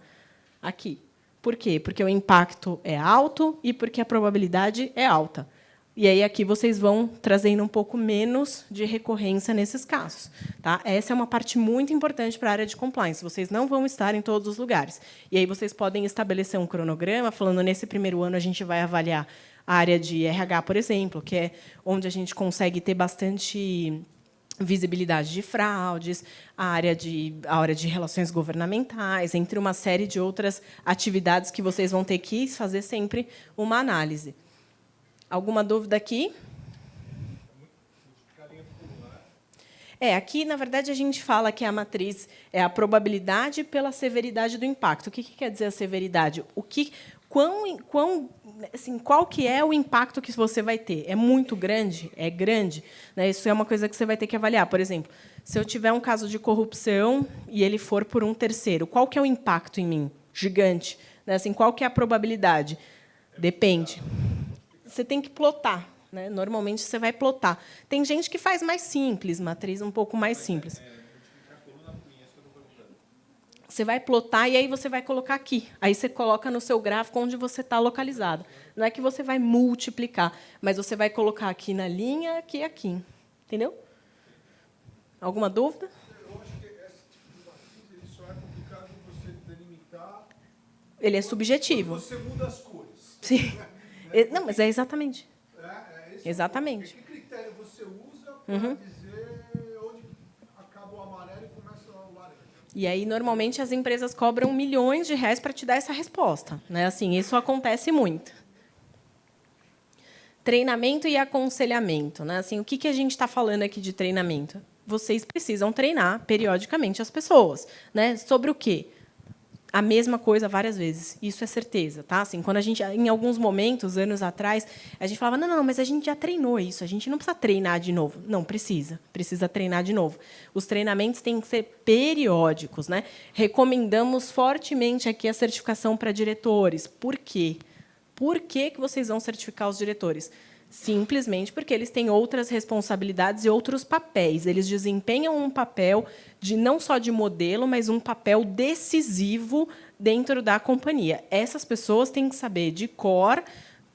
aqui. Por quê? Porque o impacto é alto e porque a probabilidade é alta. E aí aqui vocês vão trazendo um pouco menos de recorrência nesses casos. Tá? Essa é uma parte muito importante para a área de compliance. Vocês não vão estar em todos os lugares. E aí vocês podem estabelecer um cronograma, falando, nesse primeiro ano a gente vai avaliar a área de RH, por exemplo, que é onde a gente consegue ter bastante visibilidade de fraudes, a área de relações governamentais, entre uma série de outras atividades que vocês vão ter que fazer sempre uma análise. Alguma dúvida aqui? Aqui, na verdade, a gente fala que a matriz é a probabilidade pela severidade do impacto. O que quer dizer a severidade? Qual que é o impacto que você vai ter? É muito grande? É grande? Né? Isso é uma coisa que você vai ter que avaliar. Por exemplo, se eu tiver um caso de corrupção e ele for por um terceiro, qual que é o impacto em mim? Gigante. Né? Assim, qual que é a probabilidade? Depende. Você tem que plotar. Né? Normalmente, você vai plotar. Tem gente que faz mais simples, matriz um pouco mais simples. Você vai plotar e aí você vai colocar aqui. Aí você coloca no seu gráfico onde você está localizado. Não é que você vai multiplicar, mas você vai colocar aqui na linha, aqui e aqui. Entendeu? Alguma dúvida? Eu acho que esse tipo de matriz ele só é complicado você delimitar. Ele é subjetivo. Você muda as cores. Sim. Não, mas é exatamente. Exatamente. Que critério você usa para dizer onde acaba o amarelo e começa o laranja? E aí, normalmente, as empresas cobram milhões de reais para te dar essa resposta. Né? Assim, isso acontece muito. Treinamento e aconselhamento. Né? Assim, o que a gente está falando aqui de treinamento? Vocês precisam treinar periodicamente as pessoas. Né? Sobre o quê? A mesma coisa várias vezes. Isso é certeza, tá? Assim, quando a gente, em alguns momentos, anos atrás, a gente falava: não, mas a gente já treinou isso, a gente não precisa treinar de novo. Não, precisa treinar de novo. Os treinamentos têm que ser periódicos, né? Recomendamos fortemente aqui a certificação para diretores. Por quê? Por que vocês vão certificar os diretores? Simplesmente porque eles têm outras responsabilidades e outros papéis. Eles desempenham um papel não só de modelo, mas um papel decisivo dentro da companhia. Essas pessoas têm que saber de cor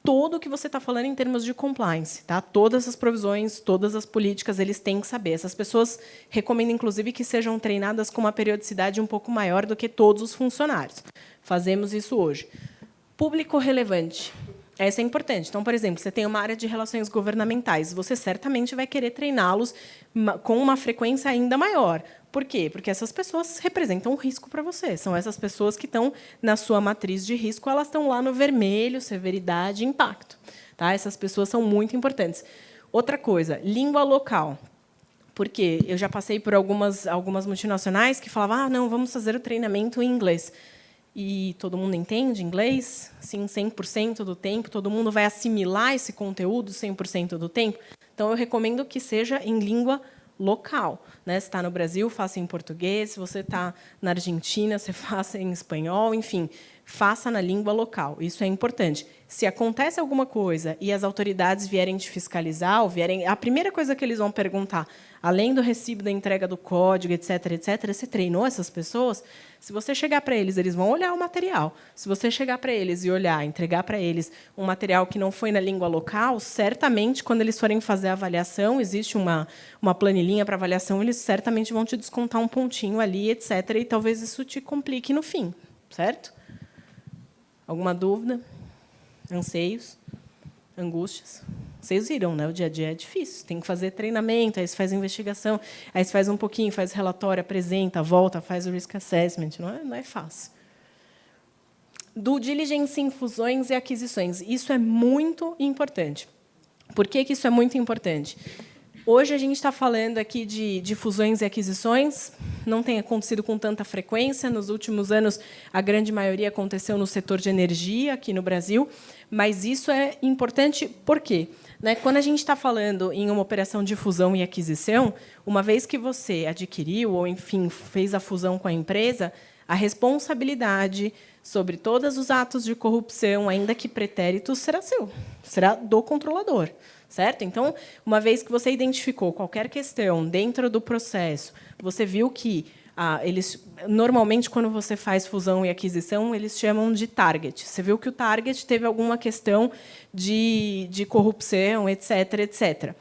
tudo o que você está falando em termos de compliance. Tá? Todas as provisões, todas as políticas, eles têm que saber. Essas pessoas recomendam, inclusive, que sejam treinadas com uma periodicidade um pouco maior do que todos os funcionários. Fazemos isso hoje. Público relevante. Essa é importante. Então, por exemplo, você tem uma área de relações governamentais, você certamente vai querer treiná-los com uma frequência ainda maior. Por quê? Porque essas pessoas representam um risco para você. São essas pessoas que estão na sua matriz de risco, elas estão lá no vermelho, severidade e impacto. Tá? Essas pessoas são muito importantes. Outra coisa, língua local. Porque eu já passei por algumas multinacionais que falavam: não, vamos fazer o treinamento em inglês. E todo mundo entende inglês, sim, 100% do tempo, todo mundo vai assimilar esse conteúdo 100% do tempo. Então, eu recomendo que seja em língua local. Né? Se está no Brasil, faça em português. Se você está na Argentina, você faça em espanhol. Enfim, faça na língua local. Isso é importante. Se acontece alguma coisa e as autoridades vierem te fiscalizar, a primeira coisa que eles vão perguntar, além do recibo da entrega do código, etc., você treinou essas pessoas? Se você chegar para eles, eles vão olhar o material. Se você chegar para eles e entregar para eles um material que não foi na língua local, certamente, quando eles forem fazer a avaliação, existe uma planilhinha para avaliação, eles certamente vão te descontar um pontinho ali, etc., e talvez isso te complique no fim. Certo? Alguma dúvida? Anseios? Angústias? Vocês viram, né? O dia a dia é difícil. Tem que fazer treinamento, aí você faz investigação, aí você faz um pouquinho, faz relatório, apresenta, volta, faz o risk assessment. Não é fácil. Due diligence em fusões e aquisições. Isso é muito importante. Por que isso é muito importante? Hoje, a gente está falando aqui de fusões e aquisições. Não tem acontecido com tanta frequência. Nos últimos anos, a grande maioria aconteceu no setor de energia, aqui no Brasil. Mas isso é importante por quê? Quando a gente está falando em uma operação de fusão e aquisição, uma vez que você adquiriu ou, enfim, fez a fusão com a empresa, a responsabilidade sobre todos os atos de corrupção, ainda que pretéritos, será seu, será do controlador. Certo? Então, uma vez que você identificou qualquer questão dentro do processo, você viu que eles normalmente, quando você faz fusão e aquisição, eles chamam de target. Você viu que o target teve alguma questão de corrupção, etc., etc.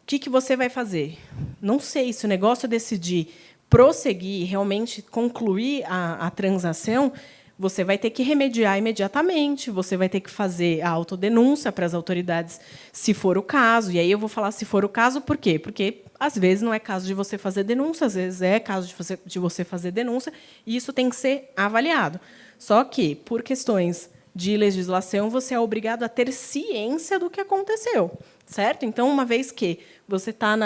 O que você vai fazer? Não sei, se o negócio decidir prosseguir, realmente concluir a transação, você vai ter que remediar imediatamente, você vai ter que fazer a autodenúncia para as autoridades, se for o caso. E aí eu vou falar se for o caso, por quê? Porque, às vezes, não é caso de você fazer denúncia, às vezes é caso de você fazer denúncia, e isso tem que ser avaliado. Só que, por questões de legislação, você é obrigado a ter ciência do que aconteceu, certo? Então, uma vez que você está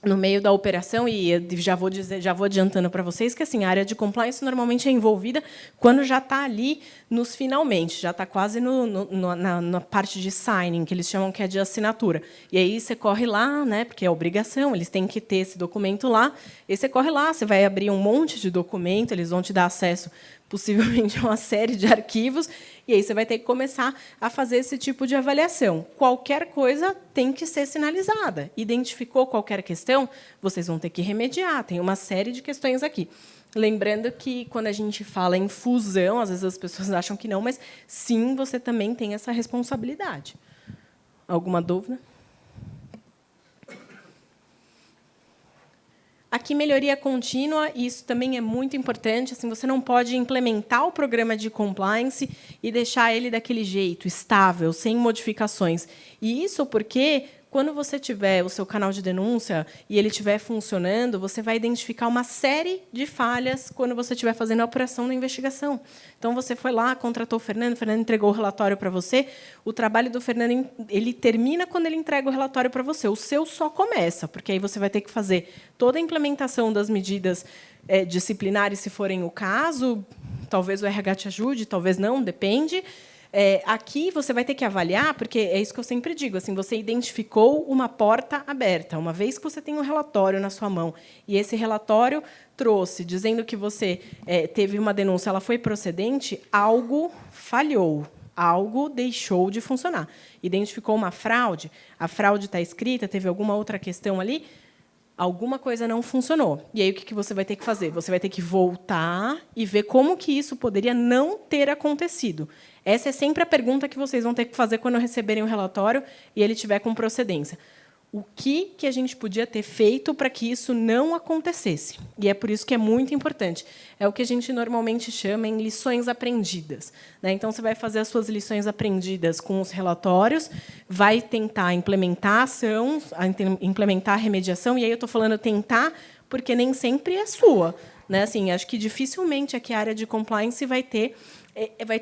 no meio da operação, e eu já vou adiantando para vocês que assim, a área de compliance normalmente é envolvida quando já está ali nos finalmente, já está quase na parte de signing, que eles chamam que é de assinatura. E aí você corre lá, né, porque é obrigação, eles têm que ter esse documento lá, e você corre lá, você vai abrir um monte de documento, eles vão te dar acesso possivelmente a uma série de arquivos, e aí você vai ter que começar a fazer esse tipo de avaliação. Qualquer coisa tem que ser sinalizada. Identificou qualquer questão, vocês vão ter que remediar. Tem uma série de questões aqui. Lembrando que, quando a gente fala em fusão, às vezes as pessoas acham que não, mas, sim, você também tem essa responsabilidade. Alguma dúvida? Aqui, melhoria contínua, e isso também é muito importante. Assim, você não pode implementar o programa de compliance e deixar ele daquele jeito, estável, sem modificações. E isso porque, quando você tiver o seu canal de denúncia e ele estiver funcionando, você vai identificar uma série de falhas quando você estiver fazendo a operação da investigação. Então, você foi lá, contratou o Fernando entregou o relatório para você. O trabalho do Fernando ele termina quando ele entrega o relatório para você. O seu só começa, porque aí você vai ter que fazer toda a implementação das medidas disciplinares, se forem o caso. Talvez o RH te ajude, talvez não, depende. Aqui você vai ter que avaliar, porque é isso que eu sempre digo, assim, você identificou uma porta aberta. Uma vez que você tem um relatório na sua mão, e esse relatório trouxe, dizendo que você teve uma denúncia, ela foi procedente, algo falhou, algo deixou de funcionar. Identificou uma fraude, a fraude está escrita, teve alguma outra questão ali, alguma coisa não funcionou. E aí, o que você vai ter que fazer? Você vai ter que voltar e ver como que isso poderia não ter acontecido. Essa é sempre a pergunta que vocês vão ter que fazer quando receberem o relatório e ele tiver com procedência. O que a gente podia ter feito para que isso não acontecesse? E é por isso que é muito importante. É o que a gente normalmente chama em lições aprendidas, né? Então, você vai fazer as suas lições aprendidas com os relatórios, vai tentar implementar a ação, implementar a remediação, e aí eu estou falando tentar, porque nem sempre é sua, né? Assim, acho que dificilmente aqui a área de compliance vai ter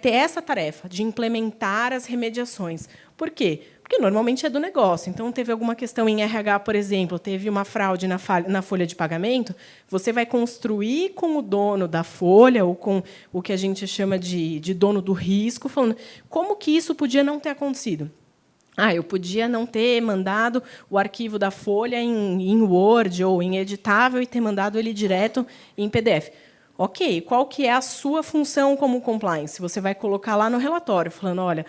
essa tarefa de implementar as remediações. Por quê? Porque normalmente é do negócio. Então, teve alguma questão em RH, por exemplo, teve uma fraude na folha de pagamento, você vai construir com o dono da folha, ou com o que a gente chama de dono do risco, falando como que isso podia não ter acontecido. Eu podia não ter mandado o arquivo da folha em Word ou em editável e ter mandado ele direto em PDF. Ok, qual que é a sua função como compliance? Você vai colocar lá no relatório, falando, olha,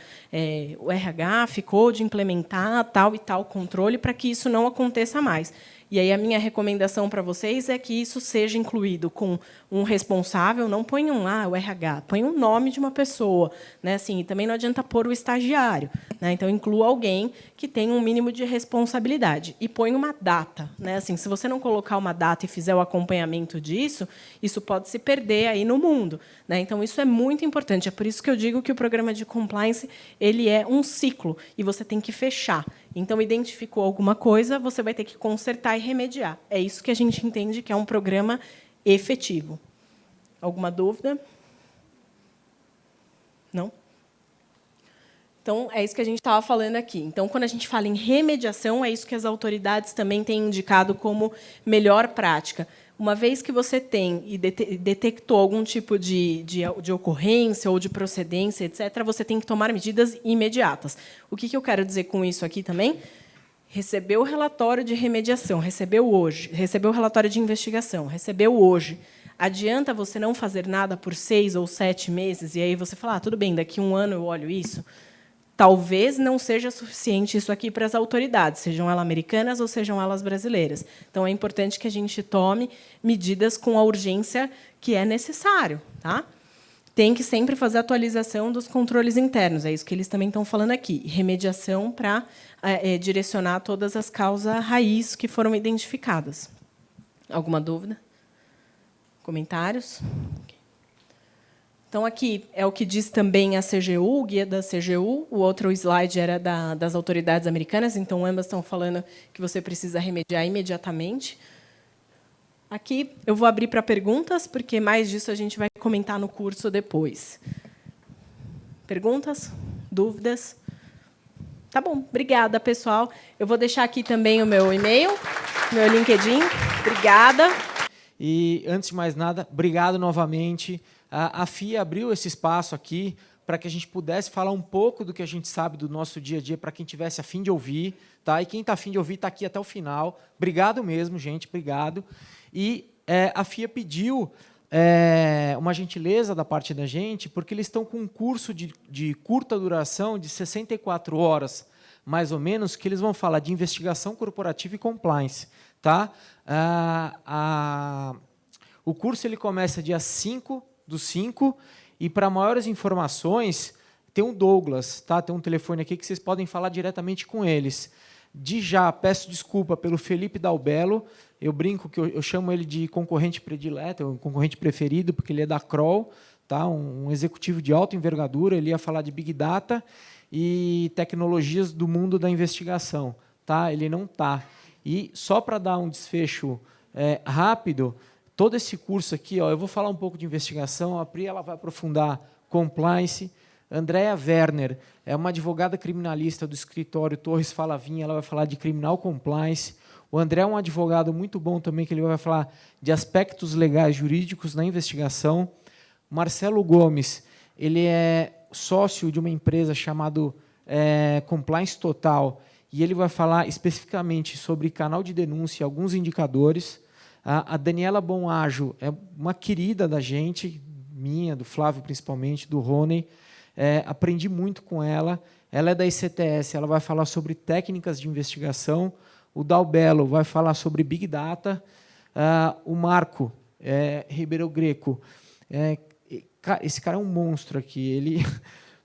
o RH ficou de implementar tal e tal controle para que isso não aconteça mais. E aí a minha recomendação para vocês é que isso seja incluído com um responsável, não ponham lá o RH, põe o nome de uma pessoa, né? Assim, também não adianta pôr o estagiário, né? Então inclua alguém que tenha um mínimo de responsabilidade e põe uma data, né? Assim, se você não colocar uma data e fizer o acompanhamento disso, isso pode se perder aí no mundo, né? Então isso é muito importante. É por isso que eu digo que o programa de compliance ele é um ciclo e você tem que fechar. Então, identificou alguma coisa, você vai ter que consertar e remediar. É isso que a gente entende que é um programa efetivo. Alguma dúvida? Não? Então, é isso que a gente estava falando aqui. Então, quando a gente fala em remediação, é isso que as autoridades também têm indicado como melhor prática. Uma vez que você tem e detectou algum tipo de ocorrência ou de procedência, etc., você tem que tomar medidas imediatas. O que eu quero dizer com isso aqui também? Recebeu o relatório de remediação, recebeu hoje. Recebeu o relatório de investigação, recebeu hoje. Adianta você não fazer nada por 6 ou 7 meses e aí você fala, tudo bem, daqui a 1 ano eu olho isso? Talvez não seja suficiente isso aqui para as autoridades, sejam elas americanas ou sejam elas brasileiras. Então, é importante que a gente tome medidas com a urgência que é necessário. Tá? Tem que sempre fazer atualização dos controles internos. É isso que eles também estão falando aqui. Remediação para direcionar todas as causas raiz que foram identificadas. Alguma dúvida? Comentários? Então, aqui é o que diz também a CGU, o guia da CGU. O outro slide era das autoridades americanas, então ambas estão falando que você precisa remediar imediatamente. Aqui eu vou abrir para perguntas, porque mais disso a gente vai comentar no curso depois. Perguntas? Dúvidas? Tá bom, obrigada, pessoal. Eu vou deixar aqui também o meu e-mail, meu LinkedIn. Obrigada. E, antes de mais nada, obrigado novamente. A FIA abriu esse espaço aqui para que a gente pudesse falar um pouco do que a gente sabe do nosso dia a dia, para quem tivesse a fim de ouvir. Tá? E quem está a fim de ouvir está aqui até o final. Obrigado mesmo, gente, obrigado. E a FIA pediu uma gentileza da parte da gente, porque eles estão com um curso de curta duração, de 64 horas, mais ou menos, que eles vão falar de investigação corporativa e compliance. Tá? O curso ele começa dia 5/5, e para maiores informações, tem o Douglas, tá? Tem um telefone aqui que vocês podem falar diretamente com eles. De já, peço desculpa pelo Felipe Dalbello, eu brinco que eu chamo ele de concorrente predileto, um concorrente preferido, porque ele é da Kroll, tá? Um executivo de alta envergadura, ele ia falar de Big Data e tecnologias do mundo da investigação. Tá? Ele não está. E, só para dar um desfecho rápido, todo esse curso aqui, ó, eu vou falar um pouco de investigação, a Pri ela vai aprofundar compliance. Andrea Werner é uma advogada criminalista do escritório Torres Falavinha, ela vai falar de criminal compliance. O André é um advogado muito bom também, que ele vai falar de aspectos legais jurídicos na investigação. Marcelo Gomes, ele é sócio de uma empresa chamada Compliance Total, e ele vai falar especificamente sobre canal de denúncia e alguns indicadores. A Daniela Bonaggio é uma querida da gente, minha, do Flávio principalmente, do Rony. Aprendi muito com ela. Ela é da ICTS, ela vai falar sobre técnicas de investigação. O Dalbello vai falar sobre Big Data. O Marco Ribeiro Greco, esse cara é um monstro aqui.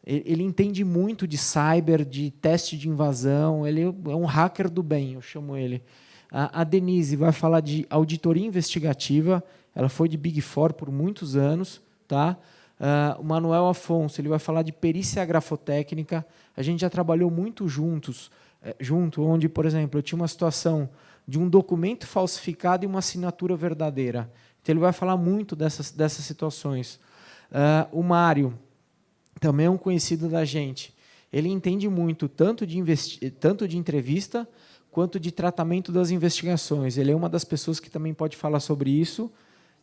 Ele entende muito de cyber, de teste de invasão. Ele é um hacker do bem, eu chamo ele. A Denise vai falar de auditoria investigativa. Ela foi de Big Four por muitos anos. Tá? O Manuel Afonso ele vai falar de perícia grafotécnica. A gente já trabalhou muito junto, onde, por exemplo, eu tinha uma situação de um documento falsificado e uma assinatura verdadeira. Então, ele vai falar muito dessas situações. O Mário também é um conhecido da gente. Ele entende muito tanto de entrevista quanto de tratamento das investigações. Ele é uma das pessoas que também pode falar sobre isso.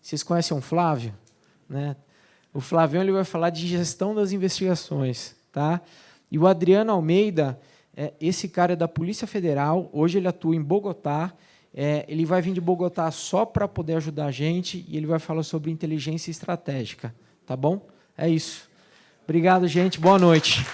Vocês conhecem o Flávio? Né? O Flavião ele vai falar de gestão das investigações. Tá? E o Adriano Almeida, esse cara é da Polícia Federal, hoje ele atua em Bogotá. Ele vai vir de Bogotá só para poder ajudar a gente, e ele vai falar sobre inteligência estratégica. Tá bom? É isso. Obrigado, gente. Boa noite.